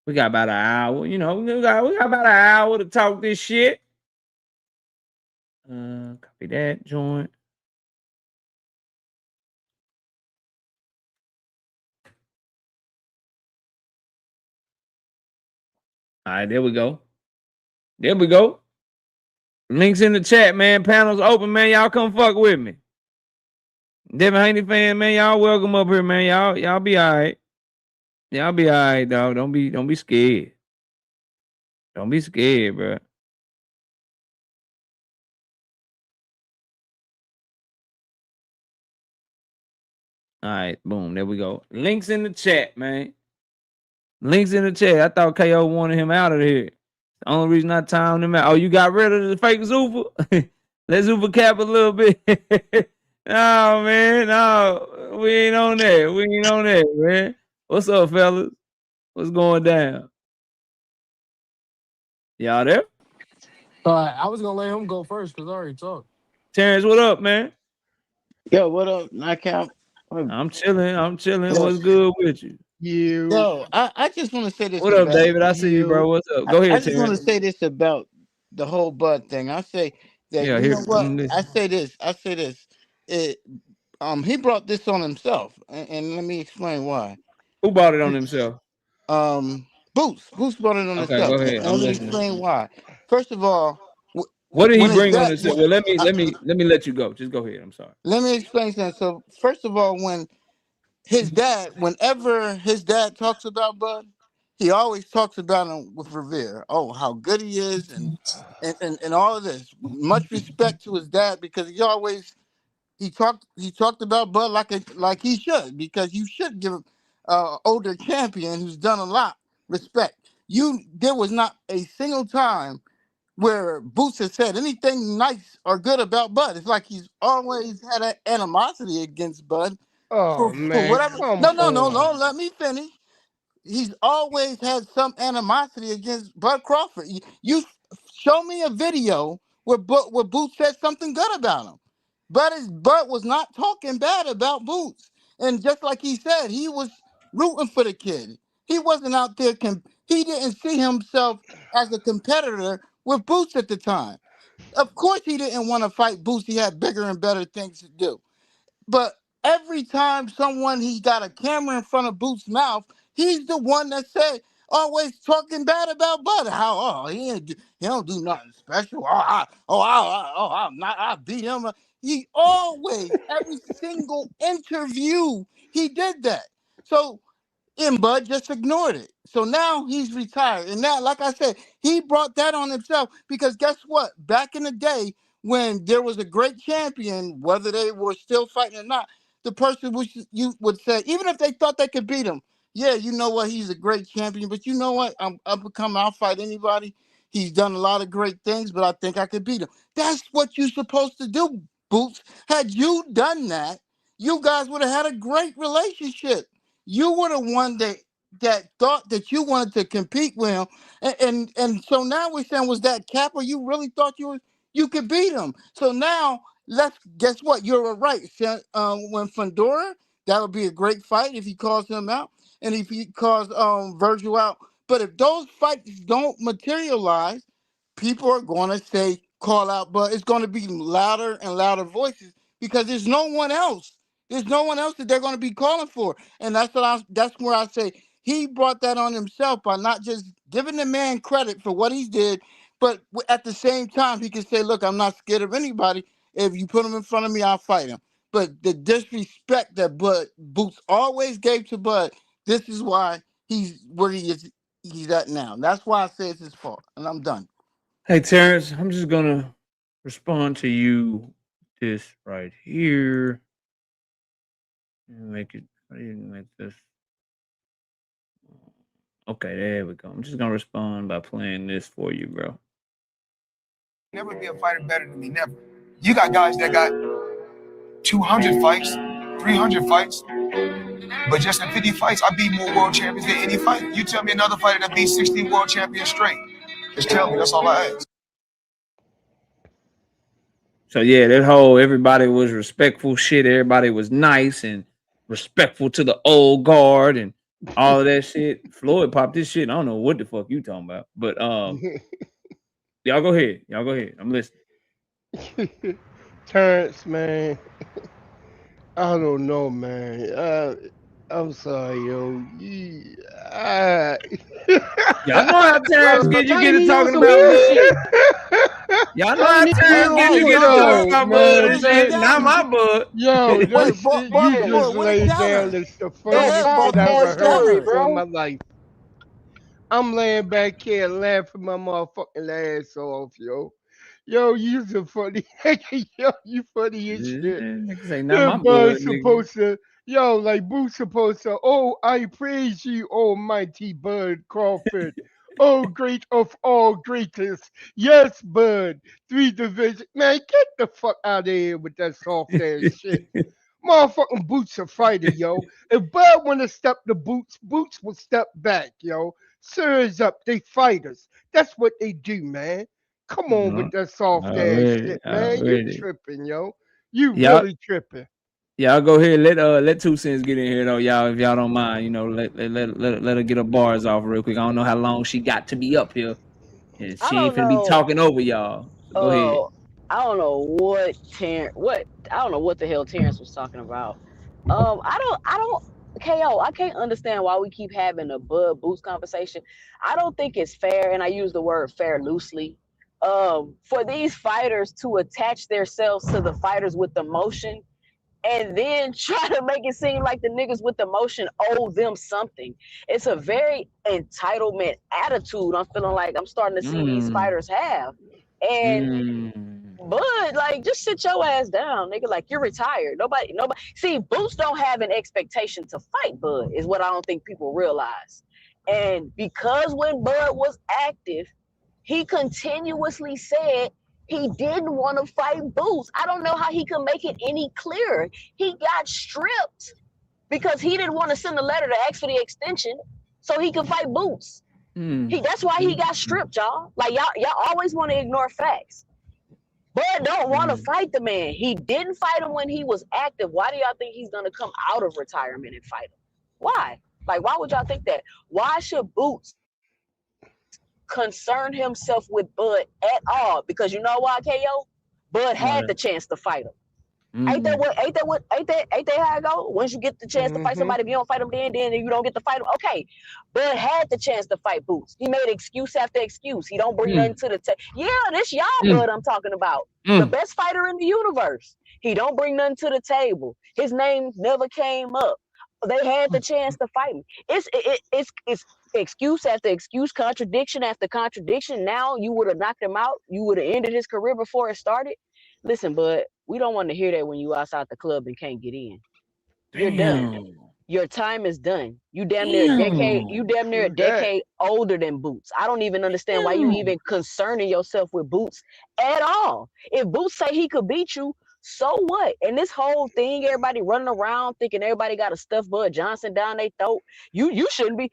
We got about an hour. You know, we got about an hour to talk this shit. Copy that joint. All right, there we go. Links in the chat, man. Panels open, man. Y'all come fuck with me. Devin Haney fan, man. Y'all welcome up here, man. Y'all be all right. Y'all be all right, dog. Don't be scared. Don't be scared, bro. All right, boom. There we go. Links in the chat, man. Links in the chat. I thought KO wanted him out of here. The only reason I timed him out. Oh, you got rid of the fake Zuffa? Let's Zuffa cap a little bit. No, man. No. We ain't on that. Man. What's up, fellas? What's going down? Y'all there?
I was gonna let him go first because I already talked.
Terrence, what up, man?
Yo, what up, Knockout?
I'm chilling. What's good with you?
Yo, I just want to say this.
What up, David? I see you, bro. What's up? Go ahead,
I just want to
Terrence.
say this about the whole Bud thing. I say that you know what? I say this. He brought this on himself, and let me explain why.
Who brought it on himself?
Boots brought it on
Okay,
himself.
go ahead.
And let me explain why. First of all,
what did he bring on himself? Well, let me let you go. Just go ahead. I'm sorry.
Let me explain something. So, first of all, whenever his dad talks about Bud, he always talks about him with revere. Oh, how good he is, and all of this. Much respect to his dad because he talked about Bud like he should, because you should give older champion who's done a lot respect. There was not a single time where Boots has said anything nice or good about Bud. It's like he's always had an animosity against Bud.
Oh,
For
man,
whatever.
come
No,
on.
let me finish. He's always had some animosity against Bud Crawford. You show me a video where Boots said something good about him. Bud was not talking bad about Boots. And just like he said, he was rooting for the kid. He wasn't out there. He didn't see himself as a competitor with Boots at the time. Of course, he didn't want to fight Boots. He had bigger and better things to do. But every time he got a camera in front of Boots' mouth, he's the one that said, always talking bad about Bud. He don't do nothing special. I beat him. He always, every single interview, he did that. So, and Bud just ignored it. So now he's retired. And now, like I said, he brought that on himself because guess what? Back in the day, when there was a great champion, whether they were still fighting or not, the person you would say, even if they thought they could beat him, yeah, you know what? He's a great champion, but you know what? I'll fight anybody. He's done a lot of great things, but I think I could beat him. That's what you're supposed to do, Boots. Had you done that, you guys would have had a great relationship. You were the one that thought that you wanted to compete with him, and so now we're saying, was that cap, or you really thought you could beat him? So now guess what? You're right. When Fundora, that would be a great fight if he calls him out, and if he calls Virgil out. But if those fights don't materialize, people are going to say call out, but it's going to be louder and louder voices because there's no one else. There's no one else that they're going to be calling for, and that's where I say he brought that on himself by not just giving the man credit for what he did, but at the same time he can say, "Look, I'm not scared of anybody. If you put him in front of me, I'll fight him." But the disrespect that Boots always gave to Bud, this is why he's where he is. He's at now. That's why I say it's his fault, and I'm done.
Hey, Terrence, I'm just gonna respond to you this right here. Make it. How do you make this? Okay, there we go. I'm just gonna respond by playing this for you, bro.
Never be a fighter better than me. Never. You got guys that got 200 fights, 300 fights, but just in 50 fights, I beat more world champions than any fight. You tell me another fighter that beat 16 world champions straight. Just tell me. That's all I ask.
So yeah, that whole everybody was respectful shit. Everybody was nice and respectful to the old guard and all of that shit. Floyd popped this shit. I don't know what the fuck you talking about, but y'all go ahead. Y'all go ahead. I'm listening.
Terrence, man. I don't know, man. I'm sorry, yo.
Y'all know how Terrence get you get to talking about shit. Y'all know how Terrence get you get to talking about Bud shit. Not my Bud.
Yo, you just laid down the funniest shit I ever heard before in my life. I'm laying back here laughing my motherfucking ass off, yo. Yo, you so funny. Yo, you funny as shit.
Say, not my
Bud's supposed to, yo, like Boo's supposed to, oh, I praise you, almighty Bud Crawford. Oh, great of all greatest. Yes, Bud. 3 divisions. Man, get the fuck out of here with that soft ass shit. Motherfucking Boots a fighter, yo. If Bud want to step the Boots will step back, yo. Sirs up, they fighters. That's what they do, man. Come on with that soft ass shit, man. You tripping, yo. You really tripping.
Y'all go ahead. Let 2 Cents get in here though, y'all. If y'all don't mind, you know, let her get her bars off real quick. I don't know how long she got to be up here, and she ain't finna be talking over y'all. So go ahead.
I don't know what the hell Terrence was talking about. I don't. KO, I can't understand why we keep having a Bud Boots conversation. I don't think it's fair, and I use the word fair loosely. For these fighters to attach themselves to the fighters with the motion and then try to make it seem like the niggas with the motion owe them something. It's a very entitlement attitude I'm feeling like I'm starting to see these fighters have. And Bud, like, just sit your ass down, nigga. Like, you're retired. Nobody. See, Boots don't have an expectation to fight Bud, is what I don't think people realize. And because when Bud was active, he continuously said he didn't want to fight Boots. I don't know how he could make it any clearer. He got stripped because he didn't want to send a letter to ask for the extension so he could fight Boots. That's why he got stripped, y'all. Like, y'all always want to ignore facts. Bud don't want to fight the man. He didn't fight him when he was active. Why do y'all think he's going to come out of retirement and fight him? Why? Like, why would y'all think that? Why should Boots concern himself with Bud at all? Because you know why, KO? Bud had the chance to fight him. Ain't that how it go? Once you get the chance to fight somebody, if you don't fight them then you don't get to fight them. Okay. Bud had the chance to fight Boots. He made excuse after excuse. He don't bring nothing to the table. Yeah, this y'all Bud I'm talking about. The best fighter in the universe. He don't bring nothing to the table. His name never came up. They had the chance to fight him. It's excuse after excuse, contradiction after contradiction. Now you would have knocked him out. You would have ended his career before it started. Listen, Bud, we don't want to hear that when you outside the club and can't get in. You're done. your time is done. You damn near a decade. You damn near a
True that.
decade older than Boots. I don't even understand why you even concerning yourself with Boots at all. If Boots say he could beat you, so what? And this whole thing, everybody running around thinking everybody got a stuffed Bud Johnson down their throat. You shouldn't be.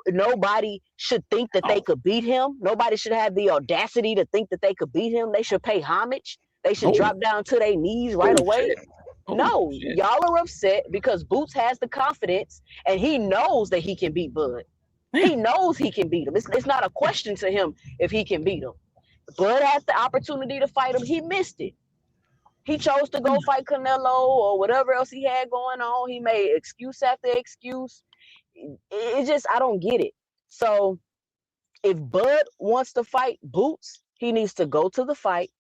Nobody should think that they could beat him. Nobody should have the audacity to think that they could beat him. They should pay homage. They should drop down to their knees right away. No, y'all are upset because Boots has the confidence and he knows that he can beat Bud. He knows he can beat him. It's not a question to him if he can beat him. Bud had the opportunity to fight him. He missed it. He chose to go fight Canelo or whatever else he had going on. He made excuse after excuse. It just, I don't get it. So if Bud wants to fight Boots, he needs to go to the fight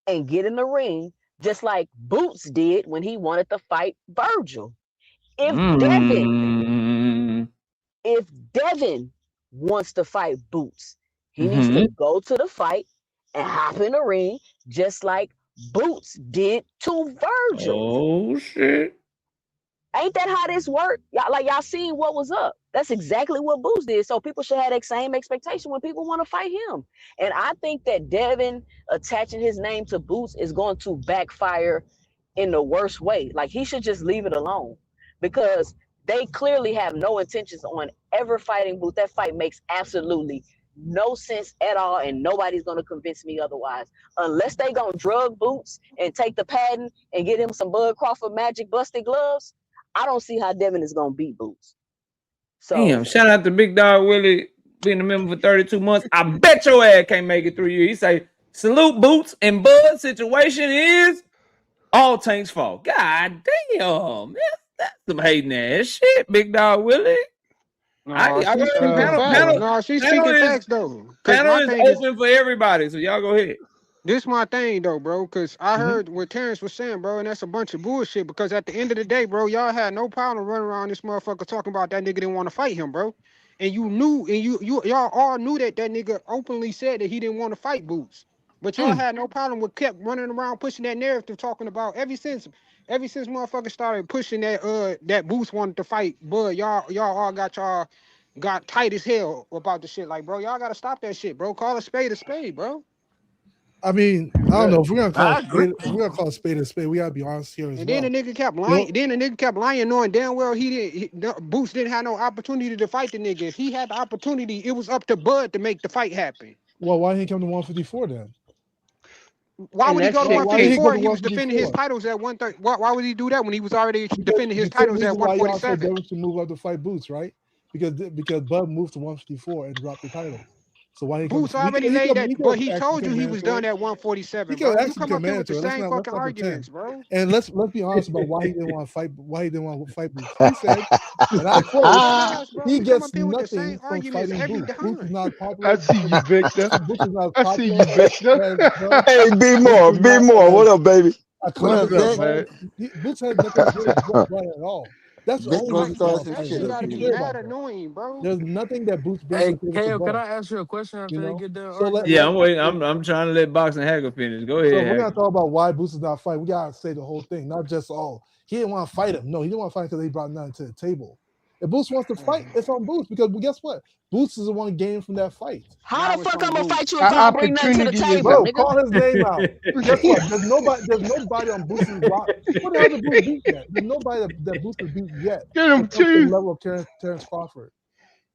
and get in the ring just like Boots did when he wanted to fight Virgil. If Devin wants to fight Boots, he needs to go to the fight and hop in the ring just like Boots did to Virgil.
Oh shit.
Ain't that how this worked? Y'all seen what was up. That's exactly what Boots did. So people should have that same expectation when people want to fight him. And I think that Devin attaching his name to Boots is going to backfire in the worst way. Like, he should just leave it alone because they clearly have no intentions on ever fighting Boots. That fight makes absolutely no sense at all, and nobody's going to convince me otherwise. Unless they going to drug Boots and take the patent and get him some Bud Crawford magic busted gloves, I don't see how Devin is going to beat Boots. So,
damn, shout out to Big Dog Willie being a member for 32 months. I bet your ass can't make it 3 years. He say, salute Boots and Bud situation is all Tank's fault. God damn, that's some hating ass shit, Big Dog Willie.
She's speaking facts though.
Panel is open for everybody, so y'all go ahead.
This my thing though, bro, because I heard what Terrence was saying, bro, and that's a bunch of bullshit. Because at the end of the day, bro, y'all had no problem running around this motherfucker talking about that nigga didn't want to fight him, bro. And you knew, and y'all all knew that nigga openly said that he didn't want to fight Boots. But y'all had no problem with kept running around pushing that narrative, talking about ever since motherfuckers started pushing that Boots wanted to fight Bud, y'all all got tight as hell about the shit. Like, bro, y'all gotta stop that shit, bro. Call a spade, bro.
I mean, I don't know if we're gonna call a spade a spade. We gotta be honest here as well.
And then the nigga kept lying. Then the nigga kept lying, knowing damn well Boots didn't have no opportunity to fight the nigga. If he had the opportunity, it was up to Bud to make the fight happen.
Well, why didn't he come to 154 then?
Why would he go to 154? He was defending his titles at 130. Why would he do that when he was already defending his titles at 147?
Devin should move up to fight Boots, right? Because Bud moved to 154 and dropped the title. So why he
Boots already laid that, but he told you he was done at 147.
Bro.
You come up here with the same fucking arguments, bro.
And let's be honest about why he didn't want to fight. Why he didn't want to fight Boots. He said, and I quote, he gets nothing from fighting Boots. Boots is not popular.
I see you, Victor.
Boots is not
I see you, Victor.
Hey, be more. What up, baby?
What up, man? Boots had nothing to do with Bud at all. That's the only
mad annoying, bro.
There's nothing that Boots brings.
Hey, Kale, can I ask you a question after they get done?
I'm waiting. I'm trying to let Boxing Hacker finish. Go ahead.
So we're gonna talk about why Boots is not fighting. We gotta say the whole thing, not just he didn't want to fight him. No, he didn't want to fight because he brought nothing to the table. If Boots wants to fight, it's on Boots because guess what? Boots is the one game from that fight.
How the fuck I'm gonna fight you if you don't bring nothing to the table?
Bro, call his name out. Guess what? There's nobody on Boots' block. What the hell did Boots beat yet? There's nobody that Boots has beat yet.
Get him too.
The level of Terrence Crawford.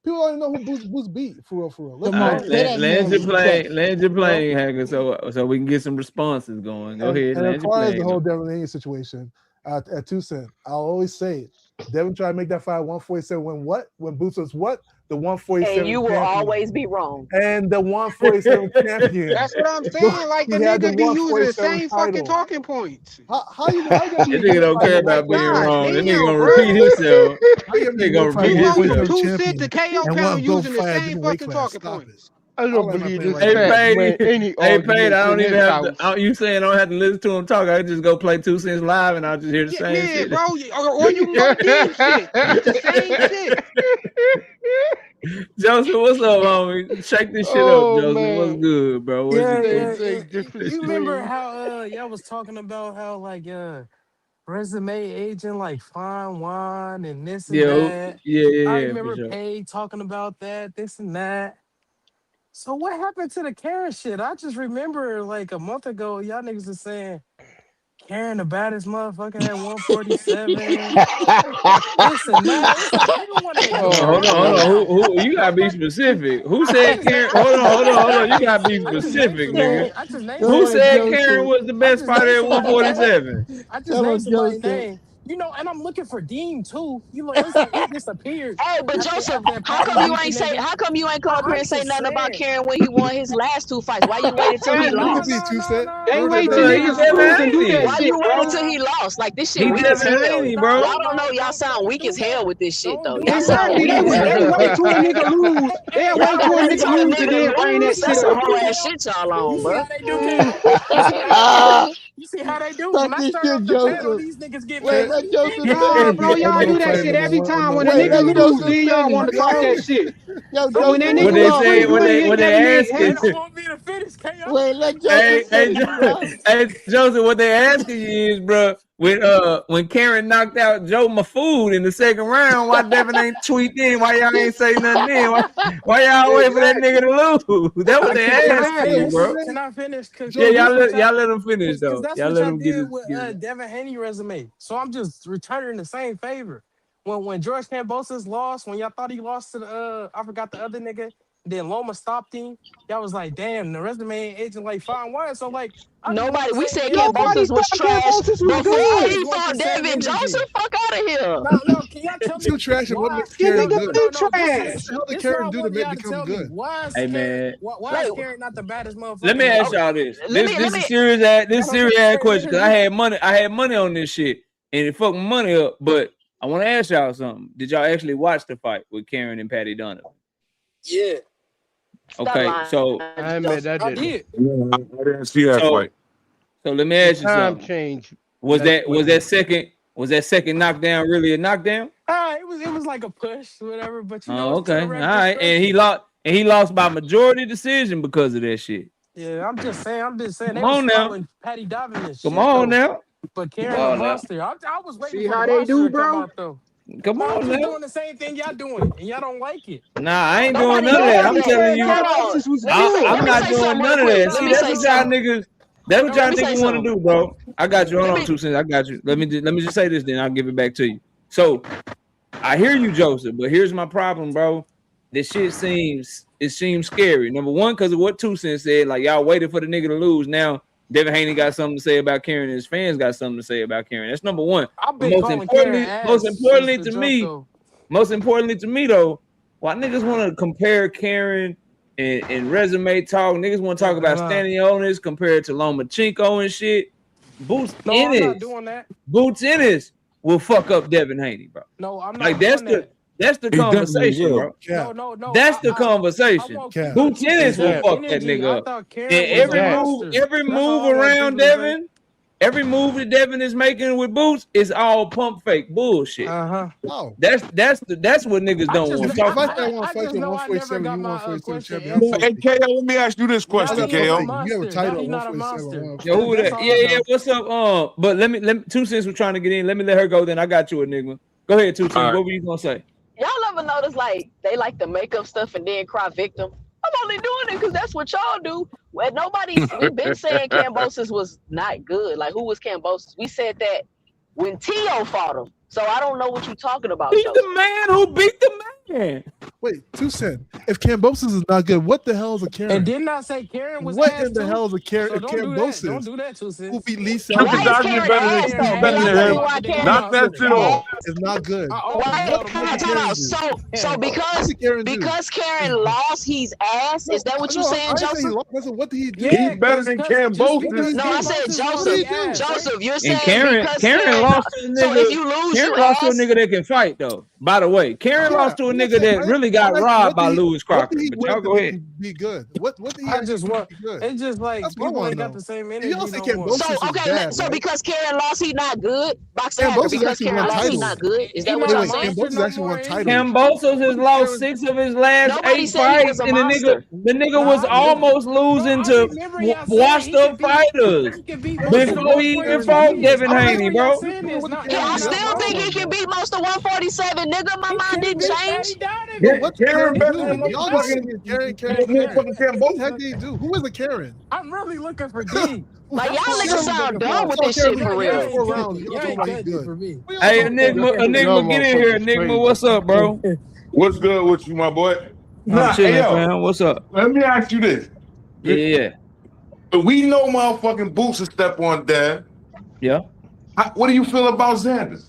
People don't even know who Boots beat for real.
Land your plane, Hacker, so we can get some responses going. Go ahead.
And as far as the whole Devin Haney situation, at 2 cents, I'll always say Devin tried to make that fight 147 when Boots was what? The 147
and you will always be wrong.
And the 147 champion.
That's what I'm saying. Like the nigga be using the same fucking talking points.
How you this
nigga don't care about being wrong. This nigga gonna repeat himself. Nigga gonna repeat himself.
2 cents to KO count using the same fucking talking points.
I don't believe this.
Hey, Paid, I don't even have to. You saying I don't have to listen to him talk? I can just go play 2 cents live and I'll just hear the same shit.
Bro. Or you can go deep shit. It's the same shit.
Joseph, what's up, homie? Shake this shit up, Joseph. Man. What's good, bro?
You remember how y'all was talking about how resume aging like fine wine and this and
Yeah,
that. I
for
remember
sure.
Paige talking about that, this and that. So what happened to the Karen shit? I just remember like a month ago, y'all niggas was saying Karen the baddest motherfucker at 147. This and that. It's like everyone ain't
Hold
doing
on,
that.
Who? You gotta be specific. Who said Karen? Hold on. You gotta be specific, nigga.
I just named
Who
somebody.
said Karen was the best fighter at 147?
I just named somebody's name. You know, and I'm looking for Dean too. You know, it's like he disappeared.
Hey, but Joseph, how come you ain't say? How come you ain't come up here and say nothing about Karen when he won his last 2 fights? Why you waited till he lost?
They wait till niggas lose and do that
Why
shit,
you
bro.
waited till he lost? Like this shit
He
weak as hell.
Haney, bro.
Y'all don't know. Y'all sound weak as hell with this shit though. Y'all sound
Exactly.
weak.
They wait till a nigga lose. They wait till a nigga lose and then bring that shit
That's some
up.
whole ass shit y'all on, bro.
You see how they do? When I start off the panel, these niggas get
Wait,
mad.
let Joseph
Nah, bro,
finish.
y'all do that shit every time. When a
Wait,
nigga
let
lose,
Joseph
then y'all
finish,
want to talk
yo.
that shit.
Yo,
So when that
Joseph,
What
nigga
they
lost,
say? What they asking?
They don't want me to finish, KO.
Wait, let Joseph finish, bro.
Hey, Joseph, what they asking you is, bro, when Karen knocked out Joe Mafood in the second round, why Devin ain't tweet in? Why y'all ain't say nothing then? Why y'all wait for that nigga to lose? That's what they asking you, bro.
Can I finish?
Yeah, y'all let him finish
Because
though.
that's
Y'all
what
let
y'all
him get
did
his.
with Devin Haney resume. So I'm just returning the same favor. When George Kambosos lost, when y'all thought he lost to the I forgot the other nigga, then Loma stopped him. Y'all was like, damn, the resume ain't aging like fine wine. So like, I just want
Nobody.
the
We
same
said
energy.
Nobody
Kambosos was
thought
trash
Kambosos was
before
I
good.
he
just want
fought
the same
Devin.
energy.
Joseph, fuck out of here.
No, can y'all tell me
Too trash and what
why?
makes
That
Karen
nigga
good?
been
No.
trash.
What the hell did
This
Karen
what I
do to
want
make
y'all to
become
tell me.
good?
Why is
Hey
Karen?
man,
Why is Karen not the baddest motherfucker?
let me
in the
ask
world?
y'all this.
Let
This
me.
is serious ass question because I had money on this shit and it fucked my money up. But I want to ask y'all something. Did y'all actually watch the fight with Karen and Patty Donovan?
Yeah.
Okay, so
I admit I didn't.
did.
I didn't see that fight.
So let me
The
ask you
time
something.
change.
Was
That's what
that second knockdown really a knockdown?
It was like a push, whatever. But you know,
Oh,
it's to
okay.
the
All
ref
right.
discretion.
And he lost by majority decision because of that shit.
Yeah, I'm just saying. They
Come
was
on now.
following Patty Donovan and
Come
shit
on
though.
now.
But
Come
Karen a
on now.
monster. I was waiting
See
for the
how they
monster
do,
to come
bro?
out though.
Come
I'm
on
just
now.
doing the same thing y'all doing, and y'all don't like it.
Nah, I ain't doing
Nobody
none of that.
cares
I'm
Nobody
that.
telling
said
you,
Hold on.
Kambosos was
Let me
good.
I'm
say
not doing
something
none
real
of
quick.
that.
Let
See,
me
that's
say
what y'all
something.
niggas. That's what y'all
Let me say
niggas want to
something.
do, bro. I got you. Hold
Let
on,
me.
2 cents. I got you. Let me just say this, then I'll give it back to you. So I hear you, Joseph, but here's my problem, bro. This shit seems scary. Number one, because of what 2 cents said. Like y'all waited for the nigga to lose. Now Devin Haney got something to say about Karen, and his fans got something to say about Karen. That's number one.
I've
But
been calling Karen ass since the jump though.
most importantly to me though, why niggas want to compare Karen and resume talk? Niggas want to talk about standing owners compared to Lomachenko and shit. Boots
No, I'm not doing that.
Boots Ennis will fuck up Devin Haney, bro.
No, I'm
Like
not doing that.
that's the
He definitely
conversation,
will.
bro.
No.
That's the
I
conversation.
won't keep
Boots
the 2 cents
Ennis will
with
Exactly.
fuck that
energy.
nigga
I
up.
thought Karen
And
was a
Exactly.
monster.
every
That's
move
all I wanted
around
people to say.
Devin, every move that Devin is making with Boots is all pump fake bullshit.
Oh.
That's what niggas don't want to talk
If I
about.
say I want to fight
just
you at
know I never
147,
got
you
my
147
question
champion, I'll
answered.
fight
Hey,
you.
KO, let me ask you this
Now
question,
he is a
KO.
You have a
monster.
title
Now he
at
not a
147.
monster.
Yo, who
That's
that?
all I
Yeah,
know.
what's up? But let me 2 cents was trying to get in. Let me let her go, then I got you, Enigma. Go ahead, 2 cents.
All right.
What were you gonna say?
Y'all ever notice like they like to make up stuff and then cry victim? I'm only doing it because that's what y'all do. Well, we've been saying Kambosos was not good. Like, who was Kambosos? We said that when Tio fought him. So I don't know what you're talking about,
He's
Joseph.
the man who beat the man.
Wait, 2 cents. If Kambosos is not good, what the hell is a Karen?
And didn't I say Karen was
What
ass
in the
too?
hell is a Karen?
So
If
don't do that. Don't
Kambosos,
do that, 2
who
cents.
beat Lee
Triple
Why is
dog
Karen
better than
ass though?
better
And
than
I'll tell you
him.
why Karen
Knock that shit off.
is not good.
Why?
What
Time
Karen
out.
do?
So because Karen lost, he's ass. Is that what you saying,
I didn't say he
Joseph?
lost. I said, what did he do?
He's better than Kambosos.
No, I said Joseph. Joseph, you're
And
saying because
Karen
Karen
lost to a
so if
nigga.
you lose,
Karen
you
lost to a
ass.
nigga that can fight though. By the way, Karen lost to a nigga that really got robbed by Lewis Crocker. But y'all go ahead.
Be good. What did he
I just want.
be good?
It's just like
That's what I
people
wanna
ain't got
know.
the same
If
energy
y'all say
no
Ken
more.
Bosis
So
is
okay,
bad,
so
right?
because Karen lost, he not good. Boxing
Ken
hacker.
Bosis
Because
actually
Karen
won
lost, he
titles.
not good. Is that
He
what
not
y'all
a
saying?
Ken
monster
Bosis
no
actually
more.
won
Is
titles.
he?
Cambosos has lost
Karen,
6 of his last
Nobody
8
said he
fights,
was a
and the
monster.
nigga was
Nah,
almost
bro,
losing
I
to
remember y'all saying
washed
he could
up
beat.
fighters
He could beat
let me
most
say
of
before
this.
he even
147.
fought
Karen,
Devin
I
Haney,
remember y'all
bro.
saying this. Not,
I
he
Karen
not
did
still
beat
think he
him,
can
bro.
beat most of 147, nigga. My
He
mind
can
didn't
beat Patty
change.
Donovan.
But what did
Karen
Karen
He
better
do?
can
than
beat
Y'all just
motherfucking,
saying
Patty.
Karen.
motherfucking Ken
What the heck
Bosa.
did he do? Who is a Karen?
I'm really looking for D.
Like y'all
That's what I'm
niggas
really
sound
looking
dumb
for.
with
Saw
this
Karen
shit
lose
for
the
Y'all
first
real.
ain't
4
cutting
rounds.
it.
Y'all
Y'all
talking
ain't
about he
cutting it
good.
for me.
What y'all
Hey,
talking about?
Y'all
Enigma, get in here.
motherfuckers
Enigma,
crazy.
what's up, bro?
What's good with you, my boy?
I'm
Nah, hey
chilling,
yo,
fam. What's up?
let me ask you this.
Yeah.
We know motherfucking Boots will step on Dan.
Yeah.
What do you feel about Xanders?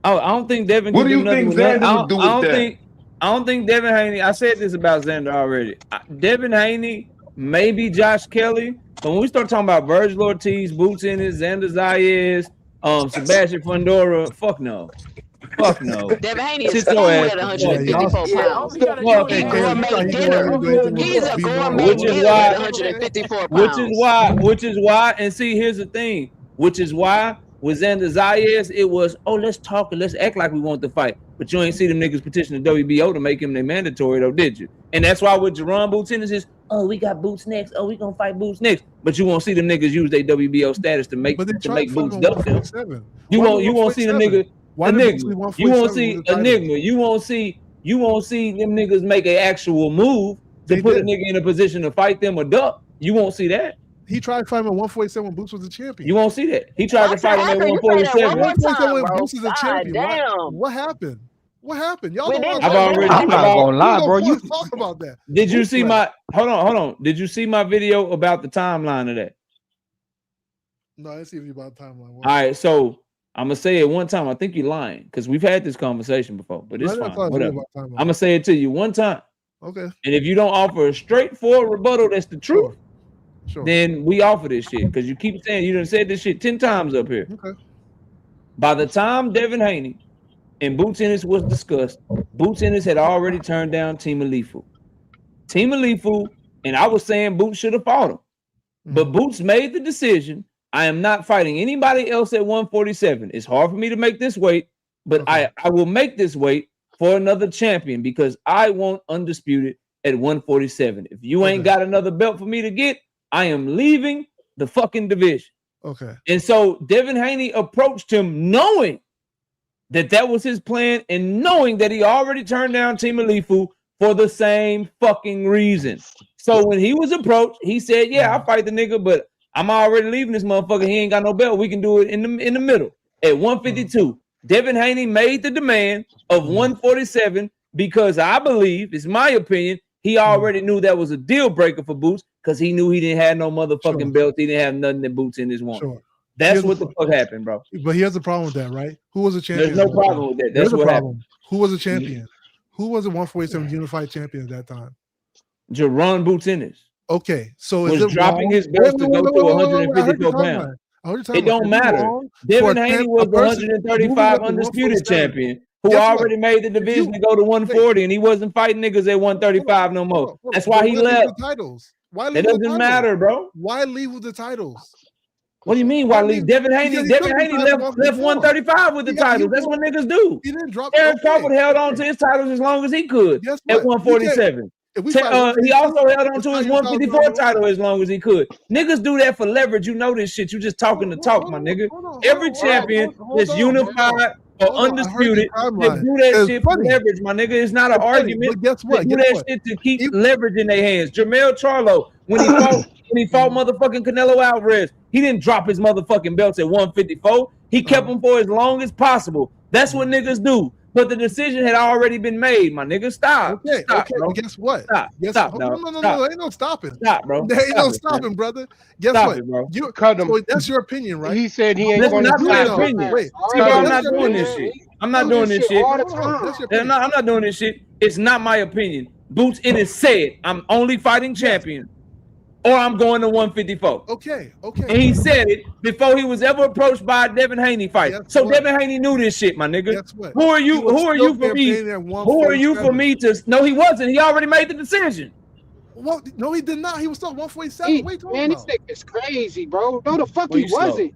Oh, I don't think Devin
What
can
do
do
you
nothing
think
with nothing.
Xander would do with that?
I don't think Devin Haney. I said this about Xander already. Devin Haney, maybe Josh Kelly. But when we start talking about Virgil Ortiz, Boots Ennis, Xander Zayas, Sebastian Fundora, fuck no. Fuck no.
Devin Haney is
Sit your
food
ass
at
the
Yeah,
fuck
y'all.
154
Yeah, all
pounds.
he gotta do
fuck
is
He
Hey,
have
Karen,
a
you
gourmet
thought he
good.
could go
dinner.
ahead and do anything
He's a
be more
gourmet
which is
meal at
why
154
Which is
pounds.
why, and see, here's the thing, which is why with Xander Zayas, it was, let's talk and let's act like we want to fight. But you ain't see them niggas petition the WBO to make him their mandatory, though, did you? And that's why with Jaron Boots Ennis is, we got Boots next. We gonna fight Boots next. But you won't see them niggas use their WBO status to make
But they tried to fight him
Boots
at
duck them.
147.
You
Why did
won't see the
147?
nigga
Why did Boots leave
Enigma. You won't
147 with
see
the title?
Enigma. You won't see them niggas make an actual move to
They
put a
did.
nigga in a position to fight them or duck. You won't see that.
He tried to fight him at 147 when Boots was the champion.
You won't see that. He tried to
Boxing
fight him at
hacker, you say that one
147.
more
147
time,
when
bro.
Boots is a
God
champion.
damn.
What happened? What happened? Y'all
We
don't want
didn't
to
I've
say
talk
Devin
already.
about
I'm
that.
Haney.
not gonna
You
lie, bro.
don't
You
want to talk about that.
Did you
Boots
see
left.
my hold on? Did you see my video about the timeline of that?
No, I didn't see anything about the timeline.
All right, so I'm gonna say it one time. I think you're lying because we've had this conversation before, but it's
I never
fine.
saw a video
Whatever.
about
I'm
timeline.
gonna say it to you one time,
Okay,
and if you don't offer a straightforward rebuttal that's the truth,
sure.
then we offer this shit because you keep saying you done said this shit 10 times up here.
Okay.
By the time Devin Haney and Boots Ennis was discussed, Boots Ennis had already turned down Team Alifu. Team Alifu, and I was saying Boots should have fought him. But Boots made the decision. I am not fighting anybody else at 147. It's hard for me to make this weight, but I will make this weight for another champion because I want undisputed at 147. If you ain't got another belt for me to get, I am leaving the fucking division.
Okay.
And so Devin Haney approached him knowing that was his plan and knowing that he already turned down Team Alifu for the same fucking reason. So when he was approached, he said, yeah, I'll fight the nigga, but I'm already leaving this motherfucker. He ain't got no belt. We can do it in the middle. At 152, Devin Haney made the demand of 147 because I believe, it's my opinion, he already knew that was a deal breaker for Boots because he knew he didn't have no motherfucking belt. He didn't have nothing that Boots in his one.
Sure.
That's what the fuck happened, bro.
But he has a problem with that, right? Who was a champion?
There's no problem with that. That's
There's a
what
problem.
happened.
Who was a champion? Who was a 147 unified champion at that time?
Jaron Boots Ennis.
Okay, so
was
is it
dropping
wrong?
his belt to go to 154
timeline.
pounds.
I heard your
It
timeline.
don't
Is it
matter.
wrong for
Devin
a
Haney
champ-
was
a
the
person moving
135
up to
undisputed
147?
champion who
Guess what?
already made the division to go to 140, and he wasn't fighting niggas at 135 no more.
Hold on.
That's why
But
he
why leave
left.
with the titles? Why
That
leave with the
doesn't
titles?
matter, bro.
Why leave with the titles?
What do you mean? Why leave? Devin Haney
Because he took the
left
title
left 135 with the titles. That's what niggas do.
He didn't drop.
Derek Crawford held on to his titles as long as he could
Guess
at
what?
147.
If we
He
fight
also held on
it's
to his
not your title
154
on the
title
line.
as long as he could. Niggas do that for leverage. You know this shit. You just talking to talk, my nigga. Every champion that's unified or undisputed, they do that shit for leverage, my nigga. It's not an argument.
But guess what?
They do that shit to keep leverage in their hands. Jermell Charlo, when he fought motherfucking Canelo Alvarez, he didn't drop his motherfucking belts at 154. He kept them for as long as possible. That's what niggas do. But the decision had already been made, my nigga. Stop.
Okay,
Stop, bro.
Guess what?
Stop, dog.
No, ain't no stopping.
Stop, bro.
There ain't no
Stop it,
stopping, brother. Guess
Stop
what?
it, bro.
You
Cut him.
So that's your opinion, right?
He said he ain't
That's
going to
not my
stop.
opinion.
Wait,
See, bro, I'm not doing this shit. I'm not doing this shit. I'm not doing this shit. It's not my opinion. Boots Ennis said, I'm only fighting champion. or I'm going to 154.
Okay.
And he said it before he was ever approached by a Devin Haney fight. So Devin Haney knew this shit, my nigga.
Guess what?
Who are you? Who are you for me? Who are you for me to? No, he wasn't. He already made the decision.
Well, no, he did not. He was still 147. What are you talking
Man,
about?
this nigga's crazy, bro. No, the fuck
Well,
he wasn't.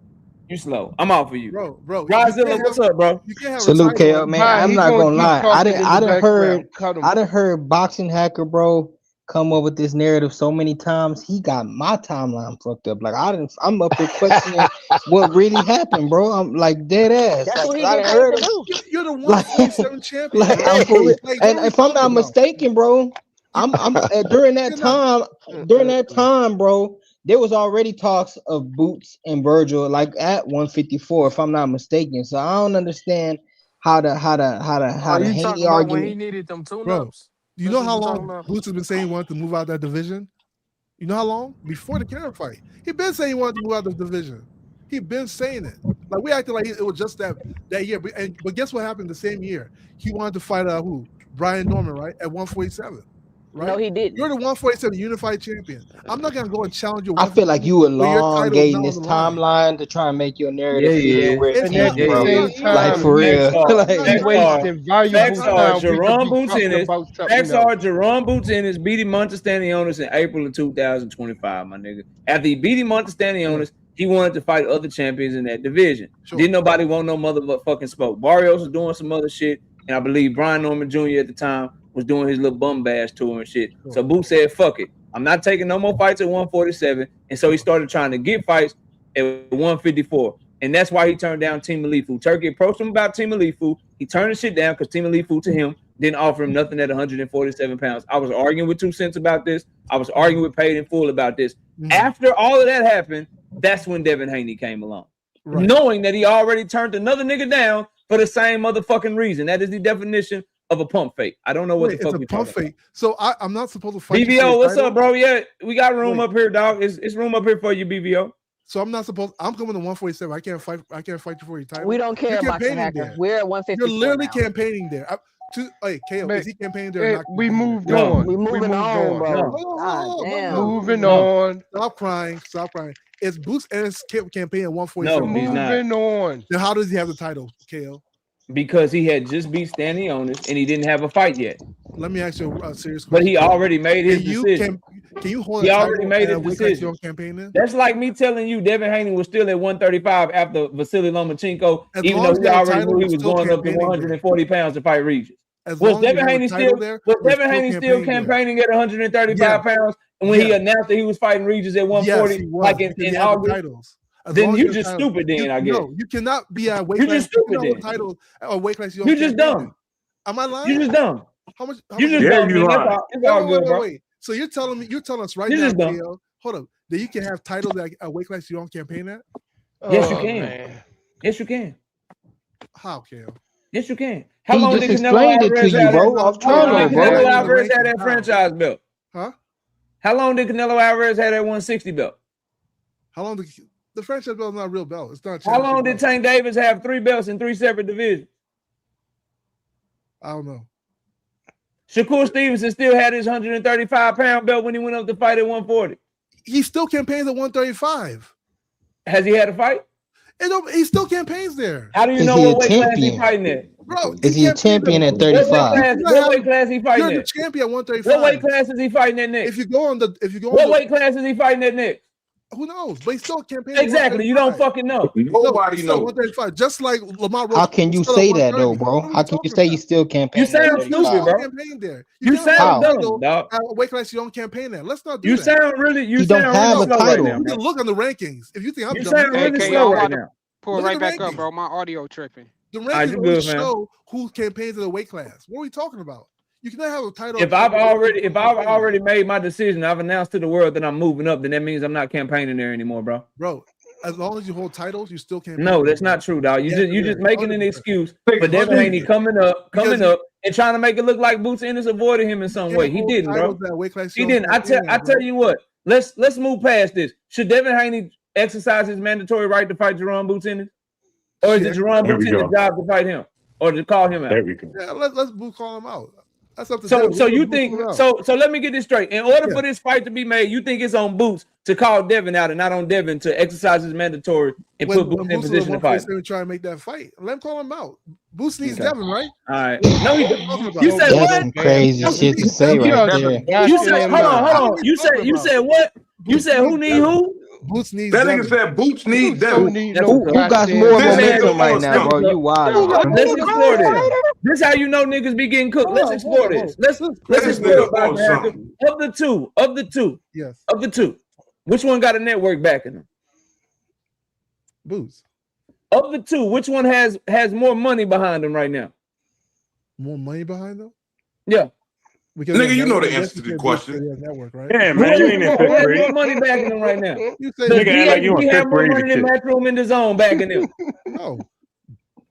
You slow. I'm off for you,
bro.
Godzilla, what's up, bro?
Salute, KO, man. I'm not gonna lie. I done heard boxing hacker, bro, come up with this narrative so many times. He got my timeline fucked up. Like I'm up here questioning what really happened, bro. I'm like dead ass.
That's what he
I
did
done heard
to do.
You're the 147 champion.
like I'm for real. And if I'm not mistaken, bro, I'm during that time, bro. There was already talks of Boots and Virgil like at 154, if I'm not mistaken. So I don't understand how the Haney argument.
When he needed them tune-ups?
You know how long Boots has been saying he wanted to move out that division? You know how long? Before the Karen fight. He been saying he wanted to move out the division. He been saying it. Like we acted like it was just that year. But guess what happened the same year? He wanted to fight who? Brian Norman, right? At 147. Right?
No, he didn't.
You're the 147 unified champion. I'm not gonna go and challenge you.
I feel like you elongating this timeline to try and make your narrative where it's at, bro. Like for real.
Jaron Ennis beating Montestanianis in April of 2025, my nigga. After he beat Montestanianis, he wanted to fight other champions in that division. Didn't nobody want no motherfucking smoke. Barrios was doing some other shit, and I believe Brian Norman Jr. at the time was doing his little bum bash tour and shit. So Boo said, fuck it. I'm not taking no more fights at 147. And so he started trying to get fights at 154. And that's why he turned down Team Alifu. Turkey approached him about Team Alifu. He turned the shit down because Team Alifu to him didn't offer him nothing at 147 pounds. I was arguing with 2 Cents about this. I was arguing with Paid in Full about this. After all of that happened, that's when Devin Haney came along. Knowing that he already turned another nigga down for the same motherfucking reason. That is the definition of a pump fake. I don't know what the fuck
it's a pump fake. So I'm not supposed to fight
BVO, what's up, bro? Yeah, we got room up here, dog. It's room up here for you, BVO.
So I'm not supposed. I'm coming to 147. I can't fight you for your title.
We don't care about the hacker. We're at 150.
You're literally campaigning there. Hey, KO, is he campaigning there?
We moved on.
We moving on, bro.
Moving on.
Stop crying. Is Boots Ennis campaign at 147?
No, he's not.
Moving on.
Then how does he have the title, KO?
Because he had just beat Stanionis and he didn't have a fight yet.
Let me ask you a serious question.
But he already made his decision.
Can you hold?
He already made his decision.
Campaign
That's like me telling you Devin Haney was still at 135 after Vasiliy Lomachenko, even though he already knew he was going up to 140 pounds to fight Regis. Was Devin Haney still campaigning at 135 pounds? And when he announced that he was fighting Regis at 140, like in August, then you just stupid. Then I guess
no, you cannot be a weight.
You just stupid. Then
title or weight class.
You just dumb.
Am I lying?
You just dumb.
How much?
You just dumb. It's all good, bro.
So you're telling us right now, Leo, hold up, that you can have titles at a weight class you don't campaign at?
Yes, you can. Man. Yes, you can.
How, Kale?
Yes, you can.
How long did Canelo Alvarez have
Canelo Alvarez had that franchise belt?
Huh?
How long did Canelo Alvarez have that 160 belt?
How long did the franchise belt is not a real belt? It's not.
How long did Tank Davis have 3 belts in 3 separate divisions?
I don't know.
Shakur Stevenson still had his 135-pound belt when he went up to fight at 140.
He still campaigns at 135.
Has he had a fight?
He still campaigns there.
How do you know what weight class he's fighting at?
Bro,
is he a champion at 35?
What weight class he fighting at?
You're the champion at 135.
What weight class is he fighting at next? What weight class is he fighting at next?
Who knows? But he's still campaigning.
Exactly. You don't fucking know.
Nobody knows.
135. Just like Lamar.
How can you say that though, bro? How can you say he's still campaigning?
You sound stupid, bro.
You
sound dumb, dog.
Weight class you don't campaign at. Let's not do that.
You sound really.
You don't have a title.
You can look on the rankings. If you think I'm
dumb, you sound really slow right now.
Pull it right back up, bro. My audio tripping.
The rankings only show who campaigns in the weight class. What are we talking about? You cannot have a title.
If I've already made my decision, I've announced to the world that I'm moving up, then that means I'm not campaigning there anymore, bro.
Bro, as long as you hold titles, you still campaign.
No, that's not true, dog. You just making an excuse for Devin Haney coming up and trying to make it look like Boots Ennis avoided him in some way. He didn't, bro. He didn't. I tell you what. Let's move past this. Should Devin Haney exercise his mandatory right to fight Jaron Boots Ennis? Or is it Jaron Boots Ennis' job to fight him? Or to call him out?
There we go.
Yeah, let's call him out. That's up to
So
Devin.
so
We
you
gonna
think
boot him out.
so let me get this straight. In order
Yeah.
for this fight to be made, you think it's on Boots to call Devin out and not on Devin to exercise his mandatory and
When
put Boots in
Boots was
position to fight?
147 trying to make that fight, let him call him out. Boots needs
Okay.
Devin, right?
All right.
What
No, he
are you talking
don't.
about?
You said
That's
what?
some crazy
Boots
shit to
needs
say
Devin.
right
Devin,
there.
You said hold on.
What are
You
we talking
said what? You
Boots
said who
needs
need
Devin.
who?
Boots needs
That
Devin.
nigga said Boots need
Boots don't
Devin.
need
That's
no
what's up.
Who got
goddamn
more
This
Devin.
nigga
momentum right
on
now, bro?
something.
You wild.
Let's explore this.
Yeah.
This is how you know niggas be getting cooked. Let's explore this. Let's
This
explore
nigga
it, Boxer
on
Hacker.
something.
Of the two, which one got a network backing them?
Boots.
Of the two, which one has more money behind them right now?
More money behind them?
Yeah.
Because
Nigga, you know the
I guess
answer to
you
the
said Boots
question.
has network, right?
Yeah,
Who
man, you ain't in
has
fifth
more
grade.
money backing them right now?
You say
Does
Nigga act like you in
DHG have
fifth
more
grade
money
and
than
shit.
Matchroom in the zone backing them?
No.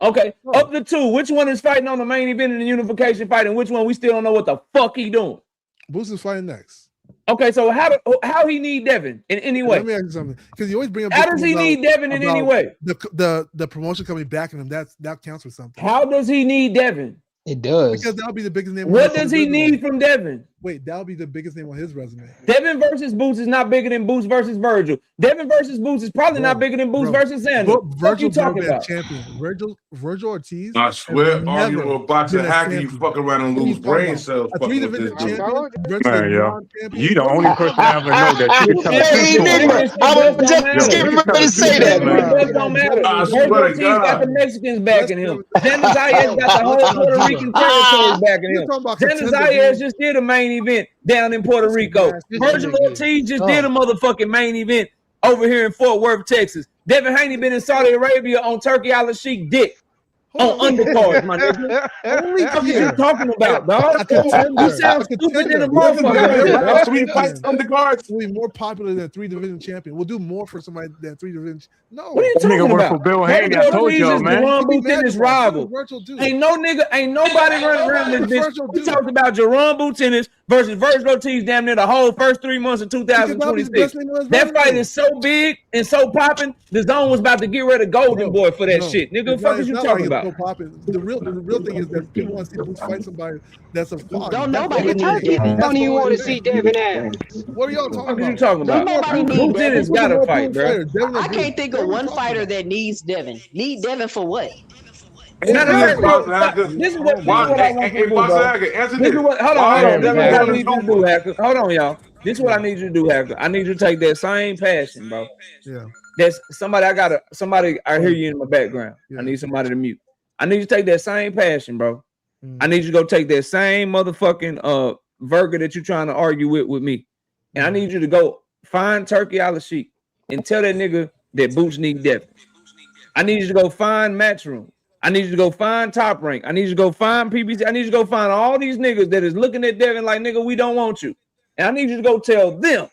Okay. Of the two, which one is fighting on the main event in the unification fight, and which one we still don't know what the fuck he doing?
Boots is fighting next.
Okay, so how he need Devin in any way?
Let me ask you something. Because you always bring up
How
this
does
thing
he need Devin in any
about
way?
the promotion company backing him. That counts for something.
How does he need Devin?
It does.
Because that'll be the biggest name.
What
on
does
his
he
resume.
need from Devin?
Wait, that'll be the biggest name on his resume.
Devin versus Boots is not bigger than Boots versus Virgil. Devin versus Boots is probably not bigger than Boots versus Sanders. What
Virgil
you talking
never been
about?
champion. Virgil Ortiz.
I swear, arguing with a boxer
been a
hacker, you
champion.
fuck around and
What are you
lose
talking
brain
about?
cells
A
fucking with this
three-division
dude.
champion versus
Man,
a
yo,
non-champion.
you the only person I ever know that you can tell a
Yeah,
true
he
story.
didn't.
That shit
I
just
was
don't
just
matter.
getting
You can tell
ready
a
to
true
say
That
story,
that.
shit
man.
just don't matter.
I
Virgil
swear to
Ortiz got the
God.
Mexicans backing him. Xander Zayas got the whole Puerto Rican territory backing
You're
him.
talking about
Xander
contender
Zayas
being
just did a main event down in Puerto Rico. Virgil Ortiz just did a motherfucking main event over here in Fort Worth, Texas. Devin Haney been in Saudi Arabia on Turkey Al Sheikh dick. On undercards, my nigga.
only
What you
here.
talking about, dog?
A contender.
You sound
A
stupid than a
contender.
motherfucker.
What
dog.
else we fight undercards?
We'll be more popular than a three-division champion. We'll do more for somebody than three-division. No.
What are you
That nigga
talking
work
about?
for Bill
Virgil
Haney. I told
Ortiz
y'all,
is
man.
Jaron
What
Boots in his rival.
Virgil do?
Ain't nobody running around this
What
bitch.
Virgil
We
do?
talked about Jaron Boots tennis versus Virgil Ortiz damn near the whole first 3 months of
Because that'll be the
2026.
best name on his
That
resume.
fight is so big and so popping, the zone was about to get rid of Golden Boy for that
No,
shit. Nigga,
it's
fuck
not,
is
it's
you
not
talking
like
about?
it's so popping. The real thing is that people want to see Boots fight somebody that's of quality.
Don't
That's
nobody
the
need
only thing.
Devin.
That's
Don't
the
even
only
want to
thing.
see Devin ass.
What are y'all
What
talking
are you
about?
talking
Don't
about?
nobody need
Boots tennis
Devin.
gotta
More
fight,
proven
bro.
fighter, Devin
I
and
can't
Boots.
think
What
of
are we
one
talking
fighter
about?
that needs Devin. Need Devin for what?
Matter of
Answer
fact,
this, boxer hacker.
this is what
Why?
I want you
Hey,
to do,
boxer
bro.
hacker, answer
This is
this.
what. Hold
Why
on.
is
This is what I
Devin
need you to do,
Nova?
Hacker. Hold on, y'all. This is what I need you to do, Hacker. I need you to take that same passion, bro.
Yeah.
That's somebody. I hear you in my background. I need somebody to mute. I need you to take that same passion, bro. I need you to go take that same motherfucking Virgo that you're trying to argue with me, and I need you to go find Turkey Al Sheikh and tell that nigga that Boots need Devin. I need you to go find Matchroom. I need you to go find Top Rank. I need you to go find PBC. I need you to go find all these niggas that is looking at Devin like, nigga, we don't want you. And I need you to go tell them,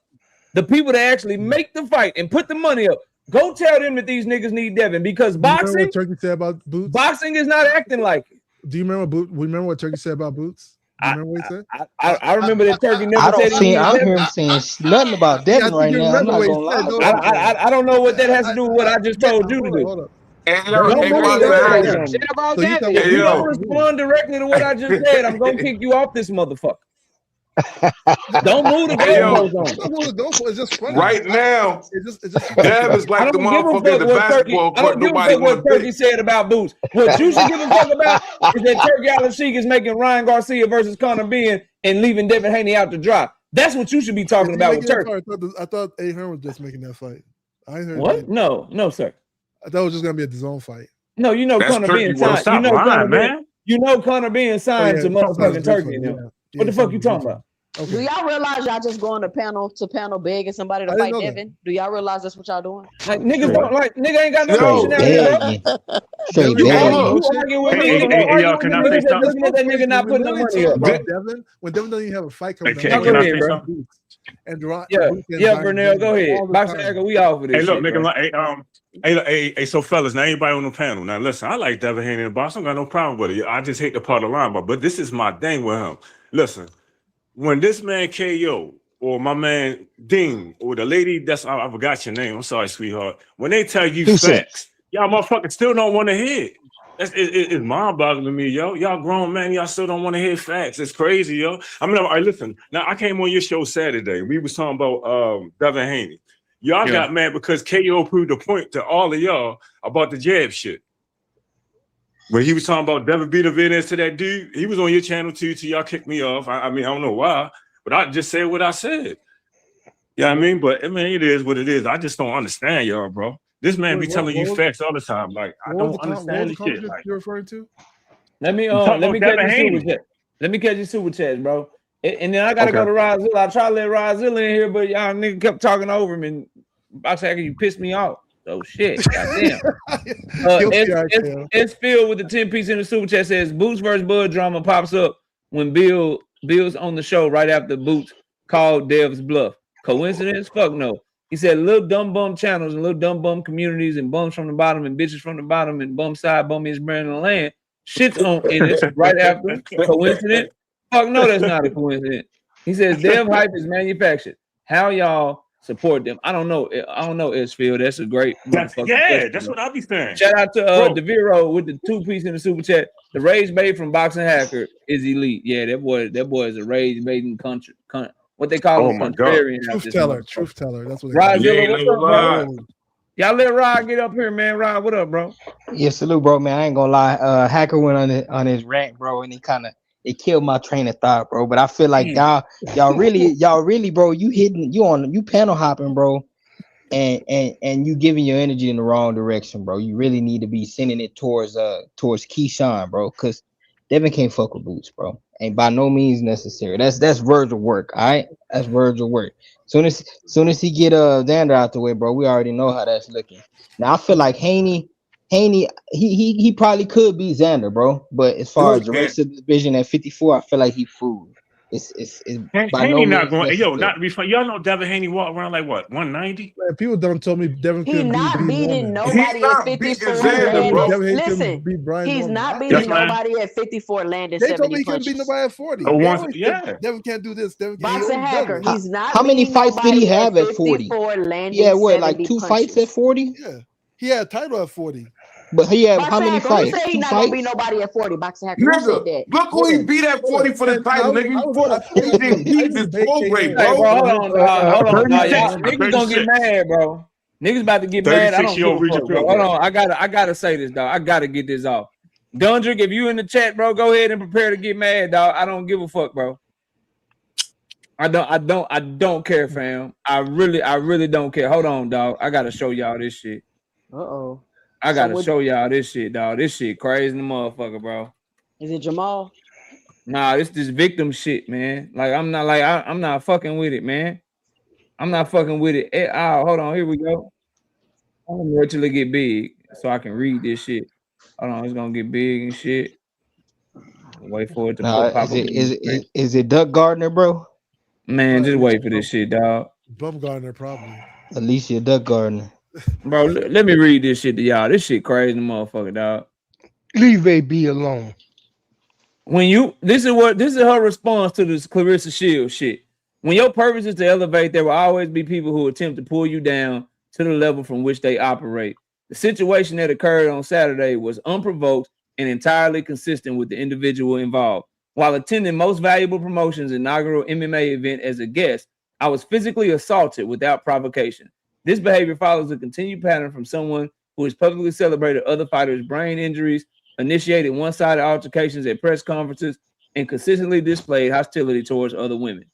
the people that actually make the fight and put the money up, go tell them that these niggas need Devin because
Do you remember
boxing
what Turkey said about Boots?
Boxing is not acting like it.
Do you remember what Turkey said about Boots? Do you remember what he said?
I remember that Turkey never
I don't
said he
see.
needed
I don't
Devin.
hear him saying nothing about Devin right now. I'm not gonna lie.
I don't know what that has to do with what I just told you to do.
Hold up.
Hey,
Don't
hey,
move
boxer
the
hacker.
goalpost on me.
Shit about
So you
Devin.
thought
If
Hey,
you
yo.
don't respond directly to what I just said, I'm gonna kick you off this motherfucker. Don't move the
Hey, yo.
goalpost on me.
It's not what to go for. It's just funny.
Right now,
It's just
Dev is
I
like the
don't give a
motherfucker at
fuck
the
what Turkey.
basketball
I
court
don't give a
nobody
fuck what
want to
Turkey
pick.
said about Boots. What you should give a fuck about is that Turkey Al Sheikh is making Ryan Garcia versus Conor Benn and leaving Devin Haney out to dry. That's what you should be talking about with Turkey.
I thought A. Hearn was just making that fight. I ain't heard
What?
that.
No, sir.
I thought it was just gonna be a DAZN fight.
No, you know
That's
Conor
Turkey
Benn
world.
signed.
Stop lying, man.
You know Conor Benn signed to motherfucking Turkey. What the fuck you talking about?
Okay.
Do y'all realize y'all just going to panel begging somebody to fight Devin? Do y'all realize that's what y'all doing?
Like niggas don't like nigga ain't got no
Yo.
personality, bro.
Straight
You
begging.
argue with me. You
Hey,
argue
y'all,
with
can
the
I say
niggas that
something?
looking at that nigga not putting no money up, bro.
When Devin doesn't even have a fight coming
Hey,
down.
can I
ahead,
say
bro.
something?
And
Yeah, Vernell, go ahead. Boxer Hacker, we off of this.
Hey, look,
shit,
nigga. Hey, so fellas, now anybody on the panel. Now listen, I like Devin Haney in the box. I don't got no problem with it. I just hate the part of the line, but this is my thing with him. Listen, when this man KO or my man Dean or the lady I forgot your name. I'm sorry, sweetheart. When they tell you facts, y'all motherfuckers still don't want to hear it. It's mind-boggling to me, yo. Y'all grown men, y'all still don't want to hear facts. It's crazy, yo. I mean, all right, listen. Now I came on your show Saturday. We was talking about Devin Haney. Y'all got mad because KO proved the point to all of y'all about the jab shit. When he was talking about Devin beat a Ennis to that dude, he was on your channel too. Till y'all kicked me off. I mean, I don't know why, but I just said what I said. Yeah, I mean, but I mean, it is what it is. I just don't understand y'all, bro. This man be telling you facts all the time. Like, I don't understand this shit. Like,
you're referring to?
Let me catch your super chat. Let me catch your super chats, bro. And then I gotta go to Rozilla. I try to let Rozilla in here, but y'all nigga kept talking over him, and I said you pissed me off. Oh shit, goddamn. It's filled with the 10-piece in the super chat says Boots versus Bud drama pops up when Bill's on the show right after Boots called Dev's bluff. Coincidence? Fuck no. He said little dumb bum channels and little dumb bum communities and bums from the bottom and bitches from the bottom and bum side bummiest brand in the land shits on Ennis right after. Coincidence? Fuck no, that's not a coincidence. He says Dev hype is manufactured. How y'all support them? I don't know, Isfield. That's a great motherfucker.
That's what I be saying.
Shout out to DeViro with the 2-piece in the super chat. The rage bait from Boxing Hacker is elite. Yeah, that boy is a rage baiting country. What they call him, contrarian.
Truth teller. That's what
they call him. What's up, bro? Y'all let Rod get up here, man. Rod, what up, bro?
Yeah, salute, bro, man. I ain't gonna lie. Hacker went on his rant, bro, and it killed my train of thought, bro. But I feel like y'all really, bro, you panel hopping, bro, and you giving your energy in the wrong direction, bro. You really need to be sending it towards Keyshawn, bro, because Devin can't fuck with Boots, bro. Ain't by no means necessary. That's Virgil work, all right? That's Virgil work. Soon as he get Xander out the way, bro, we already know how that's looking. Now I feel like Haney, he probably could be Xander, bro. But as far as the rest of the division at 54, I feel like he fooled. It's by
Haney
no
not going. Yo, not to be funny. Y'all know Devin Haney walk around like what? 190.
Man, people don't tell me Devin
He not beating nobody at 54. Listen, he's not beating nobody at 54. Landing 70
They told me he couldn't
punches.
beat nobody at 40.
Devin
can't do this. Devin
Boxing Hacker. He's not.
How many fights did he have at 40?
Yeah,
what, like 2 fights at 40?
Yeah, he had a title at 40.
But he had how many fights?
Who said he not gonna beat nobody at 40? Boxing Hacker. Who said that?
Look who he beat at 40 for the title, nigga. He just prograde, bro.
Hold on, y'all niggas gonna get mad, bro. Niggas about to get mad. I don't give a fuck, bro. Hold on, I gotta say this, dog. I gotta get this off. Dundrick, if you in the chat, bro, go ahead and prepare to get mad, dog. I don't give a fuck, bro. I don't care, fam. I really don't care. Hold on, dog. I gotta show y'all this shit.
Uh-oh.
I gotta show y'all this shit, dog. This shit crazy in the motherfucker, bro.
Is it Jamal?
Nah, this victim shit, man. Like I'm not fucking with it, man. I'm not fucking with it. Hold on, here we go. I'm gonna wait till it get big so I can read this shit. Hold on, it's gonna get big and shit. Wait for it to pop up.
Is it Doug Gardner, bro?
Man, just wait for this shit, dog.
Bumgarner, probably.
Alicia Doug Gardner.
Bro, let me read this shit to y'all. This shit crazy, motherfucker, dog.
Leave AB alone.
This is her response to this Clarissa Shields shit. When your purpose is to elevate, there will always be people who attempt to pull you down to the level from which they operate. The situation that occurred on Saturday was unprovoked and entirely consistent with the individual involved. While attending Most Valuable Promotions' inaugural MMA event as a guest, I was physically assaulted without provocation. This behavior follows a continued pattern from someone who has publicly celebrated other fighters' brain injuries, initiated one-sided altercations at press conferences, and consistently displayed hostility towards other women.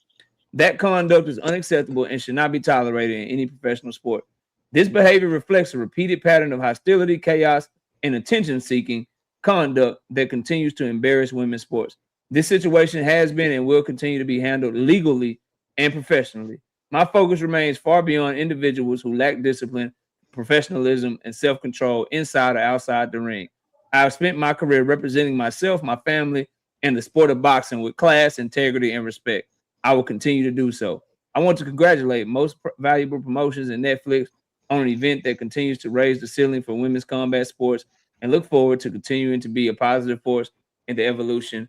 That conduct is unacceptable and should not be tolerated in any professional sport. This behavior reflects a repeated pattern of hostility, chaos, and attention-seeking conduct that continues to embarrass women's sports. This situation has been and will continue to be handled legally and professionally. My focus remains far beyond individuals who lack discipline, professionalism, and self-control inside or outside the ring. I have spent my career representing myself, my family, and the sport of boxing with class, integrity, and respect. I will continue to do so. I want to congratulate Most Valuable Promotions and Netflix on an event that continues to raise the ceiling for women's combat sports and look forward to continuing to be a positive force in the evolution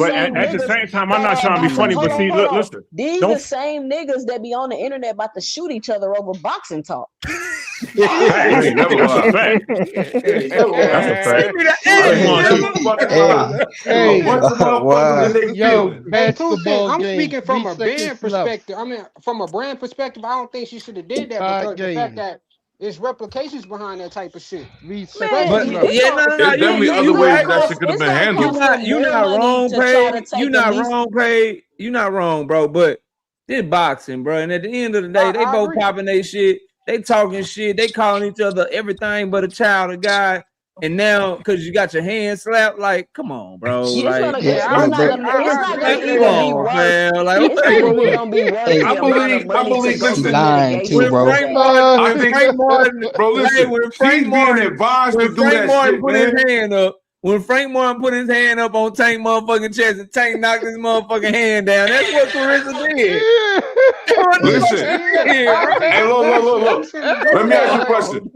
But
same
at the
niggas
same time, I'm
that
not trying to be
about
funny.
hold
But see,
on, hold
look,
on.
listen.
These
Don't
the same niggas that be on the internet about to shoot each other over boxing talk.
Hey, that's a fact. That's a fact.
Give me the
I
edge,
just want to see
nigga.
some fucking violence. A bunch of motherfuckers in their
Yo,
feelings.
Hey, Pooh said,
basketball
I'm
game.
speaking from
3
a band
seconds left.
perspective. I mean, from a brand perspective, I don't think she should have did that
Tie
because the fact
game.
that it's replications behind that type of shit.
3
But
seconds
Especially,
left.
yeah, no,
There's definitely
you
other ways
right.
that shit could have
It's
been
gonna
handled.
cost them
You
more
not
money
wrong,
to try to
Pay.
take
You
at
not
least.
wrong, Pay. You not wrong, bro. But This boxing, bro. And at the end of the day, they
I
both
agree.
popping their shit. They talking shit. They calling each other everything but a child of God. And now, because you got your hand slapped, like, come on, bro.
It's
Like,
gonna.
Yeah,
I'm not
but
gonna. It's not gonna
come
even be
on,
worth.
man. Like,
It's
Hey,
not
bro,
even
look.
gonna be worth
hey,
the amount of
I
money to
believe,
go
she
to
listen.
lying too,
when
litigation.
bro.
Frank Martin,
I
when
think,
Frank Martin,
bro,
hey,
listen.
when
She's
Frank
being
Martin,
advised
when
to do
Frank
that
Martin
shit,
put his
man.
hand up, when Frank Martin put his hand up on Tank motherfucking chest and Tank knocked his motherfucking hand down, that's what Clarissa did. That's what the fuck
Listen.
she did, bro.
Hey, look. Let me ask you a question.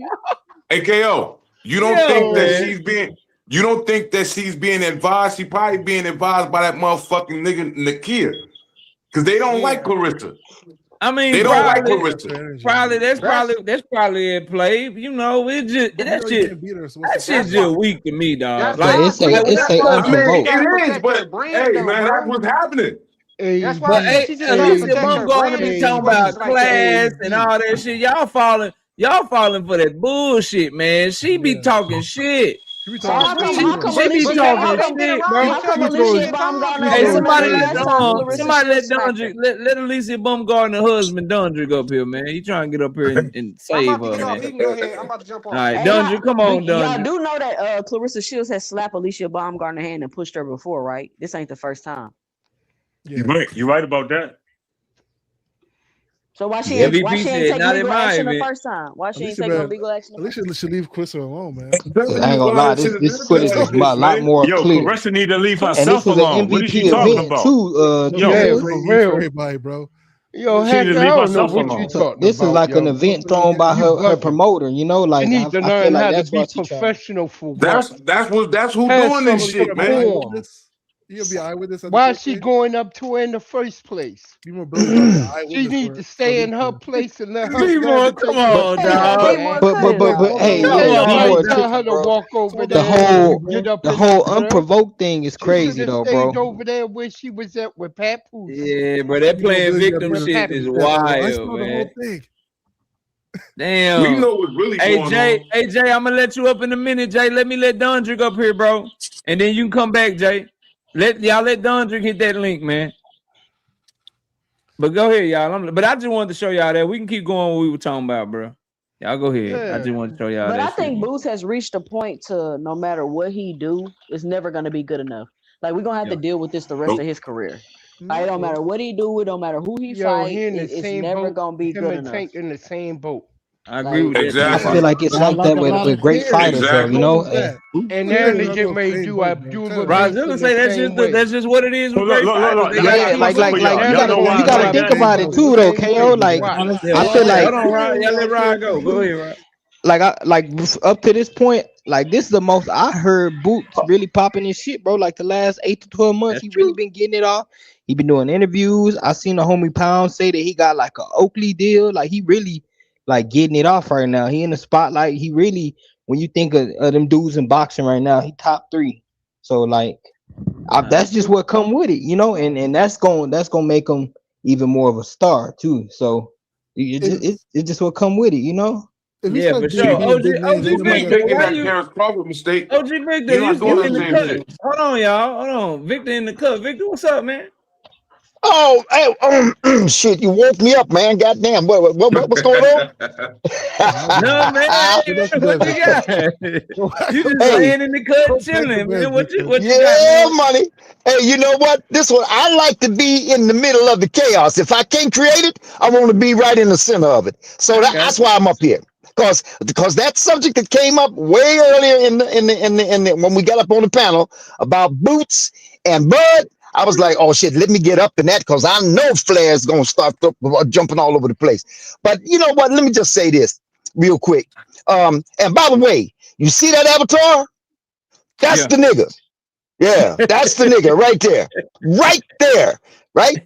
AKO, you don't
Yeah,
think that
man.
you don't think that she's being advised? She probably being advised by that motherfucking nigga Nakia. Because they don't like Clarissa.
I mean,
They don't like Clarissa.
that's probably at play. You know, it just
But you
that
know you
shit.
can't beat her. So what's
That
the
shit
That's
point?
why.
just weak to me, dog.
That's
Like,
But
why I
it's a
agree.
like when
it's
I
a
look,
I mean,
She
unprovoked.
gotta
it is,
protect her
but
brand,
hey,
though,
man, that's
bro.
what's happening.
That's why
but
I said
hey,
she just gotta
Alicia
protect her
Bumgarner
brand
be
in
talking about
situations like that.
class and all that shit. Y'all falling for that bullshit, man. She be
Yeah,
talking shit.
she be
I
talking
How
shit.
come?
agree.
She
How
do.
come
She be
But
Alicia?
KO,
talking
don't get it
shit,
wrong.
bro.
He
How come
telling you
Alicia
shit calm.
Baumgartner
He
Hey,
ain't
giving
win
her
the
somebody
shit
let
last time
calm.
Clarissa Shields slapped her?
let Alicia Bumgarner husband Dundrick up here, man. He trying to get up here and
I'm
save
about to
her,
get off.
man.
He can go ahead. I'm about to jump
All
off.
right,
Hey,
Dundrick, come on,
y'all
Dundrick.
do know that Clarissa Shields has slapped Alicia Baumgartner hand and pushed her before, right? This ain't the first time.
Yeah.
You're right about that.
So why she
Yep.
ain't
MVP said
take
not in
legal
my
action the
event.
first time? Why she ain't
Alicia,
take no
man.
legal action the first
Alicia
time?
should leave Clarissa alone, man.
I ain't gonna lie. This footage is a lot more
Yo,
clear,
Clarissa need to leave
and this
herself
is an
alone. What is she
MVP
talking
event
about?
too.
No,
Yo,
Yeah,
fair
for
play ain't for
real.
everybody, bro.
Yo,
she need
Hacker,
to
I
leave
don't know
herself
what you
alone.
So
talking
this is
about,
like an
yo.
event thrown by
You
her
bugging.
promoter. You know,
You
like
need to
I feel
learn
like
how to
that's why
be
she trying.
professional for
That's
once.
who's
Have
doing this
some
You
shit,
gonna be an
man.
decorum.
eyewitness? You gonna be an eyewitness at the
Why is
court
she
case?
going up to her in the first place?
B-More gonna be an
She
eyewitness
need
for
to
for
stay in her
Alicia.
place and let her
B-More, come
gravitate
But
on,
yourself,
Hell,
dog.
but
B-more
man.
but
cut
but
it
but
out.
but hey,
Come
Ain't
yo, be
nobody
on,
more
dog.
tell her
tripping,
to
bro.
walk over
The
there
whole
and get up
the
in that
whole
girl.
unprovoked thing is
She should
crazy
have
though,
stayed
bro.
over there where she was at with Papoose.
Yeah, bro, that
B-More
playing
really got
victim
beat
With
her
shit
shit
is
like
Papoose.
that. I
wild,
saw the
man.
whole thing.
We
Damn.
know what's really
Hey
going
Jay,
on.
I'm gonna let you up in a minute, Jay. Let me let Dundrick up here, bro. And then you can come back, Jay. Let Dundrick hit that link, man. But go ahead, y'all. But I just wanted to show y'all that we can keep going what we were talking about, bro. Y'all go ahead. I
Yeah.
just wanted to show y'all
But I
that shit.
think Boots has reached a point to no matter what he do, it's never gonna be good enough. Like we're gonna have to deal with this the rest of his career. Like it don't matter what he do, it don't matter who he
Yo,
fight,
he in the
it's
same
never
boat.
gonna be
Him
good
and
enough.
Tank in the same boat.
I agree
Like
with that too.
I feel like it's like that with great fighters, though. You know, and
And
Yeah,
now
they're
they
not
get
the
ready to
same
do
boat, man.
do
Calm
events
down.
Brazil
in the
say
same way.
that's just what it is with great fighters. They got
yeah,
two
like
swords.
you
Now they
gotta
gonna
think
do
about it too, though,
same
KO.
way.
Like
Watch.
Yeah,
I feel like
hold on, Rod. Y'all let Rod go. Go ahead, Rod.
like up to this point, like this is the most I heard Boots really popping his shit, bro. Like the last 8 to 12 months,
That's
he really
true.
been getting it off. He been doing interviews. I seen the homie Pound say that he got like a Oakley deal. Like he really like getting it off right now. He in the spotlight. He really, when you think of them dudes in boxing right now, he top 3. So like that's just what come with it, you know, and that's gonna make him even more of a star too. So it's just what come with it, you know.
If he
Yeah,
starts
for
beating
sure.
big names, ain't
He
nobody
ain't
gonna
making
care.
Why
that
you
Terrence Crawford mistake.
OG Victor,
He not doing
you
that
in the
same
cut.
shit.
Hold on, y'all. Hold on. Victor in the cut. Victor, what's up, man?
Oh, hey, shit! You woke me up, man. Goddamn, what's going on?
No, man. Hey, man, what you got? You just
Hey,
laying in the cut chilling, man. What you got,
yeah,
man?
money. Hey, you know what? This one, I like to be in the middle of the chaos. If I can't create it, I want to be right in the center of it. So
I got
that's why I'm up here. Because that subject that came up way earlier in the when we got up on the panel about Boots and Bud, I was like, oh shit, let me get up in that because I know Flair's gonna start jumping all over the place. But you know what? Let me just say this real quick. And by the way, you see that avatar? That's
Yeah.
the nigga. Yeah, that's the nigga right there. Right there. Right?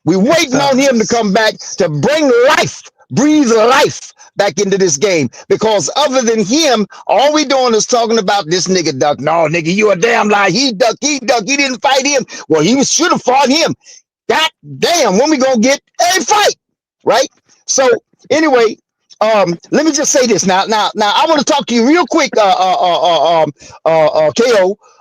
We waiting on him to come back to bring life, breathe life back into this game. Because other than him, all we doing is talking about this nigga duck. No, nigga, you a damn lie. He duck, he didn't fight him. Well, he should have fought him. God damn, when we gonna get a fight? Right? So anyway, let me just say this now. I want to talk to you real quick, KO,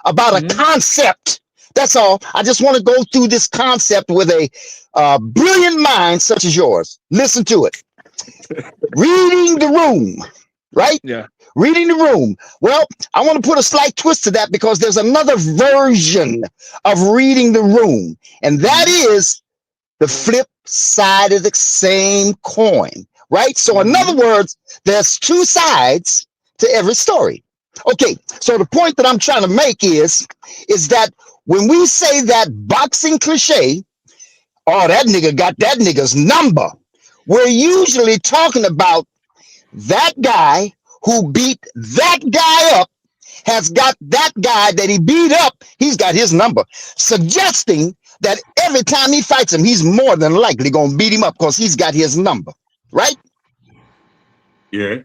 about a concept That's all. I just want to go through this concept with a brilliant mind such as yours. Listen to it. Reading the room, right?
Yeah.
Reading the room. Well, I want to put a slight twist to that because there's another version of reading the room, and that is the flip side of the same coin, right? So in other words, there's two sides to every story. Okay, so the point that I'm trying to make is that when we say that boxing cliche, oh, that nigga got that nigga's number, we're usually talking about that guy who beat that guy up has got that guy that he beat up, he's got his number, suggesting that every time he fights him, he's more than likely going to beat him up because he's got his number, right?
Yeah.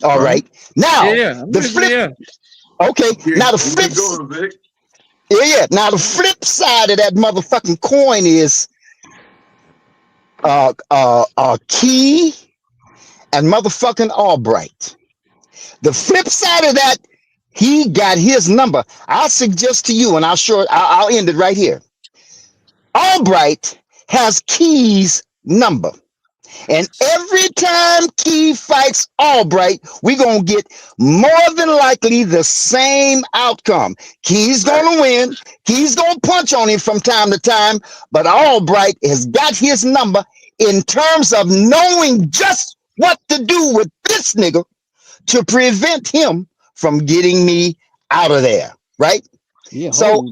All right. Now, the flip.
Yeah.
Okay. Now the flip. Yeah. Now the flip side of that motherfucking coin is Key and motherfucking Albright. The flip side of that, he got his number. I'll suggest to you, and I'll end it right here. Albright has Key's number. And every time Key fights Albright, we're going to get more than likely the same outcome. Key's going to win. Key's going to punch on him from time to time. But Albright has got his number in terms of knowing just what to do with this nigga to prevent him from getting me out of there. Right?
Yeah.
So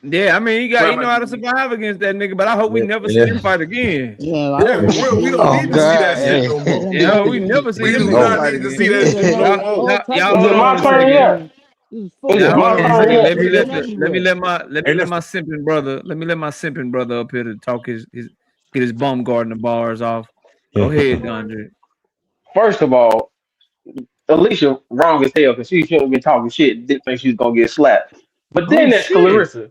Yeah, I mean, he know how to survive against that nigga, but I hope we never see him fight again.
Yeah,
we don't need to see that shit no more.
Yeah, we never see him fight again. Let me let my simping brother up here to talk get his bum guard in the bars off. Go ahead, Andre.
First of all, Alicia wrong as hell because she shouldn't have been talking shit. Didn't think she was gonna get slapped. But then that Clarissa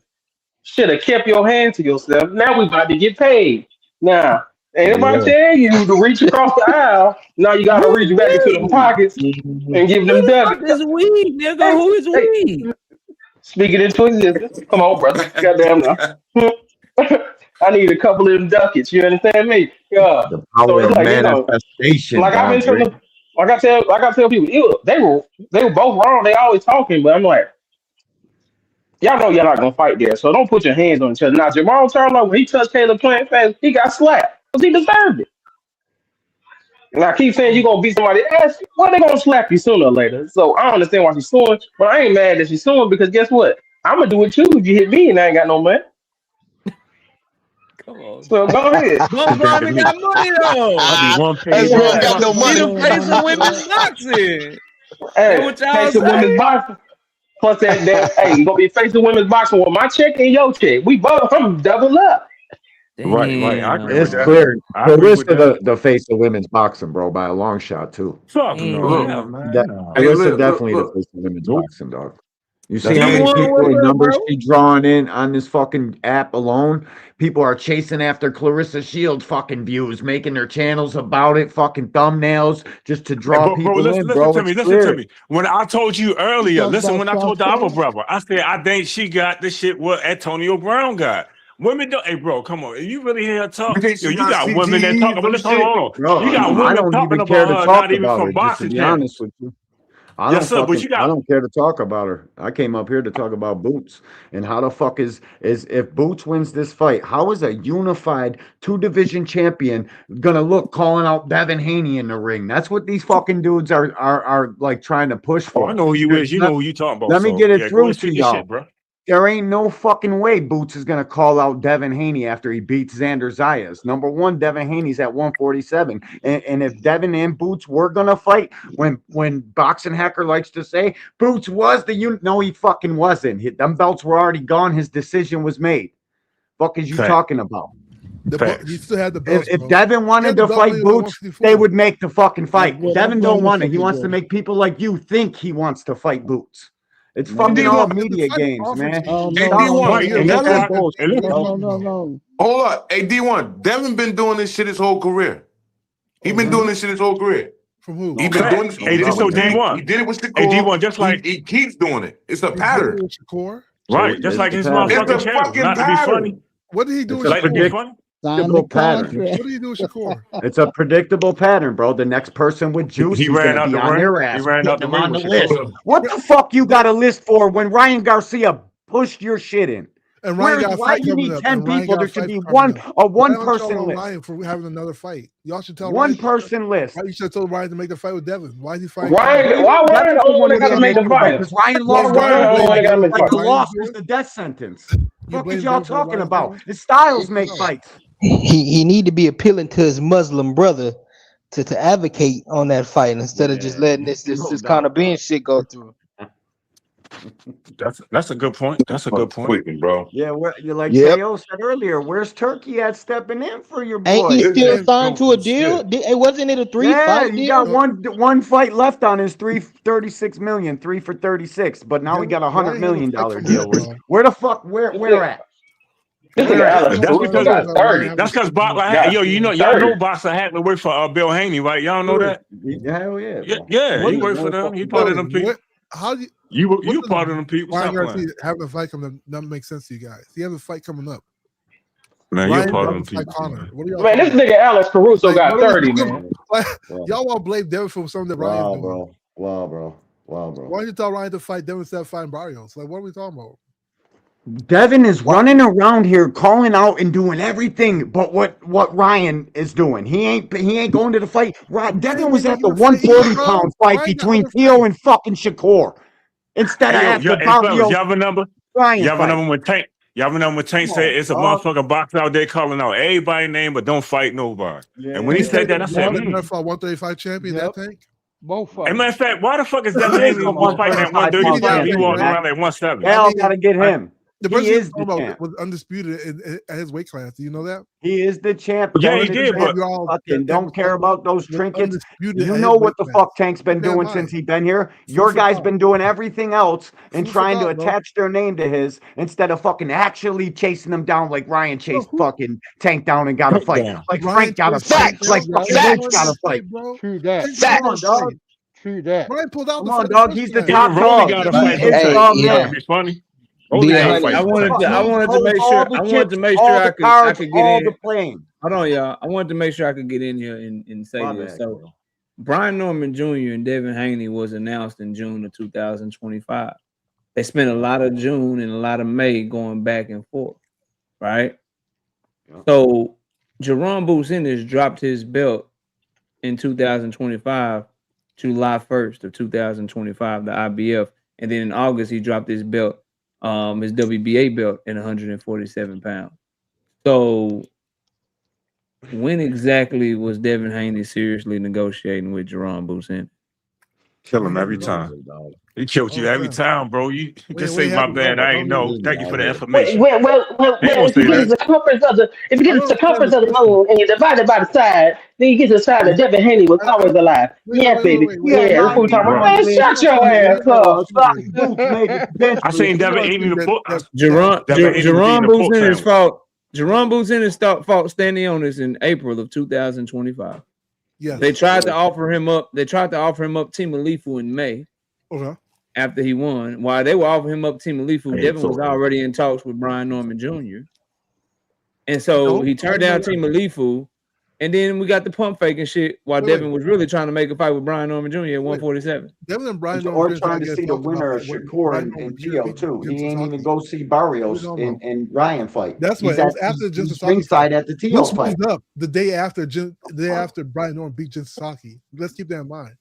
should have kept your hand to yourself. Now we about to get paid. Now, ain't nobody tell you to reach across the aisle. Now you gotta reach back into them pockets and give them ducats.
Who is we, nigga? Who is we?
Speaking into existence. Come on, brother. Goddamn now. I need a couple of them ducats. You understand me? Yeah.
The power
so it's
of
like,
manifestation.
Like I've been telling, like I tell people, they were both wrong. They always talking, but I'm like, y'all know y'all not gonna fight there, so don't put your hands on each other. Now, Jamal Turlow, when he touched Caleb Plant face, he got slapped because he deserved it. And I keep saying you're gonna beat somebody's ass, well, they're gonna slap you sooner or later. So I don't understand why she's suing, but I ain't mad that she's suing because guess what? I'm gonna do it too if you hit me and I ain't got no money.
Come on.
So go ahead.
Bumgarner got money though.
got no money.
He done paid some women's boxing.
Hey,
what y'all
pay some
saying?
women's boxing. Plus that hey, you gonna be facing women's boxing with my check and your check. We both double up.
Right. I agree
It's
with that.
clear.
I agree with
Clarissa,
that.
the face of women's boxing, bro, by a long shot too.
Fuck no, man.
Clarissa definitely the face of women's boxing, dog. You see
That's
how many
D1
people
with
and
her,
numbers
bro?
she drawing in on this fucking app alone? People are chasing after Clarissa Shields fucking views, making their channels about it, fucking thumbnails, just to draw people
listen,
in, bro.
Listen to me. When I told you earlier, when I told the other brother, I said I think she got the shit what Antonio Brown got. Women don't. Hey, bro, come on. You really hear her talk? Yo, you got women that talk about. Listen, hold on.
Bro,
You got
I
women
don't
talking
even care
about
to
her,
talk
not even
about
from
her, just to
boxing
be
channels.
honest with you. I
Yes,
don't
sir, but you got.
I don't care to talk about her. I came up here to talk about Boots and how the fuck is if Boots wins this fight, how is a unified 2-division champion gonna look calling out Devin Haney in the ring? That's what these fucking dudes are like trying to push
Oh,
for.
I know who you is. You know who you talking about.
Let me
so,
get it
yeah, go
through
ahead,
to
speak your
y'all.
shit, bro.
There ain't no fucking way Boots is going to call out Devin Haney after he beats Xander Zayas. Number one, Devin Haney's at 147. And if Devin and Boots were going to fight, when Boxing Hacker likes to say, Boots was the unit. No, he fucking wasn't. Them belts were already gone. His decision was made. Fuck is you talking about?
You still had the belts,
If Devin wanted to fight Boots, they would make the fucking fight. Devin don't want it. He wants to make people like you think he wants to fight Boots. It's fucking all media games, man.
Hey, D1, hold up. Hey, D1, Devin been doing this shit his whole career. He been doing this shit his whole career.
From who?
He been doing this.
Hey, just so D1.
He did it with Shakur.
Hey, D1, just like
he keeps doing it. It's a pattern.
Shakur.
Right, just like his motherfucking channel. Not to be funny.
What did he do with
Like to be
Shakur?
funny?
Predictable pattern.
What did he do with Shakur?
It's a predictable pattern, bro. The next person with juice,
He
he's
ran
gonna
out
be
the
on
ring.
their
He
ass,
ran out
putting
the
them on
ring
the
with
list.
Shakur.
What the fuck you got a list for when Ryan Garcia pushed your shit in?
And Ryan got a
Why
fight
you
coming
need
up.
10
And Ryan
people?
got
There
a
should
fight
be
coming up.
a
Why don't
one-person
y'all on
list.
Ryan for having another fight? Y'all should tell
One
Ryan.
person list.
Why you should have told Ryan to make the fight with Devin? Why is he fighting?
Ryan, why Ryan the only one that got to make the fight?
Because Ryan
Why
lost the
Ryan the
whole
only one that got to make the
like
fight?
the loss was the death sentence. What
blame
is y'all
Devin for
talking
Ryan's
about?
win?
His styles make fights.
He need to be appealing to his Muslim brother to advocate on that fight instead of just letting this Conor Benn shit go through.
That's a good point. That's a good point, bro.
Yeah, you're like
Yep.
KO said earlier. Where's Turkey at stepping in for your
Ain't
boy?
he still signed to a deal? It wasn't it a 3-fight
He
deal?
got one fight left on his 336 million, 3 for 36, but now he got $100 million deal. Where the fuck? Where at?
This nigga Alex Caruso got 30.
That's because
Got
y'all
30.
know Boxer had to work for Bill Haney, right? Y'all know that?
Hell yeah.
Yeah, he worked for them. He part of them people.
How do
You part of them people.
Ryan
Stop
Garcia
playing.
having a fight coming up doesn't make sense to you guys. He has a fight coming up.
Man,
Ryan
you're part of them
Devin fight
people.
Conor. What are y'all
Man, this
talking
nigga Alex Caruso
Like,
got
what are
30,
we-
man.
Like, y'all want to blame Devin for something that Ryan's doing.
Wow, bro.
Why don't you tell Ryan to fight Devin instead of fighting Barrios? Like, what are we talking about?
Devin is running around here calling out and doing everything but what Ryan is doing. He ain't going to the fight. Devin was at the 140-pound fight between Theo and fucking Shakur. Instead of after Barrios.
Y'all have a number?
Ryan
Y'all have a
fight.
number when Tank? Y'all have a number when Tank said it's a motherfucking box out there calling out everybody's name, but don't fight nobody. And when he said that, I said,
for 135 champion, that Tank?
Both of
As a
them.
matter of fact, why the fuck is Devin Haney was fighting at 135? He walking around at 170.
Hell, gotta get him.
The
He
person
is
talking
the
about
champ.
was undisputed at his weight class. Do you know that?
He is the champ.
Yeah, he did, but
fucking don't care about those trinkets.
undisputed
You
at
know
his
what
weight
the
class.
fuck Tank's been
Keep that in
doing
mind.
since he been here. Your
Food for
guy's
thought.
been doing everything else and
Food for
trying to
thought, bro.
attach their name to his instead of fucking actually chasing them down like Ryan chased fucking Tank down and got a fight.
down.
Like
Ryan
Frank got a
chased
fight.
Tank
Like
down.
fucking
Ryan
Roach
won
got a
that
fight.
bro.
True that.
Tank
Facts.
won that
Dog.
fight.
True that.
Ryan pulled out
Come
the
on,
fight
dog.
first
He's the
time.
top
Rolly
dog.
got a
He
fight
is
this
the
time.
man.
That'd be funny. Rolly got a fight.
I wanted to
Hold
make
the
sure I
chips,
could
all the
I
cards,
could get
all
in.
the playing.
Hold on, y'all. I wanted to make sure I could get in here and say
My
this.
bad,
So
bro.
Brian Norman Jr. and Devin Haney was announced in June of 2025. They spent a lot of June and a lot of May going back and forth, right?
Yeah.
So Jaron Ennis dropped his belt in 2025, July 1st of 2025, the IBF. And then in August, he dropped his belt, his WBA belt at 147 pounds. So when exactly was Devin Haney seriously negotiating with Jaron Ennis?
Kill him every time. He killed you every time, bro. You just say my bad. I ain't know. Thank you for the information.
Well, if you get the circumference of the moon and you divide it by the side, then you get to the side that Devin Haney was always alive. Yeah, baby. Yeah, that's what we're talking about. Man, shut your ass up.
I seen Devin eating the book.
Jaron Ennis fought. Jaron Ennis fought Stanley Onis in April of 2025.
Yeah,
they tried to offer him up. They tried to offer him up Team Alifu in May.
Okay.
After he won, while they were offering him up Team Alifu, Devin was already in talks with Brian Norman Jr. And so he turned down Team Alifu, and then we got the pump faking shit while Devin was really trying to make a fight with Brian Norman Jr. at 147.
Devin and Brian
Or trying to see the winner of Shakur and Theo too. He ain't even go see Barrios and Ryan fight.
That's what it was after Jin Sasaki
ringside at the Theo fight.
Up the day after Brian Norman beat Jin Sasaki. Let's keep that in mind.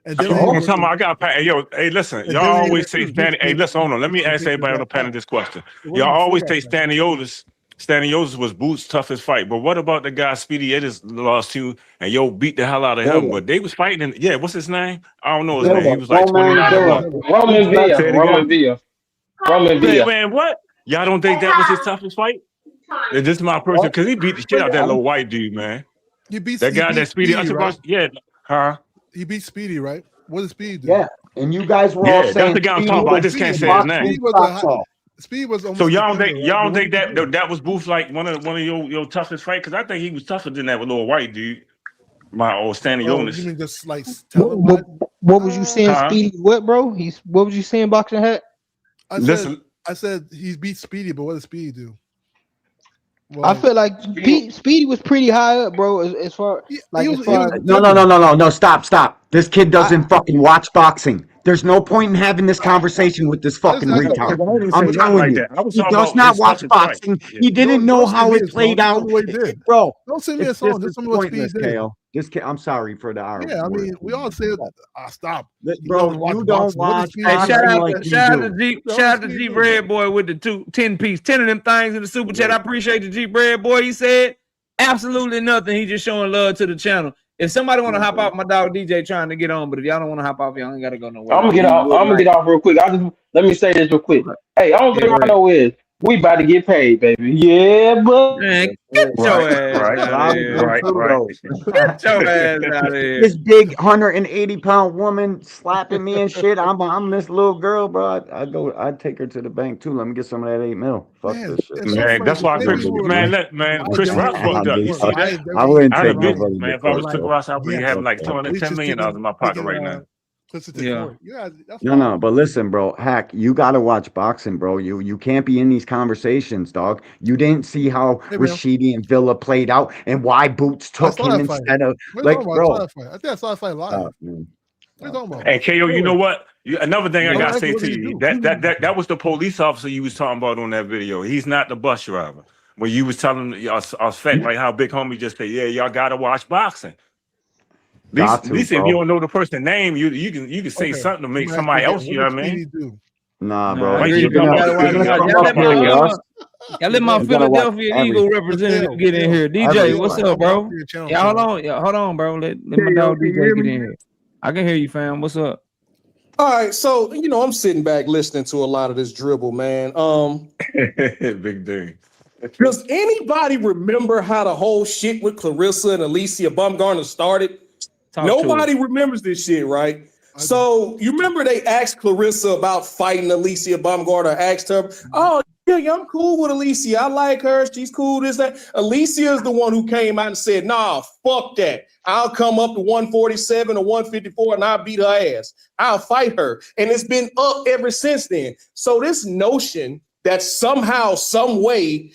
And then
I got hey, yo, hey, listen, y'all always say Stanley. Hey, listen, hold on. Let me ask everybody on the panel this question. Y'all always say Stanley was Boots' toughest fight. But what about the guy Speedy Edis lost to and beat the hell out of him? But they was fighting. Yeah, what's his name? I don't know his name. He was like 29.
Roman Villa.
Man, what? Y'all don't think that was his toughest fight? This is my person because he beat the shit out of that little white dude, man.
He beat
that guy that Speedy.
right?
Yeah, huh?
He beat Speedy, right? What did Speedy do?
Yeah, and you guys were all saying
that's the guy I'm talking about. I just can't say his name.
Speed was almost
so y'all don't think that was Booth like one of your toughest fights? Because I think he was tougher than that with little white dude. My old Stanley Onis.
You mean just like
what was you saying, Speedy? What, bro? What was you saying, Boxing Hat?
I I said he beat Speedy, but what did Speedy do? Well,
I feel like Speedy was pretty high up, bro. As far
No. Stop. This kid doesn't fucking watch boxing. There's no point in having this conversation with this fucking retard. I'm telling you, he does not watch boxing. He didn't know how it played out, bro.
Don't sing me a song. Just tell me what Speedy
Pointless,
did.
KO. I'm sorry for the R.
Yeah, I mean, we all say stop.
Bro, you don't watch
Hey, shout out
like
to Jeep Red Boy with the 10 piece, 10 of them things in the super chat. I appreciate the Jeep Red Boy. He said absolutely nothing. He just showing love to the channel. If somebody want to hop off, my dog DJ trying to get on, but if y'all don't want to hop off, y'all ain't got to go nowhere.
I'm gonna get off real quick. Let me say this real quick. Hey, I don't think I know is we about to get paid, baby. Yeah, but
man, get your ass out of here.
Right.
Get your ass out of here.
This big 180-pound woman slapping me and shit. I'm this little girl, bro. I'd take her to the bank too. Let me get some of that 8 mil. Fuck this shit.
Man, that's why Chris Chris Rock fucked up. You see that?
I wouldn't take
man.
nobody.
If I was Chris Rock, I would be having like $210 million in my pocket right now.
No, but listen, bro, Hack, you gotta watch boxing, bro. You can't be in these conversations, dog. You didn't see how Rashidi and Villa played out and why Boots took him instead of bro.
I think I saw a fight live. What are you talking about?
And KO, you know what? Another thing I gotta say to you, that was the police officer you was talking about on that video. He's not the bus driver. When you was telling us fact like how Big Homie just said, yeah, y'all gotta watch boxing. At least if you don't know the person's name, you can say something to make somebody else. You know what I mean?
Nah, bro.
Y'all let my Philadelphia Eagle representative get in here. DJ, what's up, bro? Yeah, hold on, bro. Let my dog DJ get in here. I can hear you, fam. What's up?
All right, so I'm sitting back listening to a lot of this dribble, man.
Big thing.
Does anybody remember how the whole shit with Clarissa and Alicia Baumgartner started? Nobody remembers this shit, right? So you remember they asked Clarissa about fighting Alicia Baumgartner, asked her, oh, yeah, I'm cool with Alicia. I like her. She's cool, this, that. Alicia is the one who came out and said, nah, fuck that. I'll come up to 147 or 154 and I'll beat her ass. I'll fight her. And it's been up ever since then. So this notion that somehow, some way,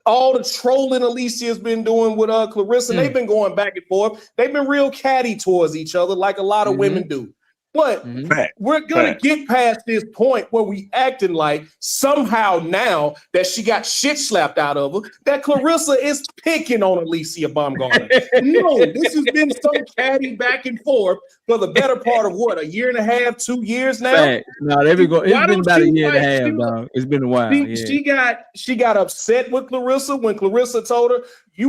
all the trolling Alicia's been doing with Clarissa, they've been going back and forth. They've been real catty towards each other like a lot of women do. But we're going to get past this point where we acting like somehow now that she got shit slapped out of her, that Clarissa is picking on Alicia Baumgartner. No, this has been some catty back and forth for the better part of what, a year and a half, 2 years now?
No, there we go. It's been about a year and a half, dog. It's been a while.
She got upset with Clarissa when Clarissa told her,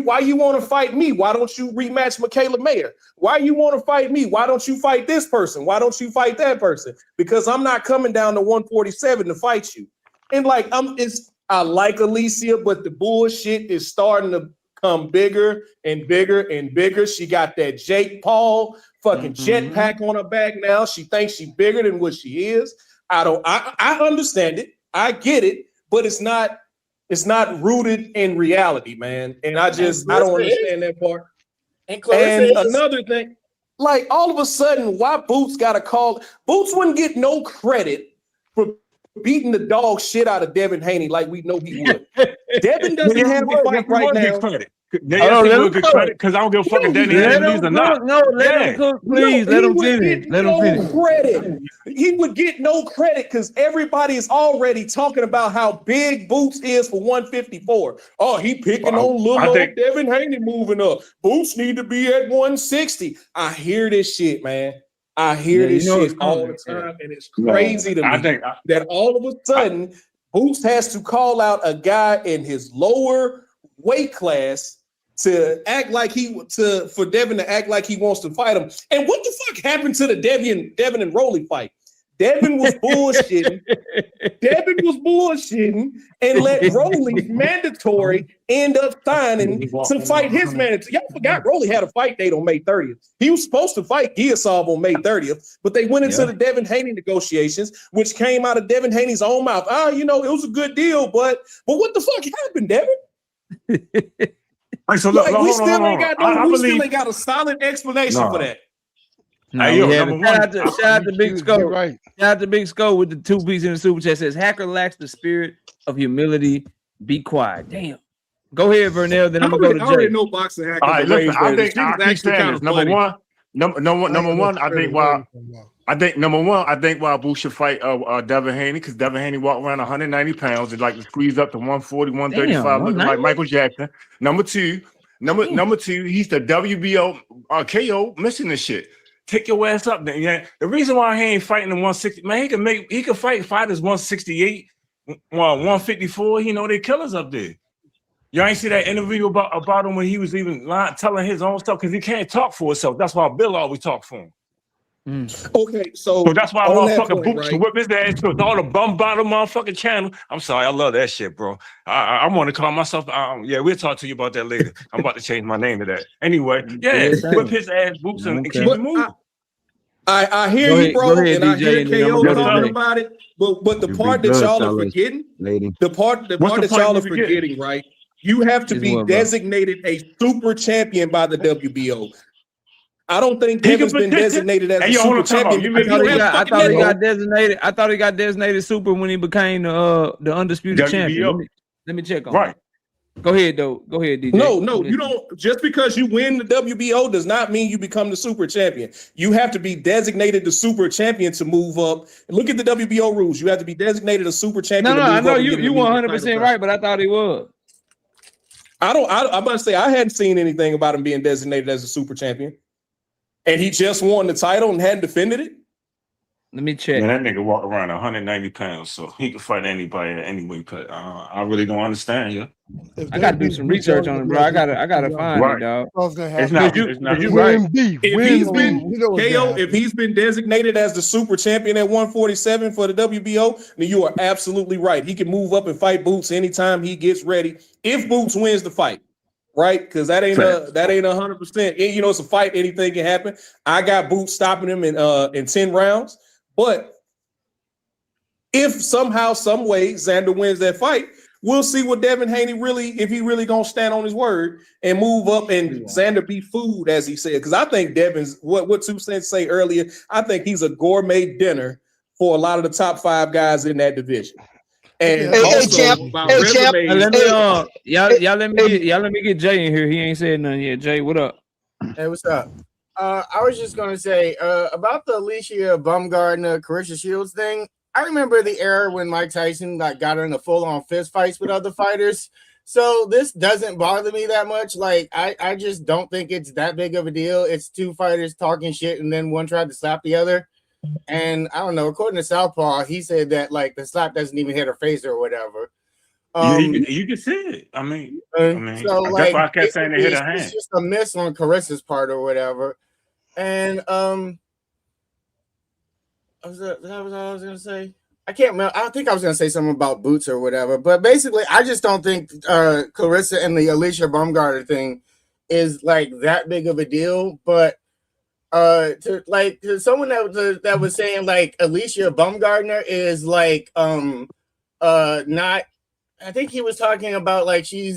why you want to fight me? Why don't you rematch Michaela Mayer? Why you want to fight me? Why don't you fight this person? Why don't you fight that person? Because I'm not coming down to 147 to fight you. And I like Alicia, but the bullshit is starting to come bigger and bigger and bigger. She got that Jake Paul fucking jetpack on her back now. She thinks she's bigger than what she is. I understand it. I get it, but it's not rooted in reality, man. And I don't understand that part. And another thing, like all of a sudden, why Boots got to call? Boots wouldn't get no credit for beating the dog shit out of Devin Haney like we know he would. Devin doesn't have to fight right now.
Because I don't give a fuck if Danny lose or not.
No, let him cook, please. Let him finish. Let him finish.
Credit. He would get no credit because everybody is already talking about how big Boots is for 154. Oh, he picking on little old Devin Haney moving up. Boots need to be at 160. I hear this shit, man. I hear this shit all the time, and it's crazy to me that all of a sudden Boots has to call out a guy in his lower weight class to act like for Devin to act like he wants to fight him. And what the fuck happened to the Devin and Rolly fight? Devin was bullshitting. And let Rolly mandatory end up signing to fight his mandatory. Y'all forgot Rolly had a fight date on May 30th. He was supposed to fight Giasov on May 30th, but they went into the Devin Haney negotiations, which came out of Devin Haney's own mouth. It was a good deal, but what the fuck happened, Devin?
So
we still ain't got a solid explanation for that.
No,
Hey,
we
yo,
haven't.
number one.
Shout out to Big
You're
Scope.
right.
Shout out to Big Scope with the 2 piece in the super chat says Hacker lacks the spirit of humility. Be quiet. Damn. Go ahead, Vernell. Then I'm gonna go to
I already
Jay.
know boxing
All
hackers
right,
are
listen.
range
I
better. The
think
shit
I
is
keep
actually
saying
kind
this.
of
Number
funny.
one. Number one. I think why Boo should fight Devin Haney because Devin Haney walked around 190 pounds and like to squeeze up to 140, 135,
Damn,
looking like
190?
Michael Jackson. Number two, he's the WBO KO missing this shit. Take your ass up then. Yeah. The reason why he ain't fighting in 160, man, he can fight fighters 168, 154. You know, they killers up there. You ain't see that interview about him when he was even telling his own stuff because he can't talk for himself. That's why Bill always talk for him.
Okay, so
that's why
on that
motherfucking
point,
Boots
right?
whip his ass to all the bum bottom motherfucking channel. I'm sorry, I love that shit, bro. I want to call myself. Yeah, we'll talk to you about that later. I'm about to change my name to that. Anyway, yeah, whip his ass, Boots, and keep it moving.
I hear you, bro, and I hear KO talking about it. But the part that y'all are forgetting, the part that y'all are forgetting, right? You have to be designated a super champion by the WBO. I don't think Devin's been designated as a super champion.
I thought he got designated. I thought he got designated super when he became the undisputed champion. Let me check on that. Go ahead, though. Go ahead, DJ.
No, you don't. Just because you win the WBO does not mean you become the super champion. You have to be designated the super champion to move up. Look at the WBO rules. You have to be designated a super champion.
No, I know you 100% right, but I thought he was.
I'm about to say I hadn't seen anything about him being designated as a super champion. And he just won the title and hadn't defended it?
Let me check.
Man, that nigga walk around 190 pounds, so he can fight anybody at any weight cut. I really don't understand, yeah.
I gotta do some research on it, bro. I gotta find it, dog.
It's not you
right.
If
If he's been designated as the super champion at 147 for the WBO, then you are absolutely right. He can move up and fight Boots anytime he gets ready. If Boots wins the fight. Right, because that ain't 100%. You know, it's a fight. Anything can happen. I got Boots stopping him in 10 rounds. But if somehow, some way, Xander wins that fight, we'll see what Devin Haney if he really gonna stand on his word and move up and Xander be food, as he said. Because I think Devin's what 2 Cents say earlier. I think he's a gourmet dinner for a lot of the top 5 guys in that division. And
y'all let me get Jay in here. He ain't said nothing yet. Jay, what up?
Hey, what's up? I was just gonna say about the Alicia Baumgardner, Carissa Shields thing. I remember the era when Mike Tyson got in a full-on fist fights with other fighters. So this doesn't bother me that much. Like I just don't think it's that big of a deal. It's 2 fighters talking shit, and then one tried to slap the other. And I don't know. According to Southpaw, he said that like the slap doesn't even hit her face or whatever.
You can see it. I mean,
so
that's
like,
why I kept saying they hit her hand.
It's just a miss on Carissa's part or whatever. And that was all I was gonna say. I can't remember. I think I was gonna say something about Boots or whatever. But basically, I just don't think Carissa and the Alicia Baumgardner thing is like that big of a deal. But to someone that was saying like Alicia Baumgardner is like not. I think he was talking about like she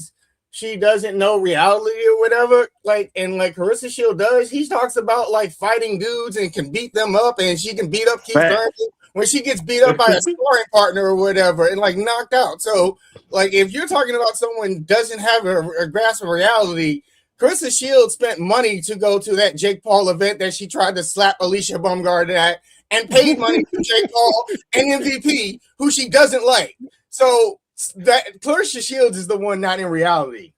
doesn't know reality or whatever. Like and like Carissa Shield does. He talks about like fighting dudes and can beat them up, and she can beat up Keith Thurman when she gets beat up by a sparring partner or whatever and like knocked out. So like if you're talking about someone who doesn't have a grasp of reality. Carissa Shields spent money to go to that Jake Paul event that she tried to slap Alicia Baumgardner at and paid money to Jake Paul and MVP, who she doesn't like. So that Carissa Shields is the one not in reality.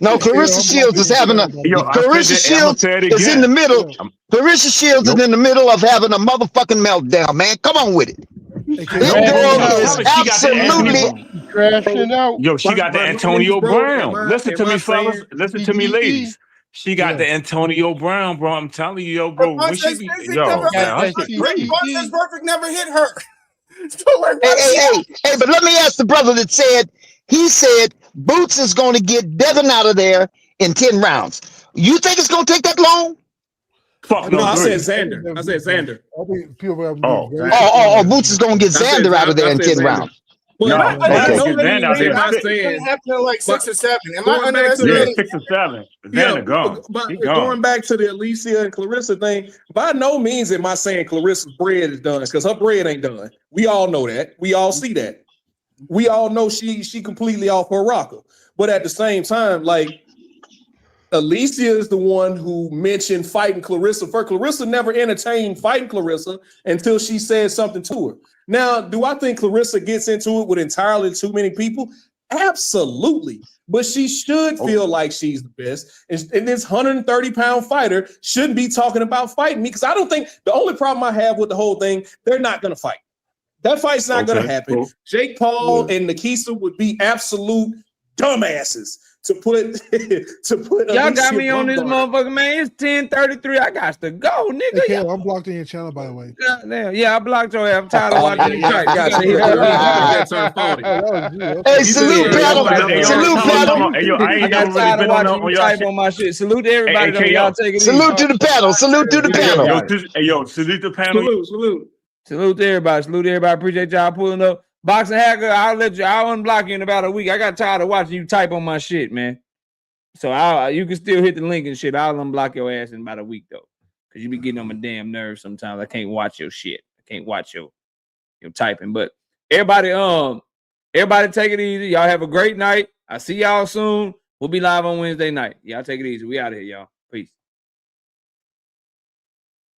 No, Carissa Shields is having a Carissa Shields is in the middle. Carissa Shields is in the middle of having a motherfucking meltdown, man. Come on with it. That girl is absolutely
crashing out.
Yo, she got the Antonio Brown. Listen to me, fellas. Listen to me, ladies. She got the Antonio Brown, bro. I'm telling you, yo, bro. When she be,
Rick Says perfect never hit her. So like,
hey, but let me ask the brother that said he said Boots is going to get Devin out of there in 10 rounds. You think it's going to take that long?
Fuck
no, I said Xander. I said Xander.
Boots is going to get Xander out of there in 10 rounds.
But
No,
by
Van
no
get Van out
means
there.
am I
It's
saying,
happening like 6 or 7. Am I
going back to
Yeah,
underestimating?
6 or 7.
yeah,
Van gone.
but
He gone.
going back to the Alicia and Clarissa thing, by no means am I saying Clarissa's bread is done, because her bread ain't done. We all know that. We all see that. We all know she completely off her rocker. But at the same time, like, Alicia is the one who mentioned fighting Clarissa first. Clarissa never entertained fighting Clarissa until she said something to her. Now, do I think Clarissa gets into it with entirely too many people? Absolutely. But she should feel like she's the best. And this 130-pound fighter shouldn't be talking about fighting me, because I don't think, the only problem I have with the whole thing, they're not going to fight. That fight's not going to happen. Cool. Jake Paul and Nikisa would be absolute dumbasses to put
y'all got me on this motherfucker, man. It's 10:33. I got to go, nigga.
Hey, I'm blocked in your channel, by the way.
Goddamn. Yeah, I blocked your ass. I'm tired of watching you type.
Hey, salute panel. Salute panel.
Hey, yo, I ain't never really been on your
type on my shit. Salute to everybody. Though. Y'all take it easy.
Salute to the panel. Salute to the panel.
Hey, yo, salute the panel.
Salute to everybody. Salute to everybody. Appreciate y'all pulling up. Boxing Hacker, I'll unblock you in about a week. I got tired of watching you type on my shit, man. So you can still hit the link and shit. I'll unblock your ass in about a week though, because you be getting on my damn nerves sometimes. I can't watch your shit. I can't watch your typing. But everybody take it easy. Y'all have a great night. I see y'all soon. We'll be live on Wednesday night. Y'all take it easy. We out of here, y'all.